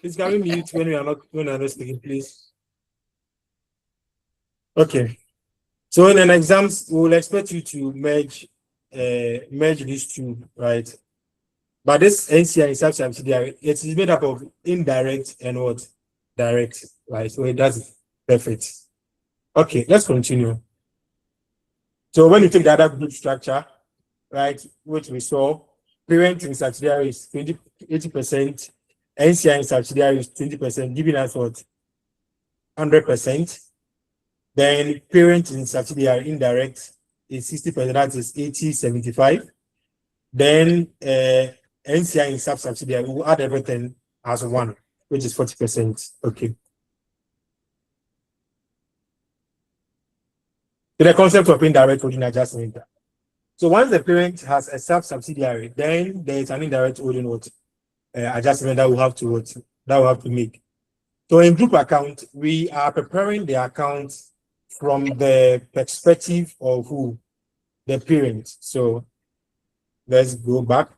Please can we mute when we are not speaking, please? Okay. So in an exams, we will expect you to merge these two, right? But this NCI and subsidiary, it is made up of indirect and what? Direct, right? So it does it. Perfect. Okay, let's continue. So when you take the other group structure, right, which we saw, parent in subsidiary is 80%, NCI in subsidiary is 20%, giving us what? 100%. Then parent in subsidiary indirect is 60%, that is 80-75. Then NCI in subsidiary, we will add everything as one, which is 40%. Okay. So the concept of indirect holding adjustment. So once the parent has a subsidiary, then there is an indirect holding adjustment that we have to make. So in group account, we are preparing the account from the perspective of who? The parent. So let's go back.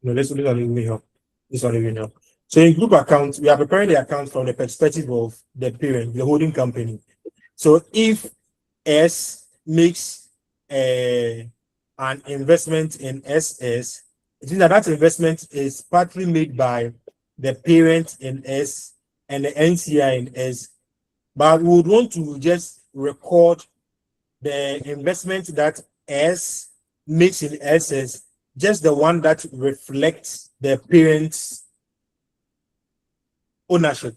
No, let's look at it here. This one even now. So in group accounts, we are preparing the account from the perspective of the parent, the holding company. So if S makes an investment in SS, it means that investment is partly made by the parent in S and the NCI in S. But we would want to just record the investment that S makes in SS, just the one that reflects the parent's ownership.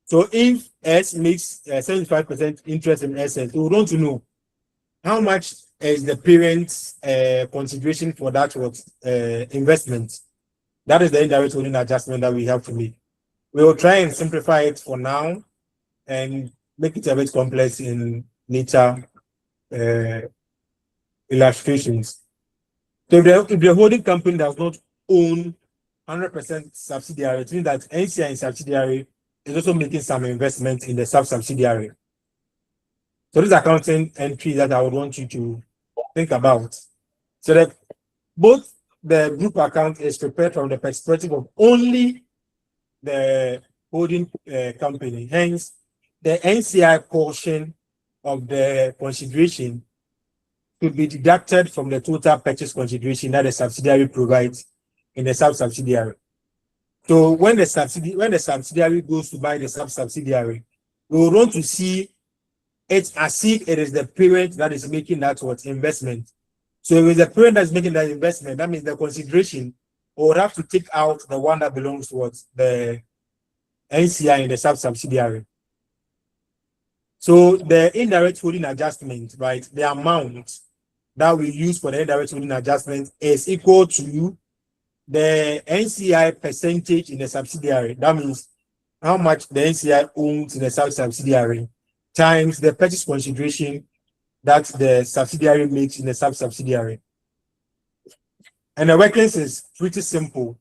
So if S makes 75% interest in SS, we want to know how much is the parent's consideration for that investment. That is the indirect holding adjustment that we have to make. We will try and simplify it for now, and make it a bit complex in later illustrations. So if the holding company does not own 100% subsidiary, it means that NCI in subsidiary is also making some investment in the sub-subsidiary. So these accounting entries that I would want you to think about. So that both the group account is prepared from the perspective of only the holding company. Hence, the NCI portion of the consideration could be deducted from the total purchase consideration that the subsidiary provides in the sub-subsidiary. So when the subsidiary goes to buy the sub-subsidiary, we will want to see it as if it is the parent that is making that investment. So if it's the parent that's making that investment, that means the consideration would have to take out the one that belongs to the NCI in the sub-subsidiary. So the indirect holding adjustment, right, the amount that we use for the indirect holding adjustment is equal to the NCI percentage in the subsidiary. That means how much the NCI owns in the sub-subsidiary times the purchase consideration that the subsidiary makes in the sub-subsidiary. And the workings is pretty simple.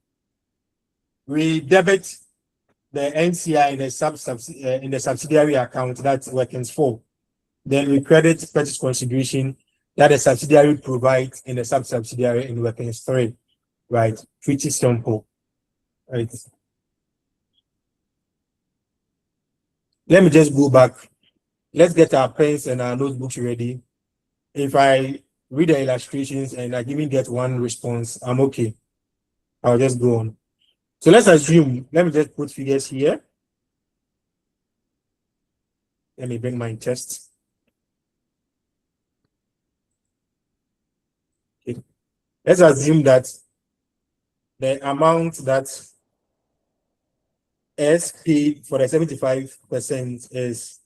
We debit the NCI in the subsidiary account, that's workings 4. Then we credit purchase consideration that the subsidiary provides in the sub-subsidiary in workings 3. Right, pretty simple. Right. Let me just go back. Let's get our pens and our notebooks ready. If I read the illustrations and I even get one response, I'm okay. I'll just go on. So let's assume, let me just put figures here. Let me bring my test. Okay. Let's assume that the amount that S paid for the 75% is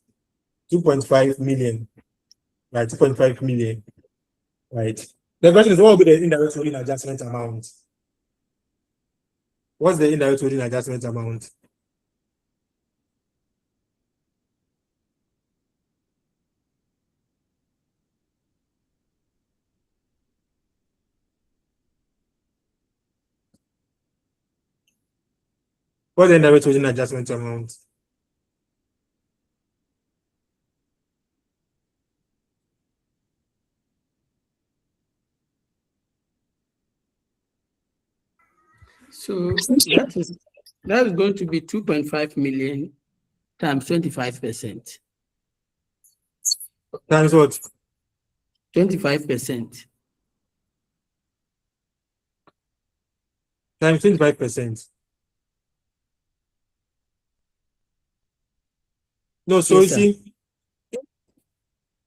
2.5 million. Right, 2.5 million. Right. The question is, what will be the indirect holding adjustment amount? What's the indirect holding adjustment amount? What's the indirect holding adjustment amount? So that is going to be 2.5 million times 25%. Times what? 25%. Times 25%. No, so Yes, you see,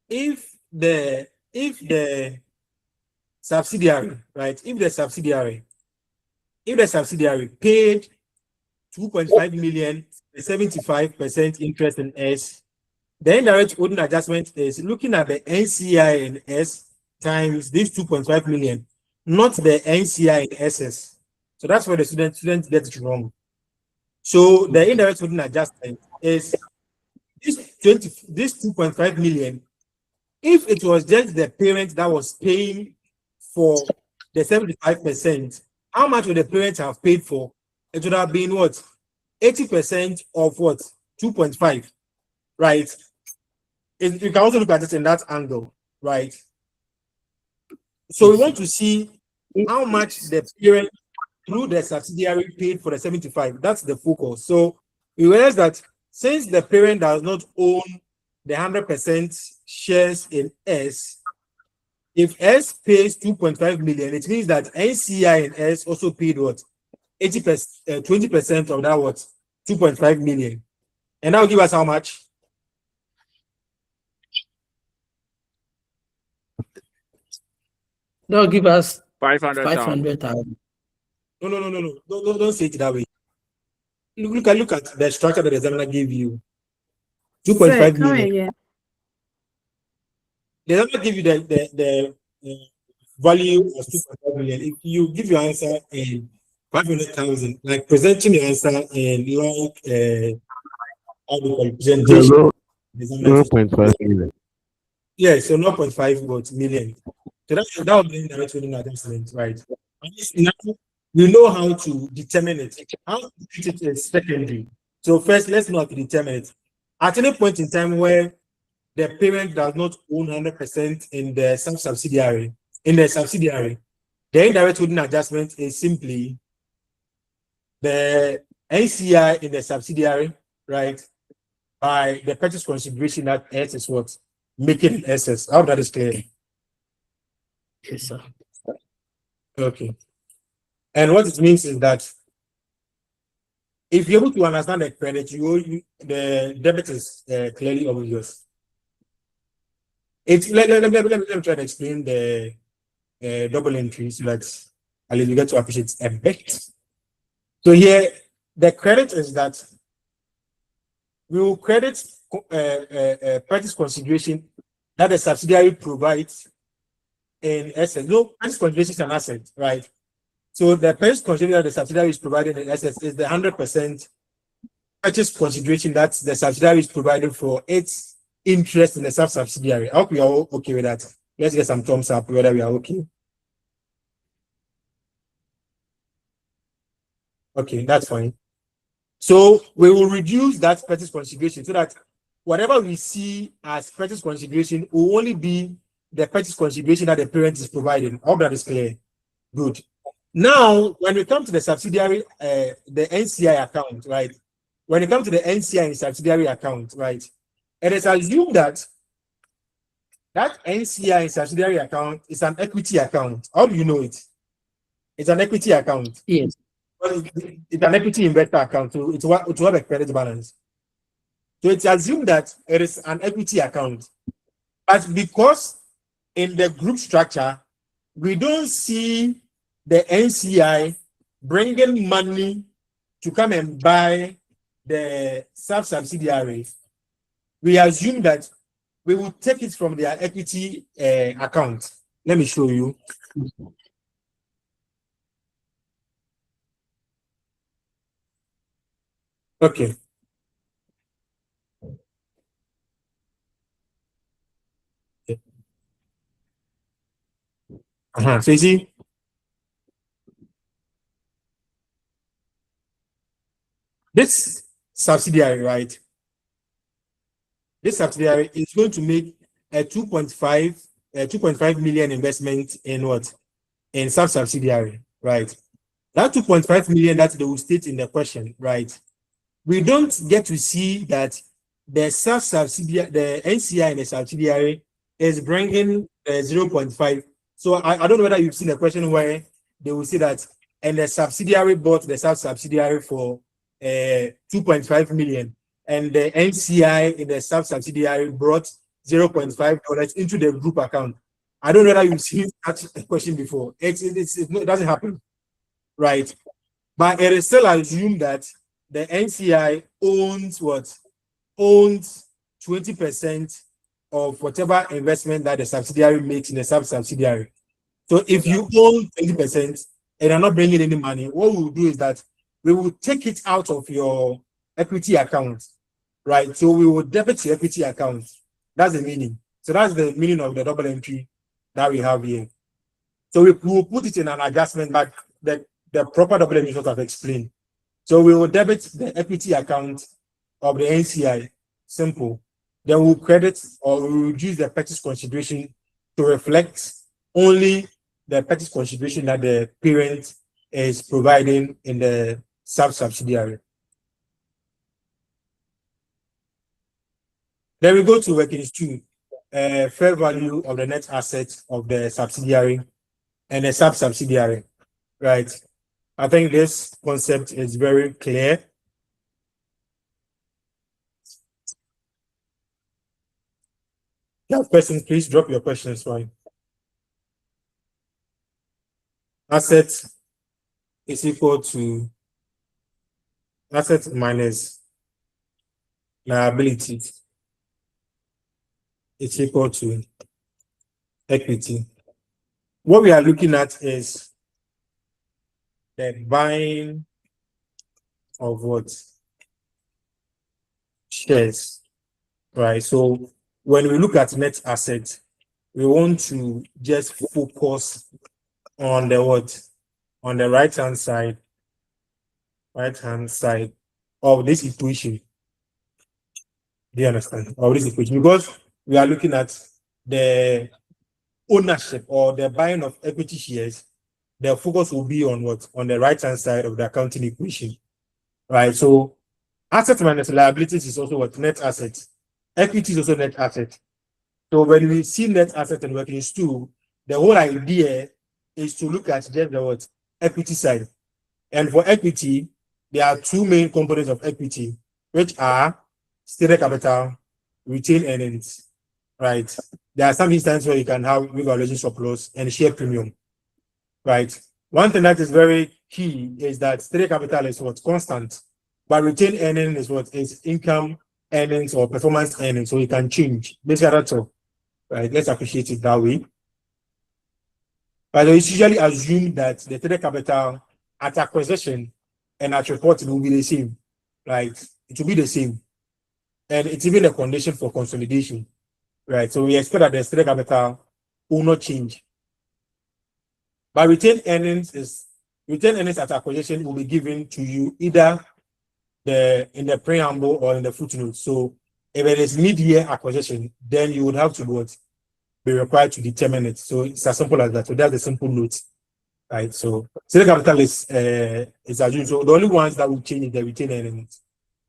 if the subsidiary, right? If the subsidiary paid 2.5 million, 75% interest in S, the indirect holding adjustment is looking at the NCI in S times this 2.5 million, not the NCI in SS. So that's where the students get it wrong. So the indirect holding adjustment is this 2.5 million. If it was just the parent that was paying for the 75%, how much would the parent have paid for? It would have been what? 80% of what? 2.5, right? You can also look at it in that angle, right? So we want to see how much the parent through the subsidiary paid for the 75. That's the focus. So we realize that since the parent does not own the 100% shares in S, if S pays 2.5 million, it means that NCI and S also paid what? 80%, 20% of that what? 2.5 million. And that will give us how much? That will give us 500,000. 500,000. No. Don't say it that way. Look at the structure that the examiner gave you. 2.5 million. Again. They don't give you the value of 2.5 million. If you give your answer in 500,000, like presenting your answer in like how do you call it, presentation. 0.5 million. Yeah, so 0.5 million. So that would be direct within adjustment, right? And now we know how to determine it. How to treat it is secondary. So first, let's know how to determine it. At any point in time where the parent does not own 100% in the subsidiary, the indirect within adjustment is simply the NCI in the subsidiary, right? By the purchase consideration that S is what? Making it SS. How that is clear. Yes, sir. Okay. And what it means is that if you're able to understand the credit, the debit is clearly obvious. Let me try to explain the double entry so that at least you get to appreciate a bit. So here, the credit is that we will credit purchase consideration that the subsidiary provides in essence. No, purchase consideration is an asset, right? So the purchase consideration that the subsidiary is providing in essence is the 100% purchase consideration that the subsidiary is providing for its interest in the subsidiary. I hope we are all okay with that. Let's get some thumbs up whether we are okay. Okay, that's fine. So we will reduce that purchase consideration so that whatever we see as purchase consideration will only be the purchase consideration that the parent is providing. I hope that is clear. Good. Now, when we come to the subsidiary, the NCI account, right? When it comes to the NCI and subsidiary account, right? It is assumed that that NCI and subsidiary account is an equity account. How do you know it? It's an equity account. Yes. Well, it's an equity investor account, so it will have a credit balance. So it's assumed that it is an equity account. But because in the group structure, we don't see the NCI bringing money to come and buy the subsidiaries, we assume that we will take it from their equity account. Let me show you. Okay. So you see, this subsidiary, right? This subsidiary is going to make a 2.5 million investment in what? In subsidiary, right? That 2.5 million that they will state in the question, right? We don't get to see that the subsidiary, the NCI in the subsidiary is bringing 0.5. So I don't know whether you've seen the question where they will say that and the subsidiary bought the subsidiary for 2.5 million and the NCI in the subsidiary brought $0.5 into the group account. I don't know whether you've seen that question before. It doesn't happen, right? But it is still assumed that the NCI owns what? Owns 20% of whatever investment that the subsidiary makes in the subsidiary. So if you own 20% and are not bringing any money, what we will do is that we will take it out of your equity account, right? So we will debit your equity account. That's the meaning. So that's the meaning of the double entry that we have here. So we will put it in an adjustment, but the proper double entry sort of explained. So we will debit the equity account of the NCI, simple. Then we'll credit or we'll reduce the purchase consideration to reflect only the purchase consideration that the parent is providing in the subsidiary. Then we go to workings 2, fair value of the net assets of the subsidiary and the subsidiary, right? I think this concept is very clear. If you have questions, please drop your questions, right? Asset is equal to asset minus liability is equal to equity. What we are looking at is the buying of what? shares, right? So when we look at net assets, we want to just focus on the what? On the right-hand side of this equation. Do you understand? Of this equation, because we are looking at the ownership or the buying of equity shares, the focus will be on what? On the right-hand side of the accounting equation, right? So assets minus liabilities is also what? Net assets. Equity is also net asset. So when we see net asset and working stool, the whole idea is to look at just the what? Equity side. And for equity, there are two main components of equity, which are stated capital, retained earnings, right? There are some instances where you can have revaluation surplus and share premium, right? One thing that is very key is that stated capital is what? Constant, but retained earnings is what? Is income earnings or performance earnings, so it can change. Basically, that's all, right? Let's appreciate it that way. But it's usually assumed that the stated capital at acquisition and at reporting will be the same, right? It will be the same. And it's even a condition for consolidation, right? So we expect that the stated capital will not change. But retained earnings at acquisition will be given to you either in the preamble or in the footnote. So if it is mid-year acquisition, then you would have to be required to determine it. So it's as simple as that. So that's the simple note, right? So stated capital is assumed. So the only ones that will change is the retained earnings.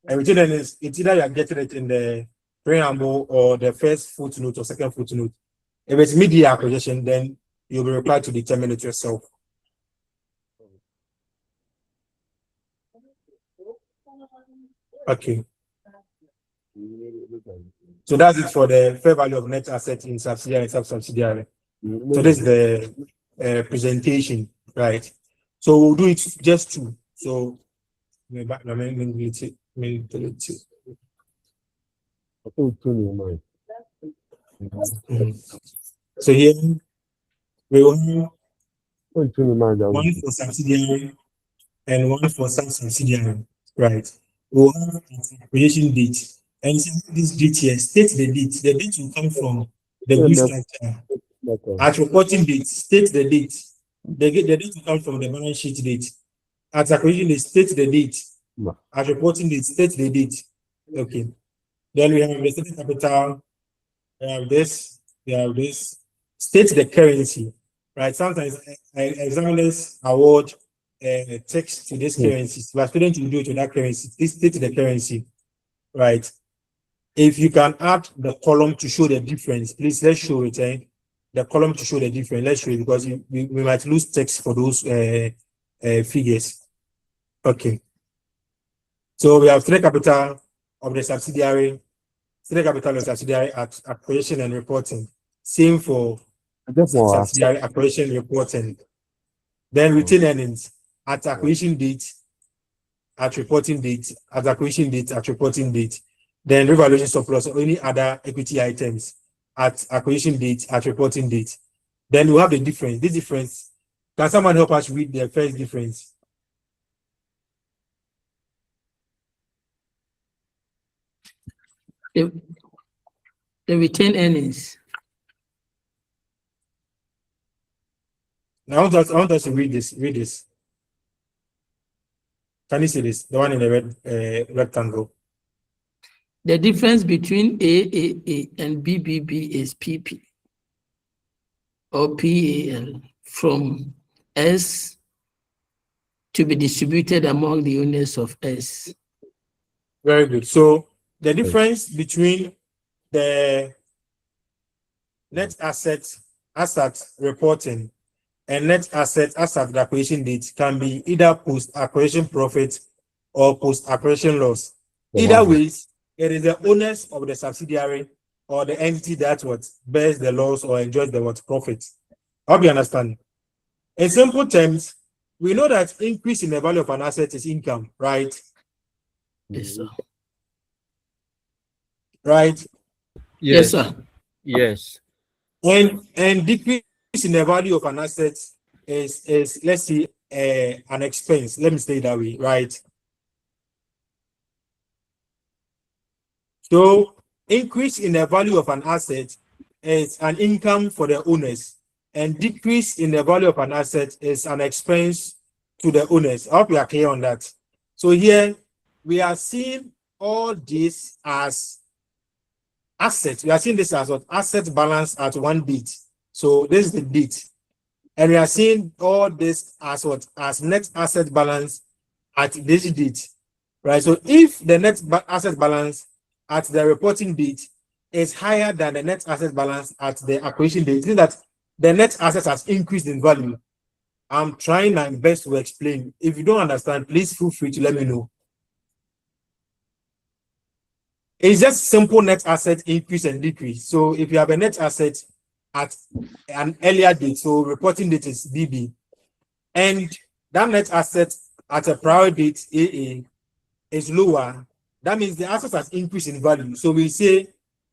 And retained earnings, it's either you are getting it in the preamble or the first footnote or second footnote. If it's mid-year acquisition, then you'll be required to determine it yourself. Okay. So that's it for the fair value of net assets in subsidiary and sub-subsidiary. So this is the presentation, right? So we'll do it just two. So so here we will have one for subsidiary and one for sub-subsidiary, right? We'll have creation date. And this date here, state the date. The date will come from the group structure. At reporting date, state the date. The date will come from the balance sheet date. At acquisition date, state the date. At reporting date, state the date. Okay. Then we have the stated capital. We have this. State the currency, right? Sometimes examiners award text to this currency. But students will do it to that currency. Please state the currency, right? If you can add the column to show the difference, please let's show it. The column to show the difference. Let's show it because we might lose text for those figures. Okay. So we have stated capital of the subsidiary, stated capital of the subsidiary at acquisition and reporting. Same for subsidiary acquisition reporting. Then retained earnings at acquisition date, at reporting date, at acquisition date, at reporting date. Then revaluation surplus or any other equity items at acquisition date, at reporting date. Then we have the difference. This difference, can someone help us read the first difference? The retained earnings. Now I want us to read this. Read this. Can you see this? The one in the red rectangle. The difference between AAA and BBB is PP or PAL from S to be distributed among the owners of S. Very good. So the difference between the net asset reporting and net asset acquisition date can be either post-acquisition profit or post-acquisition loss. Either way, it is the owners of the subsidiary or the entity that bears the loss or enjoys the profit. I hope you understand. In simple terms, we know that increase in the value of an asset is income, right? Yes, sir. Right? Yes, sir. Yes. And decrease in the value of an asset is let's say an expense. Let me say it that way, right? So increase in the value of an asset is an income for the owners, and decrease in the value of an asset is an expense to the owners. I hope you are clear on that. So here we are seeing all this as assets. We are seeing this as what? Asset balance at one date. So this is the date. And we are seeing all this as what? As net asset balance at this date. Right. So if the net asset balance at the reporting date is higher than the net asset balance at the acquisition date, it means that the net assets has increased in value. I'm trying my best to explain. If you don't understand, please feel free to let me know. It's just simple net asset increase and decrease. So if you have a net asset at an earlier date, so reporting date is BB, and that net asset at a prior date AA is lower, that means the asset has increased in value. So we say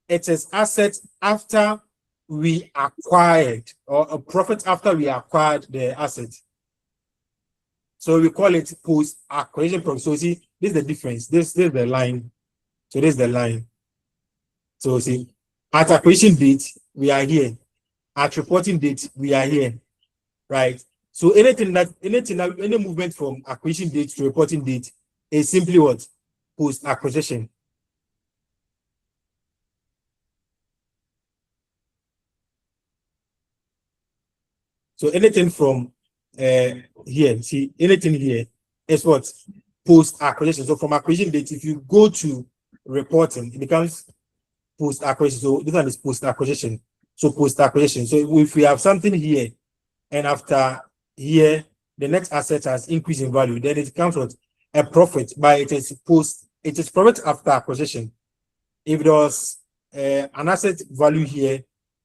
it is asset after we acquired, or a profit after we acquired the asset. So we call it post acquisition profit. So see, this is the difference. This is the line. So this is the line. So see, at acquisition date, we are here. At reporting date, we are here. Right. So any movement from acquisition date to reporting date is simply what? Post acquisition. So anything from here, see, anything here is what? Post acquisition. So from acquisition date, if you go to reporting, it becomes post acquisition. So this one is post acquisition. So post acquisition. So if we have something here, and after here, the next asset has increased in value, then it comes with a profit, but it is profit after acquisition. If there was an asset value here,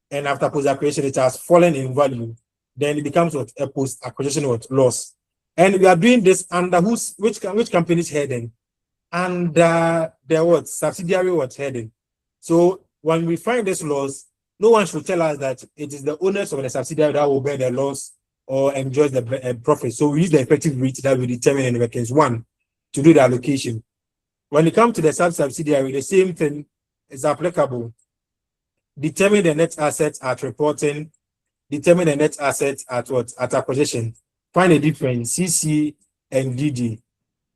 and after post acquisition it has fallen in value, then it becomes what? A post acquisition loss. And we are doing this under which company's heading? Under the what? Subsidiary what heading? So when we find this loss, no one should tell us that it is the owners of the subsidiary that will bear the loss or enjoy the profit. So we use the effective rate that we determine in vacancy 1 to do the allocation. When it comes to the subsidiary, the same thing is applicable. Determine the net assets at reporting, determine the net assets at what? At acquisition. Find a difference, CC and DD.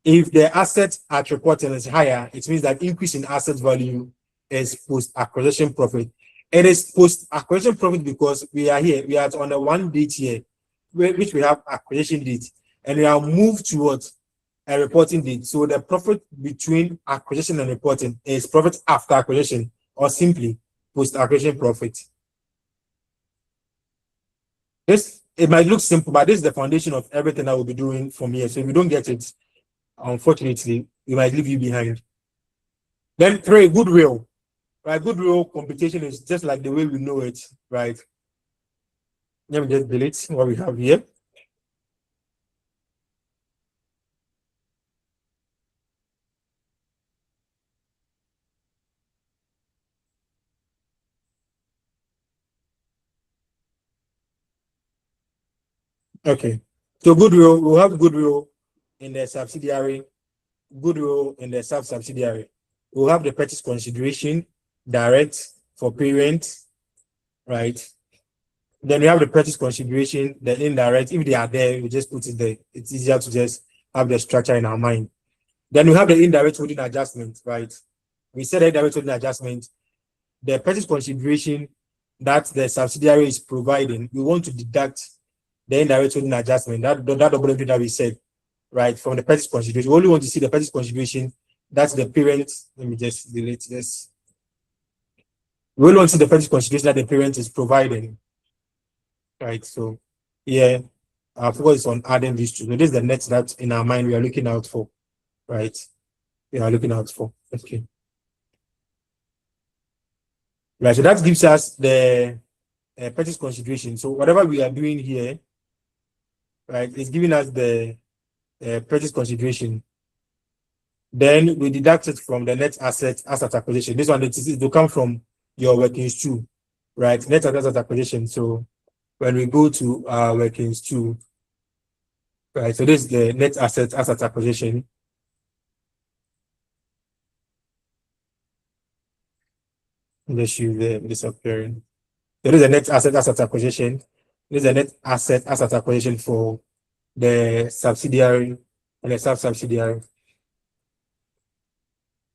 If the asset at reporting is higher, it means that increase in asset value is post-acquisition profit. It is post-acquisition profit because we are here, we are on a one date here, which we have acquisition date, and we are moved towards a reporting date. So the profit between acquisition and reporting is profit after acquisition, or simply post-acquisition profit. It might look simple, but this is the foundation of everything I will be doing from here. So if you don't get it, unfortunately, we might leave you behind. Then 3, goodwill. Right, goodwill computation is just like the way we know it, right? Let me just delete what we have here. Okay, so goodwill, we'll have goodwill in the subsidiary, goodwill in the sub-subsidiary. We'll have the purchase consideration, direct for parent, right? Then we have the purchase consideration, the indirect. If they are there, we just put it there. It's easier to just have the structure in our mind. Then we have the indirect holding adjustment, right? We said the indirect holding adjustment, the purchase consideration that the subsidiary is providing, we want to deduct the indirect holding adjustment, that double entry that we said, right, from the purchase consideration. We only want to see the purchase consideration that's the parent. Let me just delete this. We only want to see the purchase consideration that the parent is providing, right? So yeah, our focus is on adding these two. So this is the net that in our mind we are looking out for, right? We are looking out for. Okay. Right, so that gives us the purchase consideration. So whatever we are doing here, right, is giving us the purchase consideration. Then we deduct it from the net asset acquisition. This one it will come from your workings 2, right? Net asset acquisition. So when we go to workings 2, right? So this is the net asset, asset acquisition. Let's use the disappearing. There is a net asset acquisition. There is a net asset acquisition for the subsidiary and the sub-subsidiary.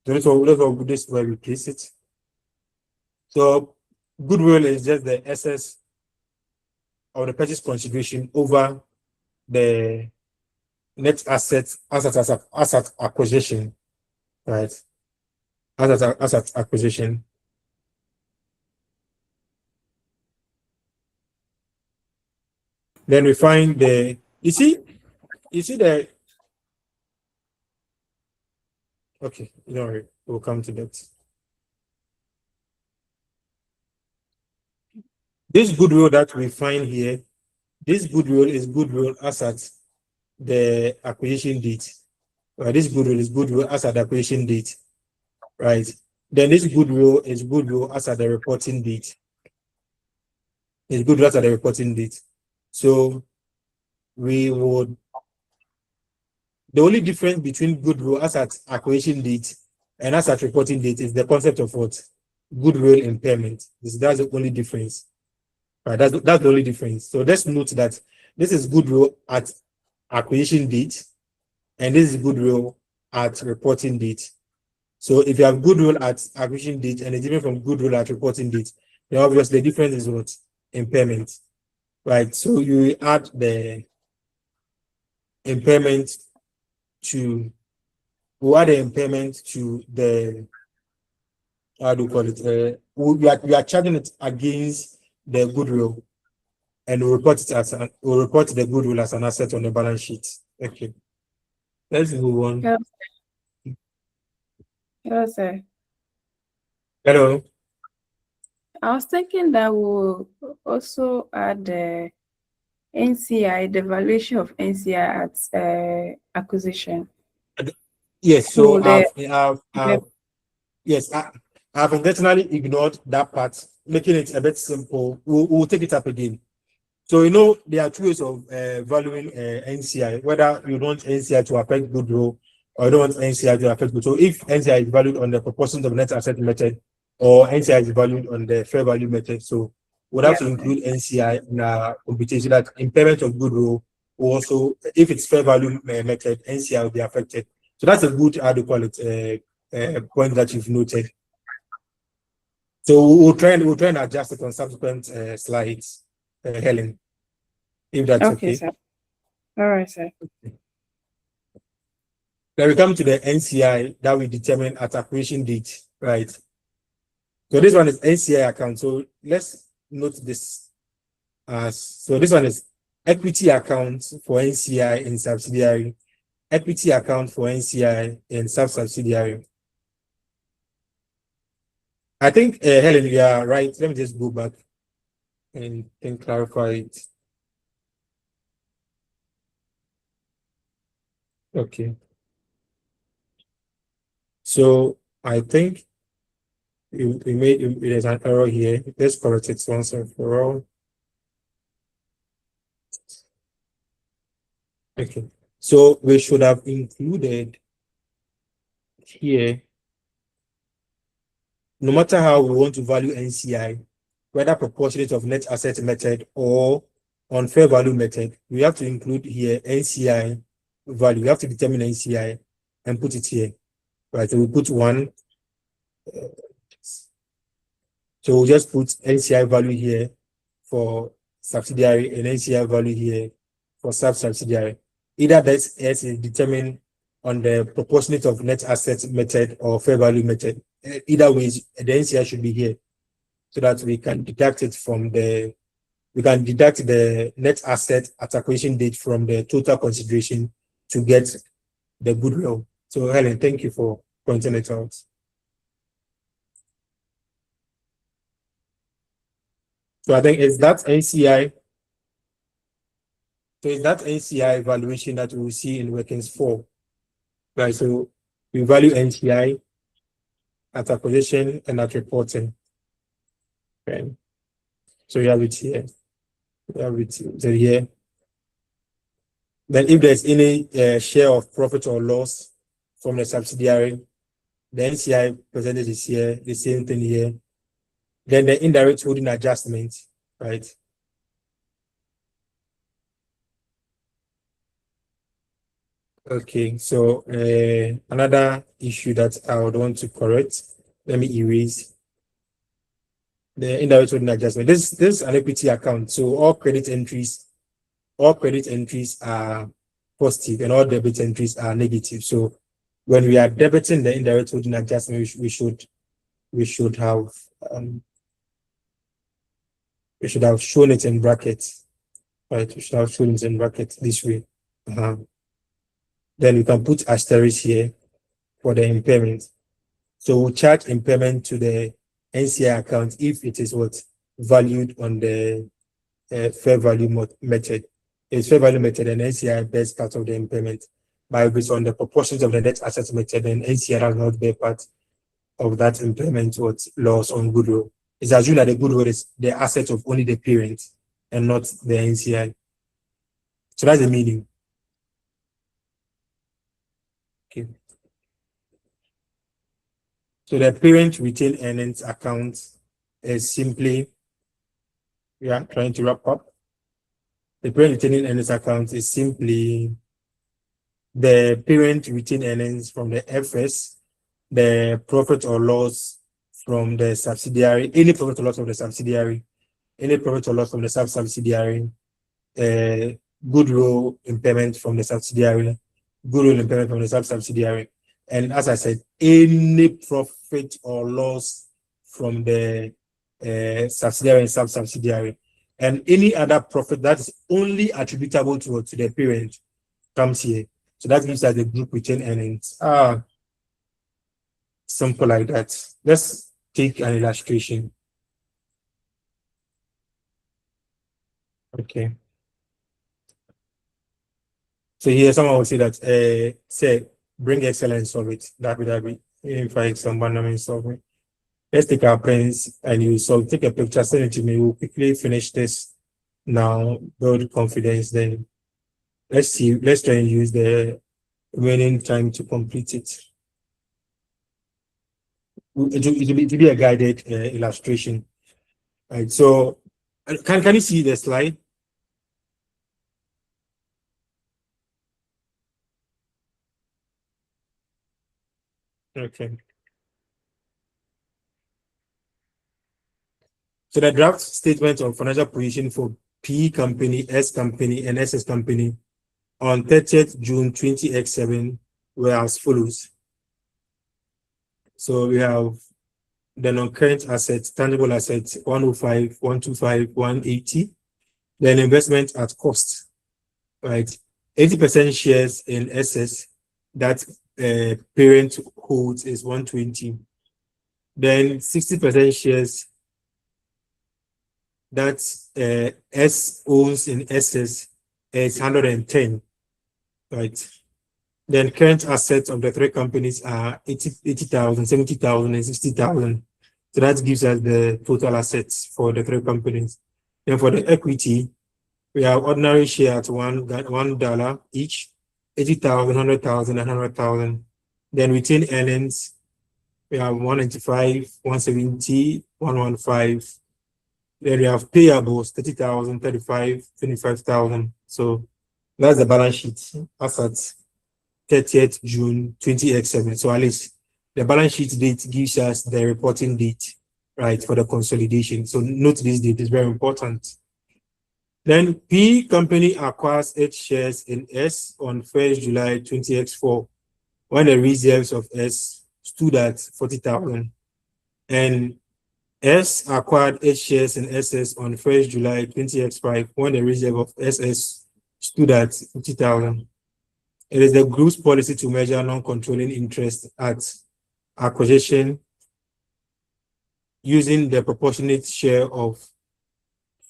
So this is where we place it. So goodwill is just the excess of the purchase consideration over the net asset acquisition, right? Asset acquisition. Then we find the, you see the, okay, don't worry, we'll come to that. This goodwill that we find here, this goodwill is goodwill as at the acquisition date. Right? This goodwill is goodwill as at the acquisition date, right? Then this goodwill is goodwill as at the reporting date. It's goodwill as at the reporting date. So we would, the only difference between goodwill as at acquisition date and as at reporting date is the concept of what? Goodwill impairment. That's the only difference. Right, that's the only difference. So let's note that this is goodwill at acquisition date, and this is goodwill at reporting date. So if you have goodwill at acquisition date and it's different from goodwill at reporting date, then obviously the difference is what? Impairment. Right. So you add the impairment to, we add the impairment to the, how do you call it? We are charging it against the goodwill, and we'll report it as we'll report the goodwill as an asset on the balance sheet. Okay. Let's move on. Yes, sir. Hello. I was thinking that we'll also add the NCI, the valuation of NCI at acquisition. Yes, so Yes. I've intentionally ignored that part, making it a bit simple. We'll take it up again. So, you know, there are two ways of valuing NCI, whether you want NCI to affect goodwill or you don't want NCI to affect goodwill. So if NCI is valued on the proportion of net asset method or NCI is valued on the fair value method, so we'll have to include NCI in our computation that impairment of goodwill will also, if it's fair value method, NCI will be affected. So that's a good, how do you call it, point that you've noted. So we'll try and adjust it on subsequent slides, Helen, if that's okay. Sir. All right, sir. Then we come to the NCI that we determine at acquisition date, right? So this one is NCI account. So let's note this as, so this one is equity account for NCI in subsidiary, equity account for NCI in sub-subsidiary. I think, Helen, you are right. Let me just go back and clarify it. Okay. So I think there's an error here. Let's correct it once and for all. Okay. So we should have included here, no matter how we want to value NCI, whether proportionate of net asset method or on fair value method, we have to include here NCI value. We have to determine NCI and put it here. Right, so we put one. So we'll just put NCI value here for subsidiary and NCI value here for sub-subsidiary. Either that S is determined on the proportionate of net asset method or fair value method. Either way, the NCI should be here so that we can deduct it from the, we can deduct the net asset at acquisition date from the total consideration to get the goodwill. So Helen, thank you for pointing it out. So I think it's that NCI. So it's that NCI valuation that we will see in workings 4. Right. So we value NCI at acquisition and at reporting. Okay. So you have it here. You have it here. Then if there's any share of profit or loss from the subsidiary, the NCI percentage is here, the same thing here. Then the indirect holding adjustment, right? Okay, so another issue that I would want to correct, let me erase the indirect holding adjustment. This is an equity account, so all credit entries are positive and all debit entries are negative. So when we are debiting the indirect holding adjustment, we should have shown it in brackets, right? We should have shown it in brackets this way. Then we can put asterisk here for the impairment. So we'll charge impairment to the NCI account if it is what valued on the fair value method. It's fair value method and NCI bears part of the impairment. But if it's on the proportions of the net assets method, then NCI does not bear part of that impairment or loss on goodwill. It's assumed that the goodwill is the asset of only the parent and not the NCI. So that's the meaning. Okay. So the parent retained earnings account is simply, we are trying to wrap up. The parent retained earnings account is simply the parent retained earnings from the FS, the profit or loss from the subsidiary, any profit or loss of the subsidiary, any profit or loss from the subsidiary, goodwill impairment from the subsidiary, goodwill impairment from the subsidiary. And as I said, any profit or loss from the subsidiary and subsidiary, and any other profit that is only attributable to the parent comes here. So that gives us the group retained earnings. Simple like that. Let's take an illustration. Okay. So here someone will say that say bring Excel and solve it. That would be if I someone and solve it. Let's take our pens and you solve, take a picture, send it to me. We'll quickly finish this now, build confidence. Then let's try and use the remaining time to complete it. It will be a guided illustration. Right. So can you see the slide? Okay. So the draft statement of financial position for P company, S company, and SS company on 30th June 20X7 were as follows. So we have the non-current assets, tangible assets, 105, 125, 180. Then investment at cost, right? 80% shares in SS that parent holds is 120. Then 60% shares that S owns in SS is 110, right? Then current assets of the three companies are 80,000, 70,000, and 60,000. So that gives us the total assets for the three companies. Then for the equity, we have ordinary share at $1 each, 80,000, 100,000, and 100,000. Then retained earnings, we have 195, 170, 115. Then we have payables, 30,000, 35, 25,000. So that's the balance sheet as at 30th June 20X7. So at least the balance sheet date gives us the reporting date, right, for the consolidation. So note this date is very important. Then P company acquires its shares in S on 1st July 20X4 when the reserves of S stood at 40,000. And S acquired its shares in SS on 1st July 20X5 when the reserve of SS stood at 50,000. It is the group's policy to measure non-controlling interest at acquisition using the proportionate share of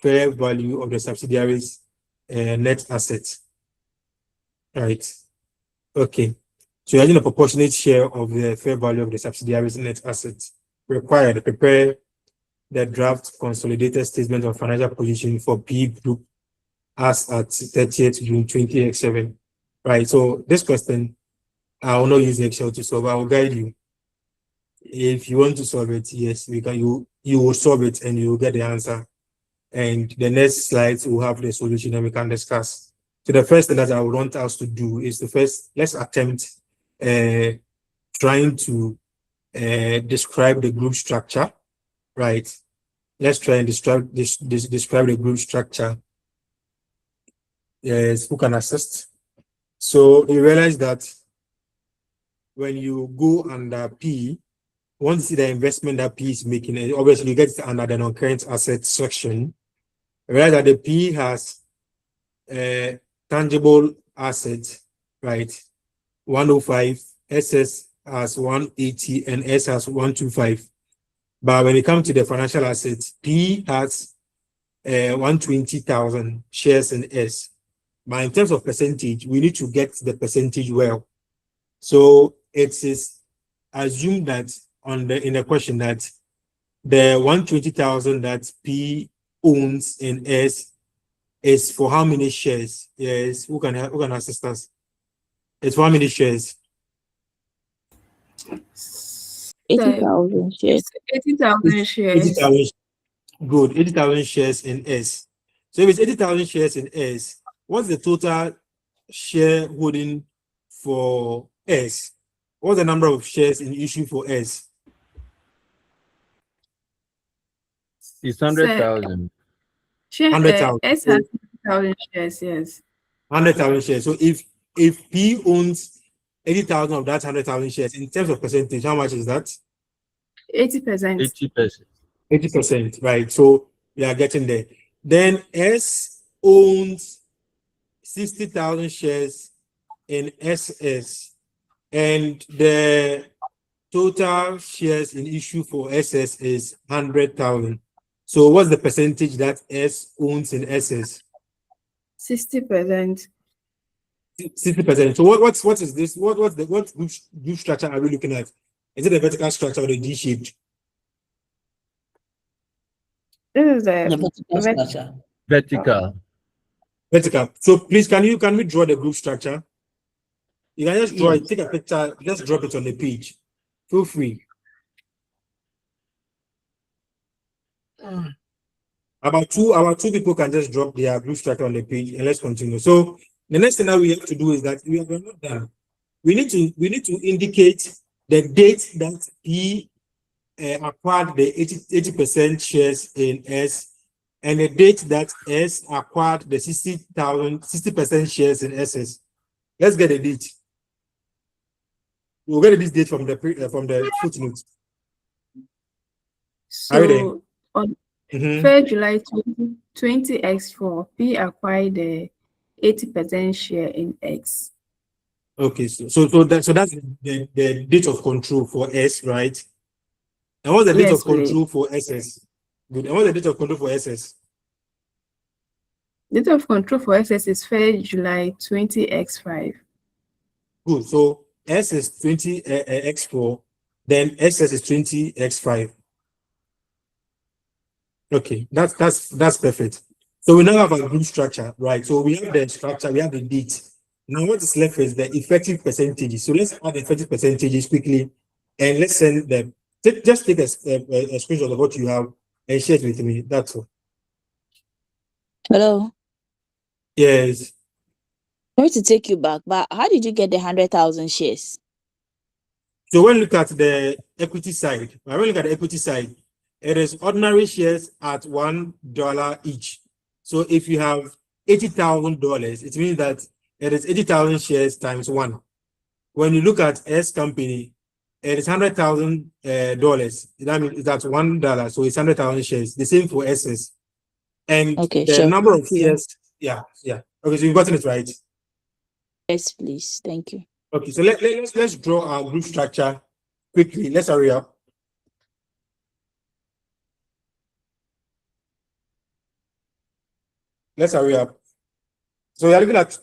fair value of the subsidiary's net assets. Right. Okay. So using the proportionate share of the fair value of the subsidiary's net assets required to prepare the draft consolidated statement of financial position for P Group as at 30th June 20X7. Right. So this question, I will not use Excel to solve. I will guide you. If you want to solve it, yes, we can. you will solve it and you will get the answer. And the next slides will have the solution and we can discuss. So the first thing that I would want us to do is let's attempt trying to describe the group structure, right? Let's try and describe the group structure. Yes, who can assist? So you realize that when you go under P, once you see the investment that P is making, and obviously you get it under the non-current asset section. Realize that the P has tangible assets, right? 105, SS has 180, and S has 125. But when it comes to the financial assets, P has 120,000 shares in S. But in terms of percentage, we need to get the percentage well. So it is assumed that in the question that the 120,000 that P owns in S is for how many shares? Yes, who can assist us? It's for how many shares? 80,000 shares. 80,000 shares. 80,000. Good, 80,000 shares in S. So if it's 80,000 shares in S, what's the total shareholding for S? What's the number of shares in issue for S? It's 100,000. 100,000. S has 100,000 shares, yes. 100,000 shares. So if P owns 80,000 of that 100,000 shares, in terms of percentage, how much is that? 80%. 80%. 80%, right? So we are getting there. Then S owns 60,000 shares in SS, and the total shares in issue for SS is 100,000. So what's the percentage that S owns in SS? 60%. 60%. So what is this? What group structure are we looking at? Is it a vertical structure or a D-shaped? This is The a vertical structure. Vertical. Vertical. So please, can we draw the group structure? You can just draw it, take a picture, just drop it on the page. Feel free. About two people can just drop their group structure on the page, and let's continue. So the next thing that we have to do is that we are not done. We need to indicate the date that he acquired the 80% shares in S, and the date that S acquired the 60% shares in SS. Let's get a date. We'll get this date from the footnote. So on 3rd July 2020 X4, P acquired the 80% share in X. Okay, so that's the date of control for S, right? And what's the date of control for SS? Good. And what's the date of control for SS? Date of control for SS is 3rd July 20 X5. Good. So S is 20 X4, then SS is 20 X5. Okay, that's perfect. So we now have a group structure, right? So we have the structure, we have the date. Now what is left is the effective percentages. So let's add the effective percentages quickly, and let's send them. Just take a screenshot of what you have and share it with me. That's all. Hello. Yes. Sorry to take you back, but how did you get the 100,000 shares? So when you look at the equity side, it is ordinary shares at $1 each. So if you have $80,000, it means that it is 80,000 shares times 1. When you look at S company, it is $100,000. That means that's $1, so it's 100,000 shares. The same for SS. And the number of shares, yeah. Okay, so you've gotten it right. Yes, please. Thank you. Okay, so let's draw our group structure quickly. Let's hurry up. Let's hurry up. So we are looking at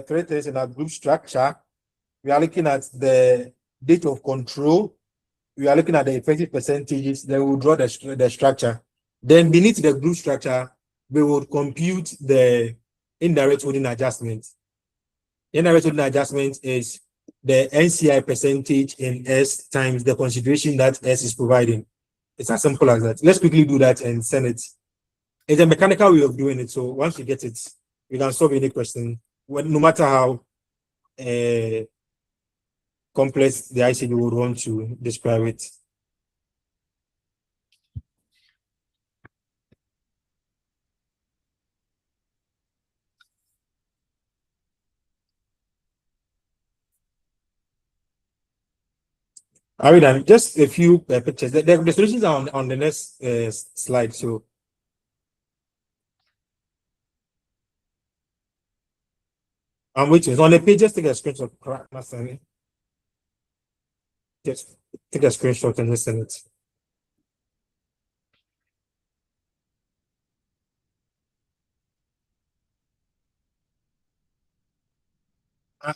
3 things in our group structure. We are looking at the date of control. We are looking at the effective percentages. Then we will draw the structure. Then beneath the group structure, we will compute the indirect holding adjustment. Indirect holding adjustment is the NCI percentage in S times the consideration that S is providing. It's as simple as that. Let's quickly do that and send it. It's a mechanical way of doing it. So once you get it, you can solve any question, no matter how complex the ICAG would want to describe it. Are we done? Just a few pictures. The solutions are on the next slide. So I'm waiting. It's on the page. Just take a screenshot. Just take a screenshot and just send it.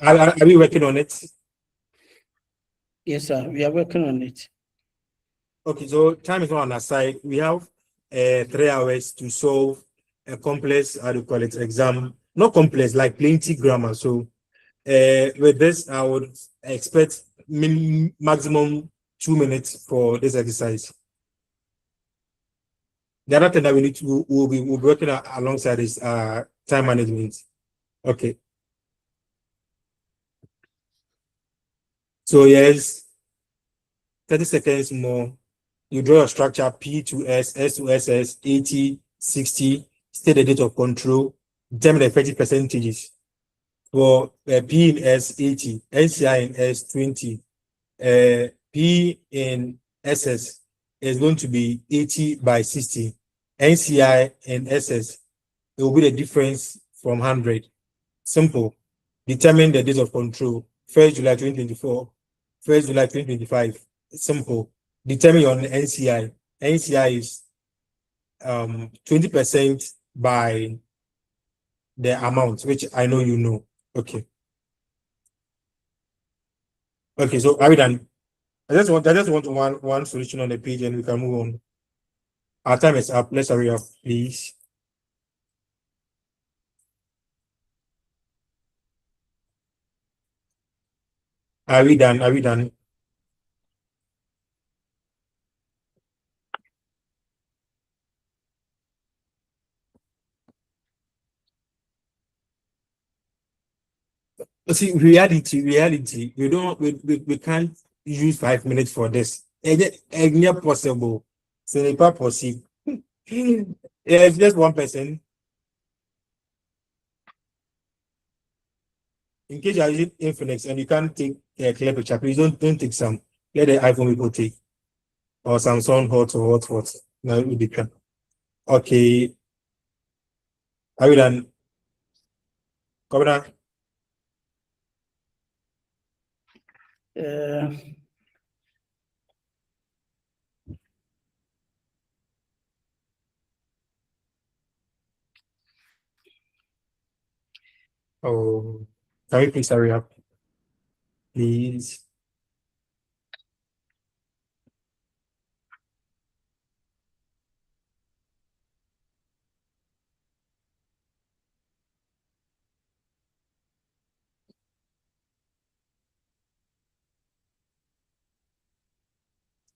Are we working on it? Yes, sir. We are working on it. Okay, so time is not on our side. We have 3 hours to solve a complex, how do you call it, exam. Not complex, like plenty grammar. So with this, I would expect maximum 2 minutes for this exercise. The other thing that we need to, we'll be working alongside is time management. Okay. So yes, 30 seconds more. You draw your structure P to S, S to SS, 80, 60, state the date of control, determine the effective percentages. For P in S, 80, NCI in S, 20, P in SS is going to be 80 by 60. NCI and SS, it will be the difference from 100. Simple. Determine the date of control. 1st July 2024, 1st July 2025. Simple. Determine your NCI. NCI is 20% by the amount, which I know you know. Okay. Okay, so are we done? I just want one solution on the page and we can move on. Our time is up. Let's hurry up, please. Are we done? Are we done? See, reality. We can't use 5 minutes for this. It's not possible. So it's not possible. Yeah, it's just one person. In case you are using Infinix and you can't take a clear picture, please don't take some. Let the iPhone people take. Or Samsung hot. No, it will be done. Okay. Are we done? Come on. Oh, can we please hurry up? Please.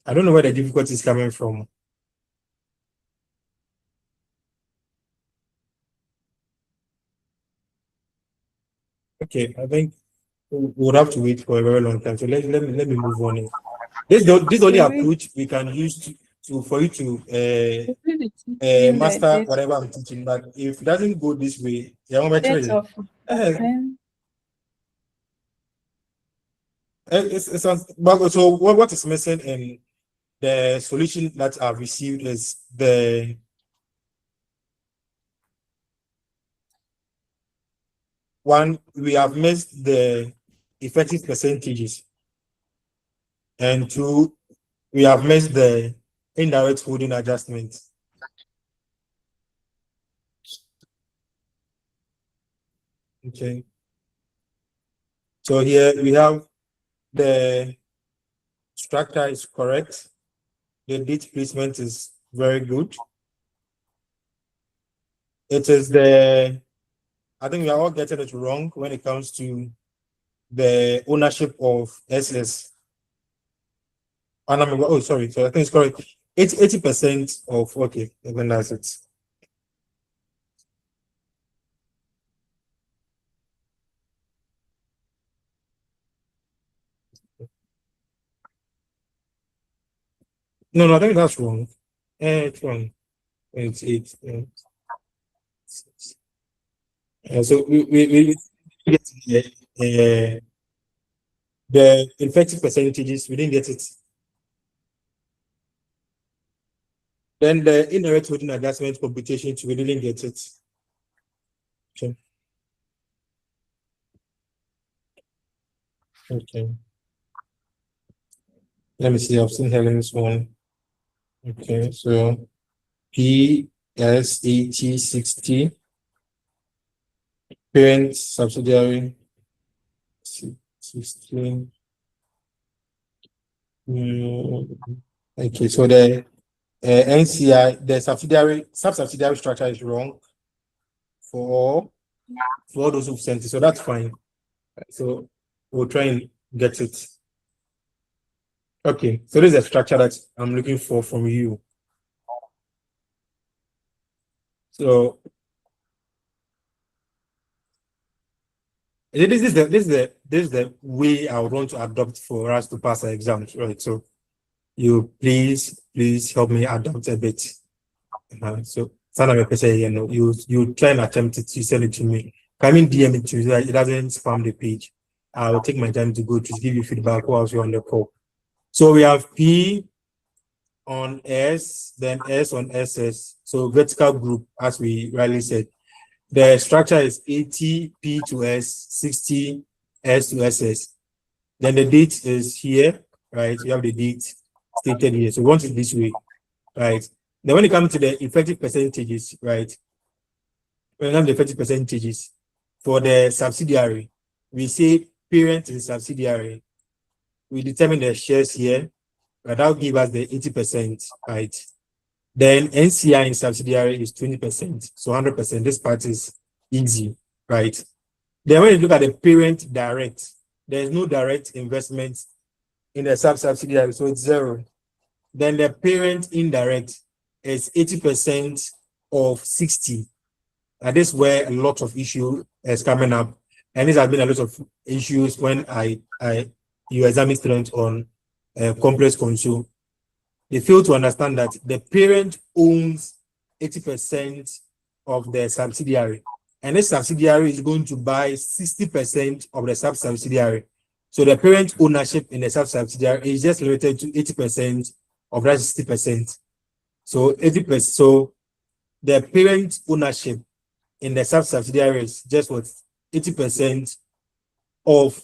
I don't know where the difficulty is coming from. Okay, I think we would have to wait for a very long time. So let me move on. This only approach we can use for you to master whatever I'm teaching. But if it doesn't go this way, so what is missing in the solution that I've received is the one, we have missed the effective percentages, and 2, we have missed the indirect holding adjustment. Okay. So here we have the structure is correct. The date placement is very good. It is I think we are all getting it wrong when it comes to the ownership of SS. Oh, sorry. So I think it's correct. It's 80% of, okay, even that's it. No, I think that's wrong. It's wrong. It's eight. So we get the effective percentages, we didn't get it. Then the indirect within adjustment computations, we didn't get it. Okay. Okay. Let me see. I've seen Helen's one. Okay, so PSAT 60, parent subsidiary 16. Okay, so the NCI, the sub-subsidiary structure is wrong for all those who've sent it, so that's fine. So we'll try and get it. Okay, so this is a structure that I'm looking for from you. So this is the way I would want to adopt for us to pass our exams, right? So you please help me adopt a bit. So you try and attempt it, you send it to me. Come in DM it to you, it doesn't spam the page. I will take my time to go to give you feedback while you're on the call. So we have P on S, then S on SS. So vertical group, as we rightly said. The structure is 80 P to S, 60 S to SS. Then the date is here, right? You have the date stated here. So we want it this way, right? Then when it comes to the effective percentages, right? When it comes to the effective percentages for the subsidiary, we say parent is subsidiary. We determine the shares here, but that will give us the 80%, right? Then NCI in subsidiary is 20%, so 100%. This part is easy, right? Then when you look at the parent direct, there is no direct investment in the subsidiary, so it's 0. Then the parent indirect is 80% of 60. And this is where a lot of issue is coming up, and this has been a lot of issues when you examine students on complex console. They fail to understand that the parent owns 80% of the subsidiary, and this subsidiary is going to buy 60% of the subsidiary. So the parent ownership in the subsidiary is just limited to 80% of that 60%. So 80%. So the parent ownership in the subsidiary is just what 80% of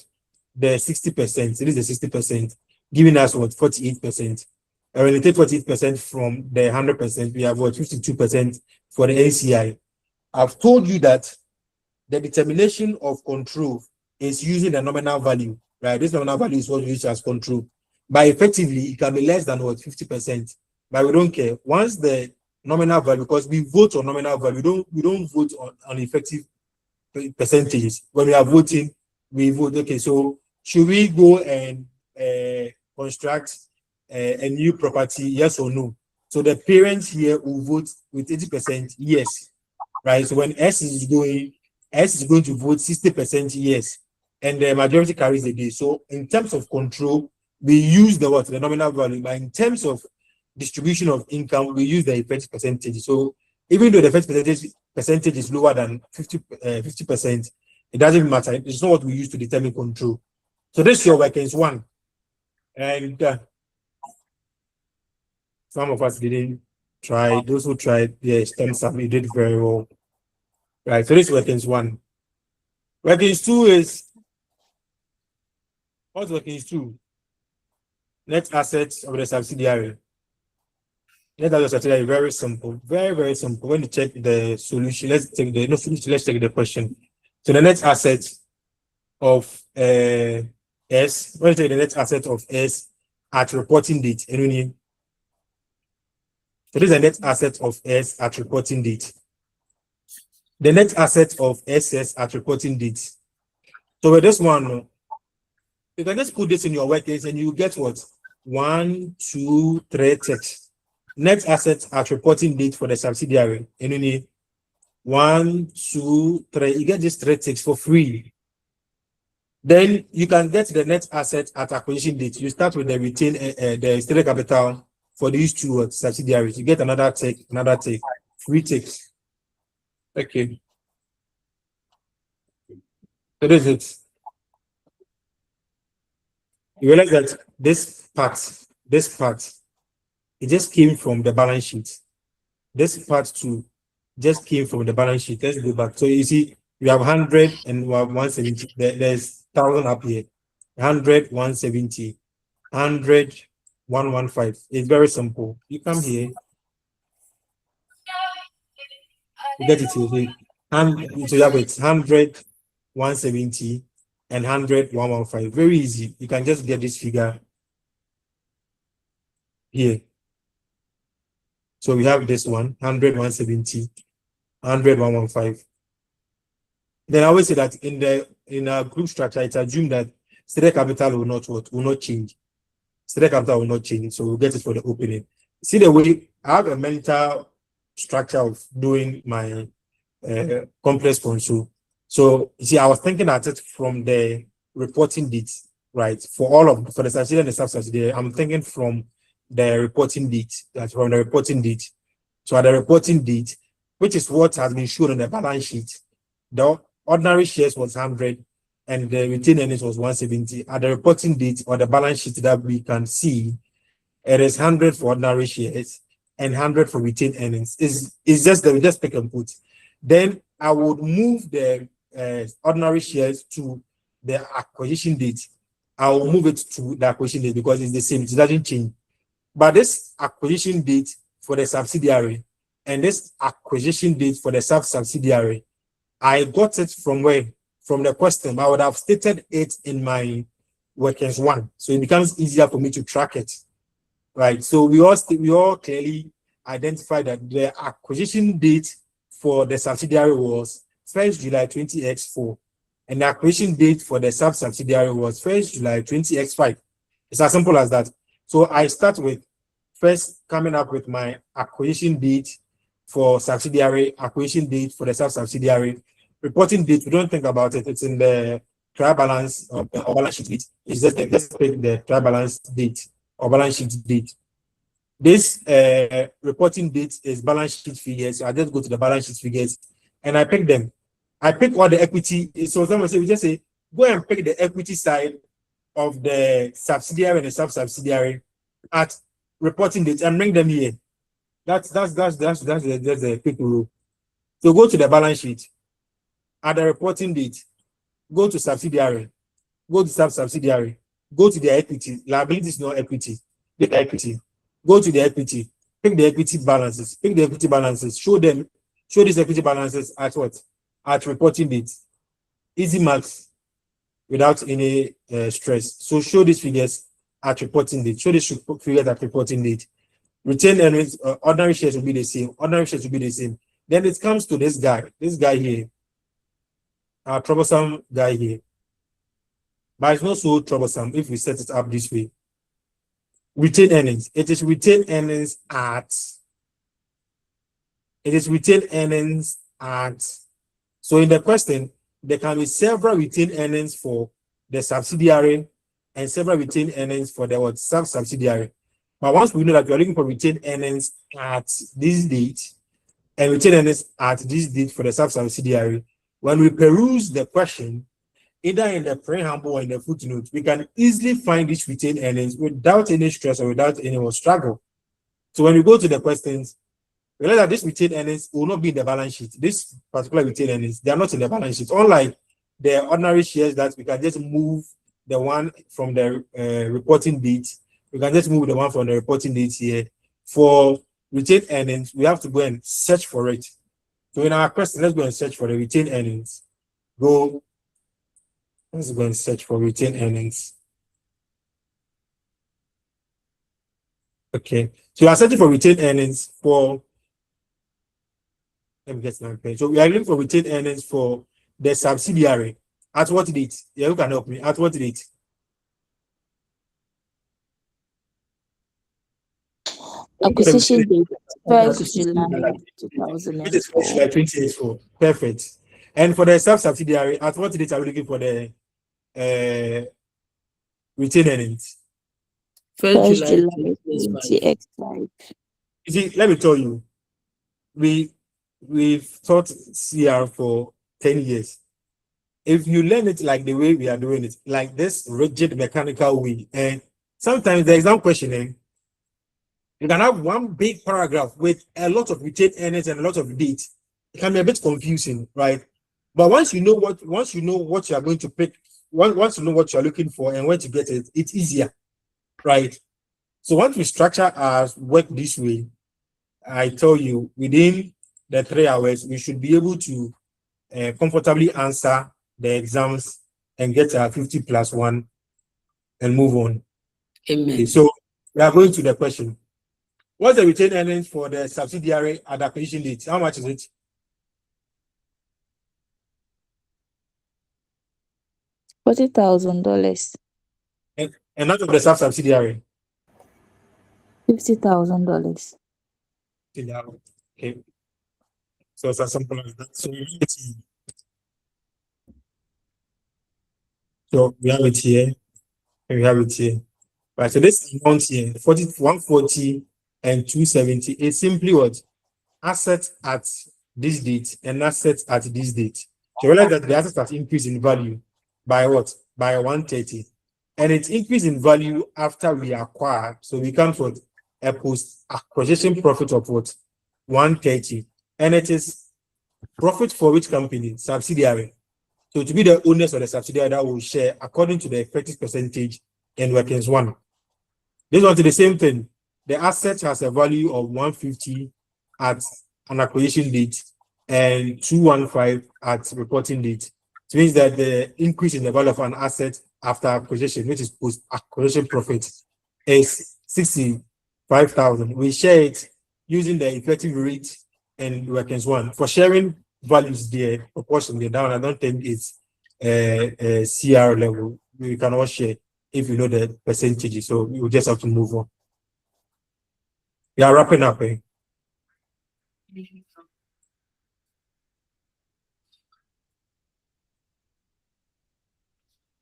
the 60%. So this is the 60%, giving us what 48%. And when you take 48% from the 100%, we have what 52% for the NCI. I've told you that the determination of control is using the nominal value, right? This nominal value is what we use as control. But effectively, it can be less than what 50%. But we don't care. Once the nominal value, because we vote on nominal value, we don't vote on effective percentages. When we are voting, we vote. Okay, so should we go and construct a new property, yes or no? So the parents here will vote with 80% yes, right? So when S is going to vote 60% yes, and the majority carries the day. So in terms of control, we use the nominal value, but in terms of distribution of income, we use the effective percentage. So even though the effective percentage is lower than 50%, it doesn't matter. It's not what we use to determine control. So this your work is 1. And some of us didn't try. Those who tried, the STEM stuff, we did very well. Right. So this work is 1. Work is 2 is what's work is 2? Net assets of the subsidiary. Net assets of the subsidiary, very simple. Very, very simple. When you check the solution, let's check the question. So the net assets of S, when you take the net asset of S at reporting date, so this is the net asset of S at reporting date. The net asset of SS at reporting date. So with this one, you can just put this in your workplace and you get what? 1, 2, 3 text. net assets at reporting date for the subsidiary. And you need 1, 2, 3. You get these 3 ticks for free. Then you can get the net asset at acquisition date. You start with the retain the stated capital for these two subsidiaries. You get another tick, 3 ticks. Okay. So this is it. You realize that this part, it just came from the balance sheet. This part too just came from the balance sheet. Let's go back. So you see, we have 100 and we have 170. There's 1,000 up here. 100, 170, 100, 115. It's very simple. You come here, you get it here. And so you have it 100, 170, and 100, 115. Very easy. You can just get this figure here. So we have this one, 100, 170, 100, 115. Then I always say that in a group structure, it's assumed that stated capital will not change. Stated capital will not change. So we'll get it for the opening. See the way I have a mental structure of doing my complex console. So you see, I was thinking at it from the reporting date, right? For the subsidiary and the sub-subsidiary, I'm thinking from the reporting date. That's from the reporting date. So at the reporting date, which is what has been shown on the balance sheet, the ordinary shares was 100 and the retained earnings was 170. At the reporting date or the balance sheet that we can see, it is 100 for ordinary shares and 100 for retained earnings. It's just that we just pick and put. Then I would move the ordinary shares to the acquisition date. I will move it to the acquisition date because it's the same. It doesn't change. But this acquisition date for the subsidiary and this acquisition date for the subsidiary, I got it from where? From the question. I would have stated it in my workings 1. So it becomes easier for me to track it. Right. So we all clearly identified that the acquisition date for the subsidiary was 1st July 20x4. And the acquisition date for the subsidiary was 1st July 20x5. It's as simple as that. So I start with first coming up with my acquisition date for subsidiary, acquisition date for the subsidiary, reporting date. We don't think about it. It's in the trial balance or balance sheet date. It's just pick the trial balance date or balance sheet date. This reporting date is balance sheet figures. So I just go to the balance sheet figures and I pick them. I pick what the equity is. So someone say, we just say, go and pick the equity side of the subsidiary and the subsidiary at reporting date and bring them here. That's the quick rule. So go to the balance sheet at the reporting date, go to subsidiary, go to subsidiary, go to the equity. Liability is not equity. The equity. Go to the equity, pick the equity balances, show these equity balances at what? At reporting date. Easy maths without any stress. So show these figures at reporting date. Show these figures at reporting date. Retained earnings, ordinary shares will be the same. Then it comes to this guy here, our troublesome guy here. But it's not so troublesome if we set it up this way. Retained earnings. It is retained earnings at. So in the question, there can be several retained earnings for the subsidiary and several retained earnings for the subsidiary. But once we know that we are looking for retained earnings at this date and retained earnings at this date for the subsidiary, when we peruse the question, either in the preamble or in the footnote, we can easily find these retained earnings without any stress or without any struggle. So when we go to the questions, realize that this retained earnings will not be in the balance sheet. This particular retained earnings, they are not in the balance sheet. Unlike the ordinary shares that we can just move the one from the reporting date, we can just move the one from the reporting date here. For retained earnings, we have to go and search for it. So in our question, let's go and search for the retained earnings. Let's go and search for retained earnings. Okay, so we are searching for retained earnings for. Let me get my page. So we are looking for retained earnings for the subsidiary. At what date? Yeah, who can help me? At what date? Acquisition date, That's 1st July Which is 1st 2004. July 2084. Perfect. And for the sub-subsidiary, at what date are we looking for the retained earnings? 1st 1st July July 2025. 20X5. You see, let me tell you, we've taught CR for 10 years. If you learn it like the way we are doing it, like this rigid mechanical way, and sometimes the exam questioning, you can have one big paragraph with a lot of retained earnings and a lot of dates. It can be a bit confusing, right? But once you know what you are going to pick, once you know what you are looking for and where to get it, it's easier, right? So once we structure our work this way, I tell you, within the 3 hours, we should be able to comfortably answer the exams and get a 50+1 and move on. Amen. Okay, so we are going to the question. What's the retained earnings for the subsidiary at acquisition date? How much is it? $40,000. And not of the subsidiary. $50,000. Okay. So it's as simple as that. So we have it here. And we have it here. Right. So this amount here, 140 and 270 is simply what? Assets at this date and assets at this date. So you realize that the assets have increased in value by what? By 130. And it's increased in value after we acquired. So we come for a post-acquisition profit of what? 130. And it is profit for which company? Subsidiary. So to be the owners of the subsidiary that will share according to the effective percentage in workings one. This one to the same thing. The asset has a value of 150 at an acquisition date and 215 at reporting date. It means that the increase in the value of an asset after acquisition, which is post-acquisition profit, is 65,000. We share it using the effective rate and workings one. For sharing values there, proportionally down, I don't think it's a CR level. We can all share if you know the percentages. So you just have to move on. We are wrapping up.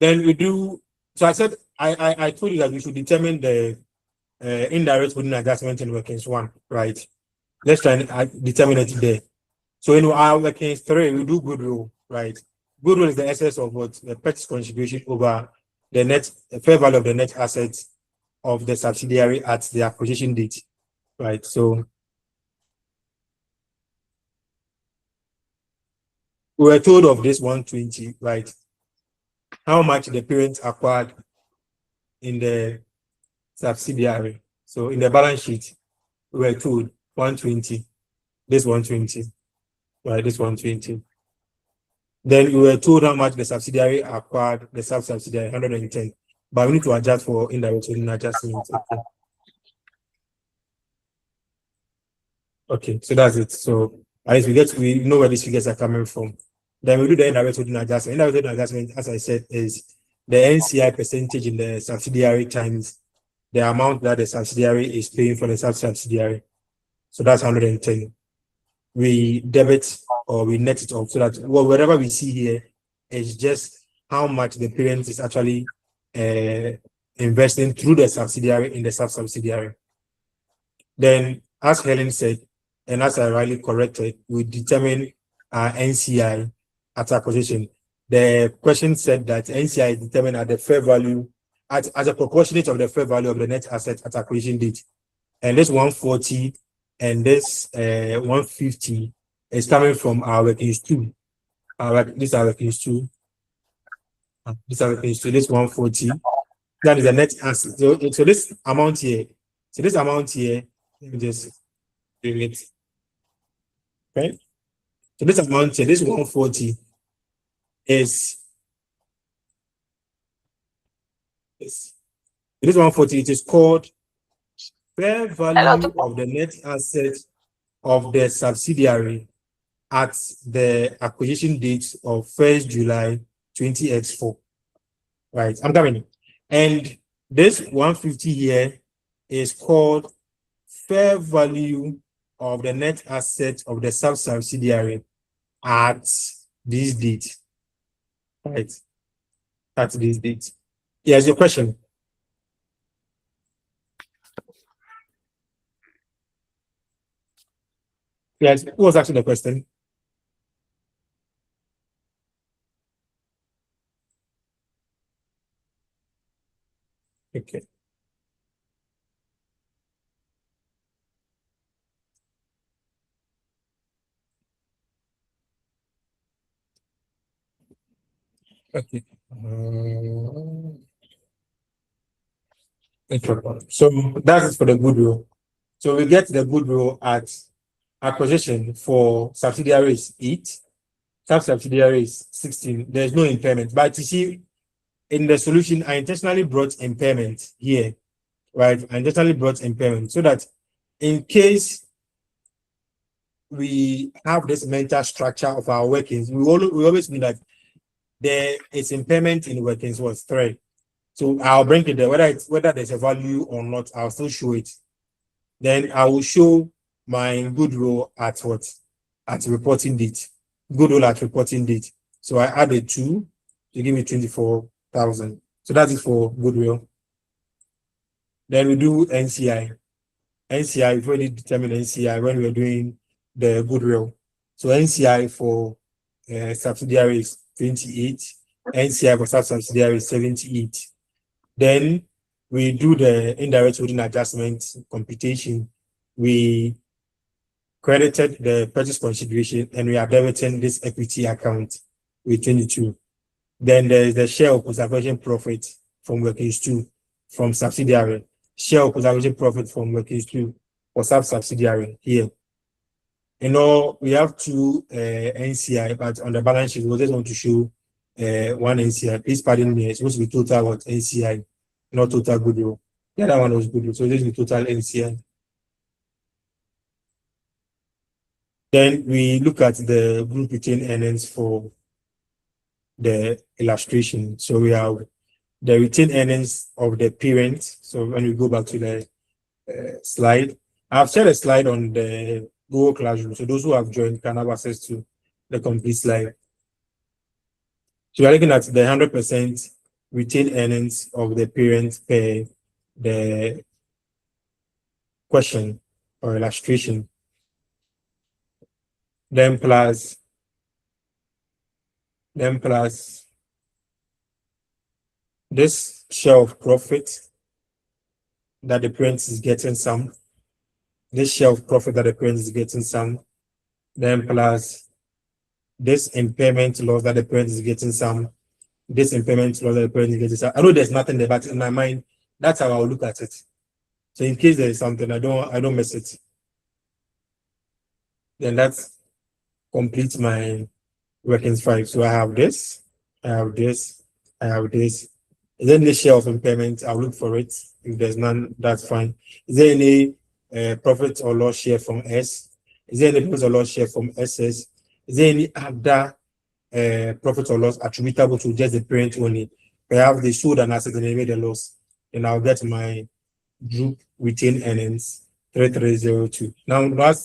Then we do. So I said I told you that we should determine the indirect within adjustment in workings one, right? Let's try and determine it there. So in our workings three, we do goodwill, right? Goodwill is the excess of what the purchase contribution over the net fair value of the net assets of the subsidiary at the acquisition date, right? So we were told of this 120, right? How much the parent acquired in the subsidiary. So in the balance sheet, we were told 120, this 120, right? This 120. Then we were told how much the subsidiary acquired, the sub-subsidiary, 110. But we need to adjust for indirect adjustment. Okay, so that's it. So at least we know where these figures are coming from. Then we do the indirect adjustment. Indirect adjustment, as I said, is the NCI percentage in the subsidiary times the amount that the subsidiary is paying for the sub-subsidiary. So that's 110. We debit or we net it off so that whatever we see here is just how much the parent is actually investing through the subsidiary in the sub-subsidiary. Then, as Helen said, and as I rightly corrected, we determine NCI at acquisition. The question said that NCI is determined at the fair value, as a proportionate of the fair value of the net asset at acquisition date. And this 140 and this 150 is coming from our workings two. This is our workings two. This is our workings two. This 140. That is the net asset. So this amount here. So this amount here. Let me just do it. Okay. So this amount here, this 140 is this 140. It is called fair value of the net asset of the subsidiary at the acquisition date of 1st July 20X4. Right, I'm coming. And this 150 here is called fair value of the net asset of the sub-subsidiary at this date. Right. At this date. Yes, your question. Yes, who was asking the question? Okay. Okay. So that is for the goodwill. So we get the goodwill at acquisition for subsidiaries 8, sub-subsidiaries 16. There's no impairment. But you see, in the solution, I intentionally brought impairment here, right? I intentionally brought impairment so that in case we have this mental structure of our workings, we always know that there is impairment in workings was 3. So I'll bring it there, whether there's a value or not, I'll still show it. Then I will show my goodwill at what? At reporting date. Goodwill at reporting date. So I added 2 to give me 24,000. So that is for goodwill. Then we do NCI. NCI, we've already determined NCI when we're doing the goodwill. So NCI for subsidiary is 28. NCI for sub-subsidiary is 78. Then we do the indirect holding adjustment computation. We credited the purchase consideration and we are debiting this equity account with 22. Then there is the share of preservation profit from workings 2 from subsidiary. Share of preservation profit from workings 2 for sub-subsidiary here. You know, we have 2 NCI, but on the balance sheet, we just want to show 1 NCI. Please pardon me, it's supposed to be total what NCI, not total goodwill. The other one was goodwill, so this is total NCI. Then we look at the group retained earnings for the illustration. So we have the retained earnings of the parent. So when we go back to the slide, I've shared a slide on the Google Classroom. So those who have joined can have access to the complete slide. So we're looking at the 100% retained earnings of the parent per the question or illustration. Then plus this share of profit that the parent is getting some. This share of profit that the parent is getting some. Then plus this impairment loss that the parent is getting some. This impairment loss that the parent is getting some. I know there's nothing there, but in my mind, that's how I'll look at it. So in case there is something, I don't miss it. Then that's complete my workings 5. So I have this, I have this, I have this. Is there any share of impairment? I'll look for it. If there's none, that's fine. Is there any profit or loss share from S? Is there any profit or loss share from SS? Is there any other profit or loss attributable to just the parent only? Perhaps they sold an asset and they made a loss. And I'll get my group retained earnings 3302. Now that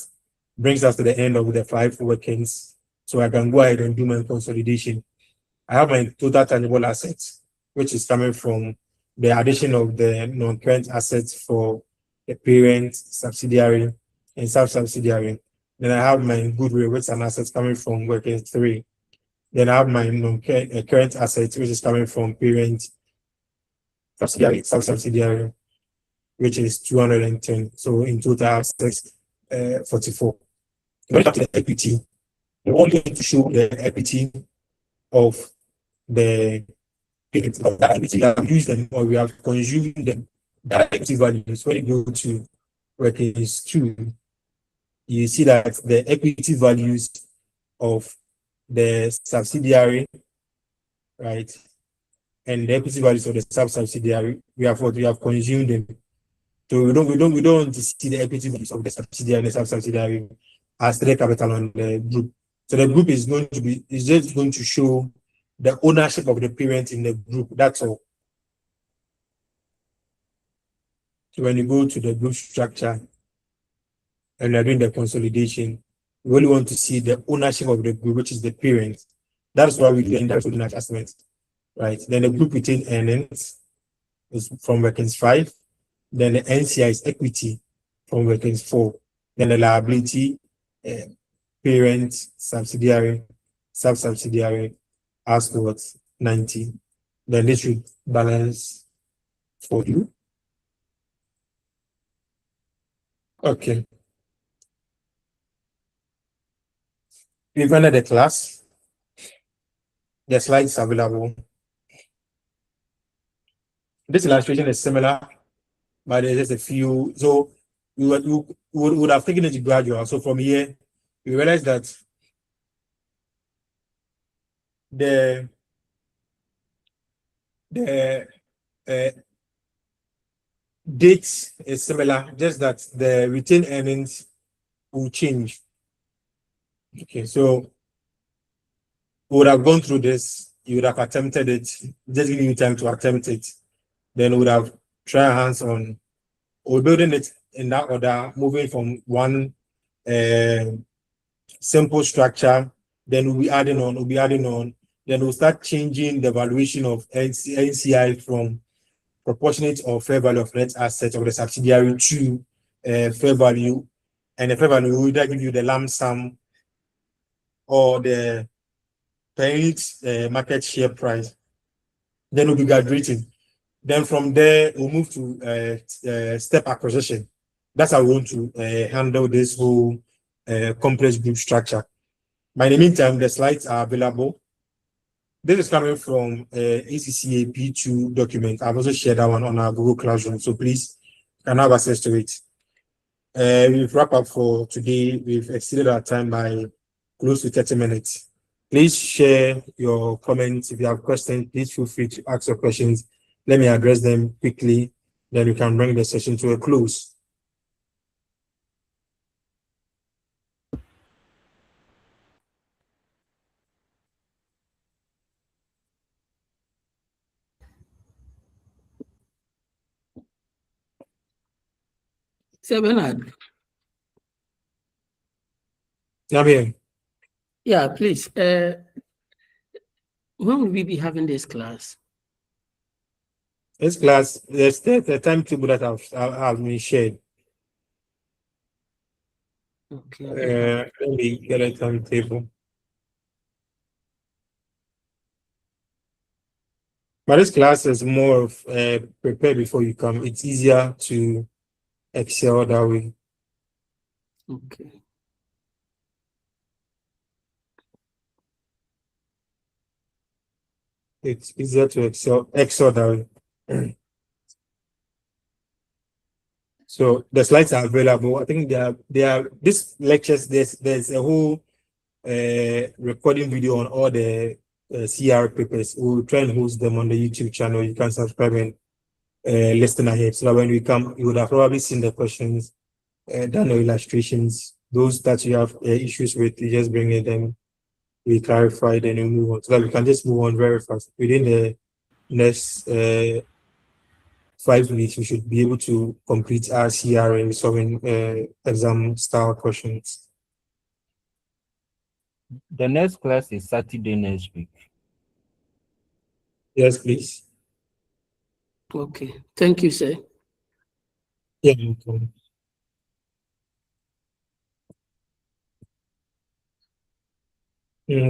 brings us to the end of the 5 workings. So I can go ahead and do my consolidation. I have my total tangible assets, which is coming from the addition of the non-current assets for the parent, subsidiary, and sub-subsidiary. Then I have my goodwill, which is an asset coming from working 3. Then I have my non-current assets, which is coming from parent, subsidiary, sub-subsidiary, which is 210. So in total, I have 644. When it comes to the equity, we want to show the equity of the parent. The equity we have used them or we have consumed them. The equity values, when you go to workings 2, you see that the equity values of the subsidiary, right, and the equity values of the sub-subsidiary, we have consumed them. So we don't want to see the equity values of the subsidiary and the sub-subsidiary as the capital on the group. So the group is just going to show the ownership of the parent in the group. That's all. So when you go to the group structure, and we're doing the consolidation, we only want to see the ownership of the group, which is the parent. That's why we do indirect adjustment, right? Then the group retained earnings is from workings 5. Then the NCI is equity from workings 4. Then the liability, parent, subsidiary, sub-subsidiary, as towards 90. Then this should balance for you. Okay. We've ended the class. The slides are available. This illustration is similar, but there's just a few. So we would have taken it gradual. So from here, we realize that the date is similar, just that the retained earnings will change. Okay, so we would have gone through this, you would have attempted it, just giving you time to attempt it. Then we would have tried our hands on, or building it in that order, moving from one simple structure, then we'll be adding on, then we'll start changing the valuation of NCI from proportionate or fair value of net asset of the subsidiary to fair value, and the fair value will either give you the lump sum or the parent market share price. Then we'll be graduating. Then from there, we'll move to step acquisition. That's how we want to handle this whole complex group structure. By the meantime, the slides are available. This is coming from ACCA P2 document. I've also shared that one on our Google Classroom, so please can have access to it. We've wrapped up for today. We've exceeded our time by close to 30 minutes. Please share your comments. If you have questions, please feel free to ask your questions. Let me address them quickly, then we can bring the session to a close. Sir Bernard. I'm here. Yeah, please. When will we be having this class? This class, there's the timetable that have been shared. Okay. Let me get a timetable. But this class is more of prepare before you come. It's easier to excel that way. Okay. It's easier to excel that way. So the slides are available. I think they are this lectures. There's a whole recording video on all the CR papers. We'll try and host them on the YouTube channel. You can subscribe and listen ahead, so that when we come, you would have probably seen the questions, done the illustrations. Those that you have issues with, you just bring it and we clarify, then we move on, so that we can just move on very fast. Within the next 5 minutes, we should be able to complete our CR and solving exam style questions. The next class is Saturday next week. Yes, please. Okay. Thank you, sir. Yeah. Okay.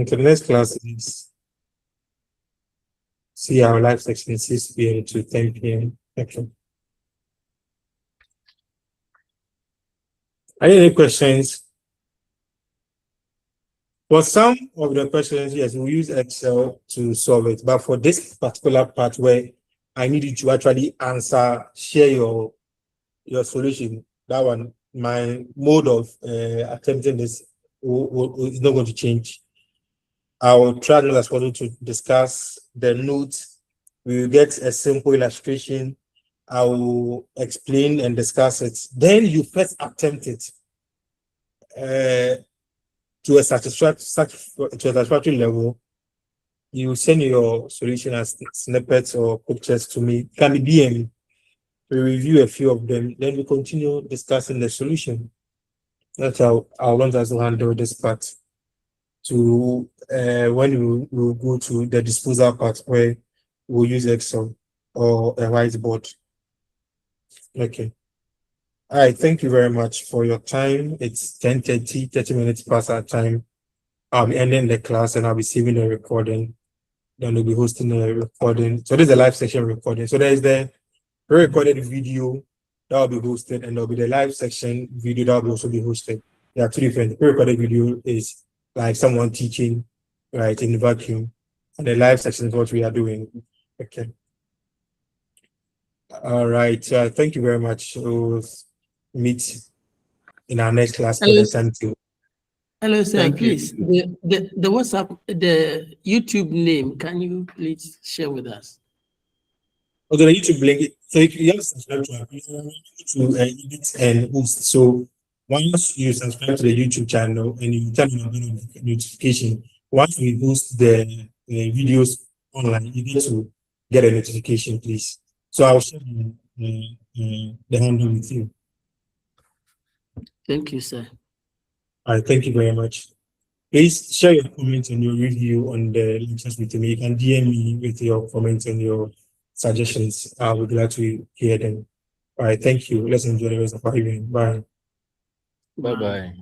So the next class is CR live section 6 p.m. to 10 p.m. Okay. Any questions? For some of the questions, yes, we use Excel to solve it. But for this particular part where I need you to actually answer, share your solution, that one, my mode of attempting this is not going to change. I will try as much as possible to discuss the notes. We will get a simple illustration. I will explain and discuss it. Then you first attempt it to a satisfactory level. You send your solution as snippets or pictures to me. It can be DM. We review a few of them. Then we continue discussing the solution. That's how I want us to handle this part. To when we go to the disposal part where we'll use Excel or a whiteboard. Okay. All right. Thank you very much for your time. It's 10:30, 30 minutes past our time. I'll be ending the class and I'll be saving the recording. Then we'll be hosting a recording. So there's a live session recording. So there's the pre-recorded video that will be hosted, and there'll be the live section video that will also be hosted. There are two different. The pre-recorded video is like someone teaching, right, in the vacuum, and the live section is what we are doing. Okay. All right. Thank you very much. We'll meet in our next class for the time too. Hello, sir. Thank you. Please, the WhatsApp, the YouTube name, can you please share with us? Okay, the YouTube link. So you have to subscribe to our to edit and host. So once you subscribe to the YouTube channel and you turn on the notification, once we post the videos online, you need to get a notification, please. So I'll share the handle with you. Thank you, sir. All right, thank you very much. Please share your comments and your review on the lectures with me. You can DM me with your comments and your suggestions. I would like to hear them. All right, thank you. Let's enjoy the rest of our evening. Bye. Bye bye.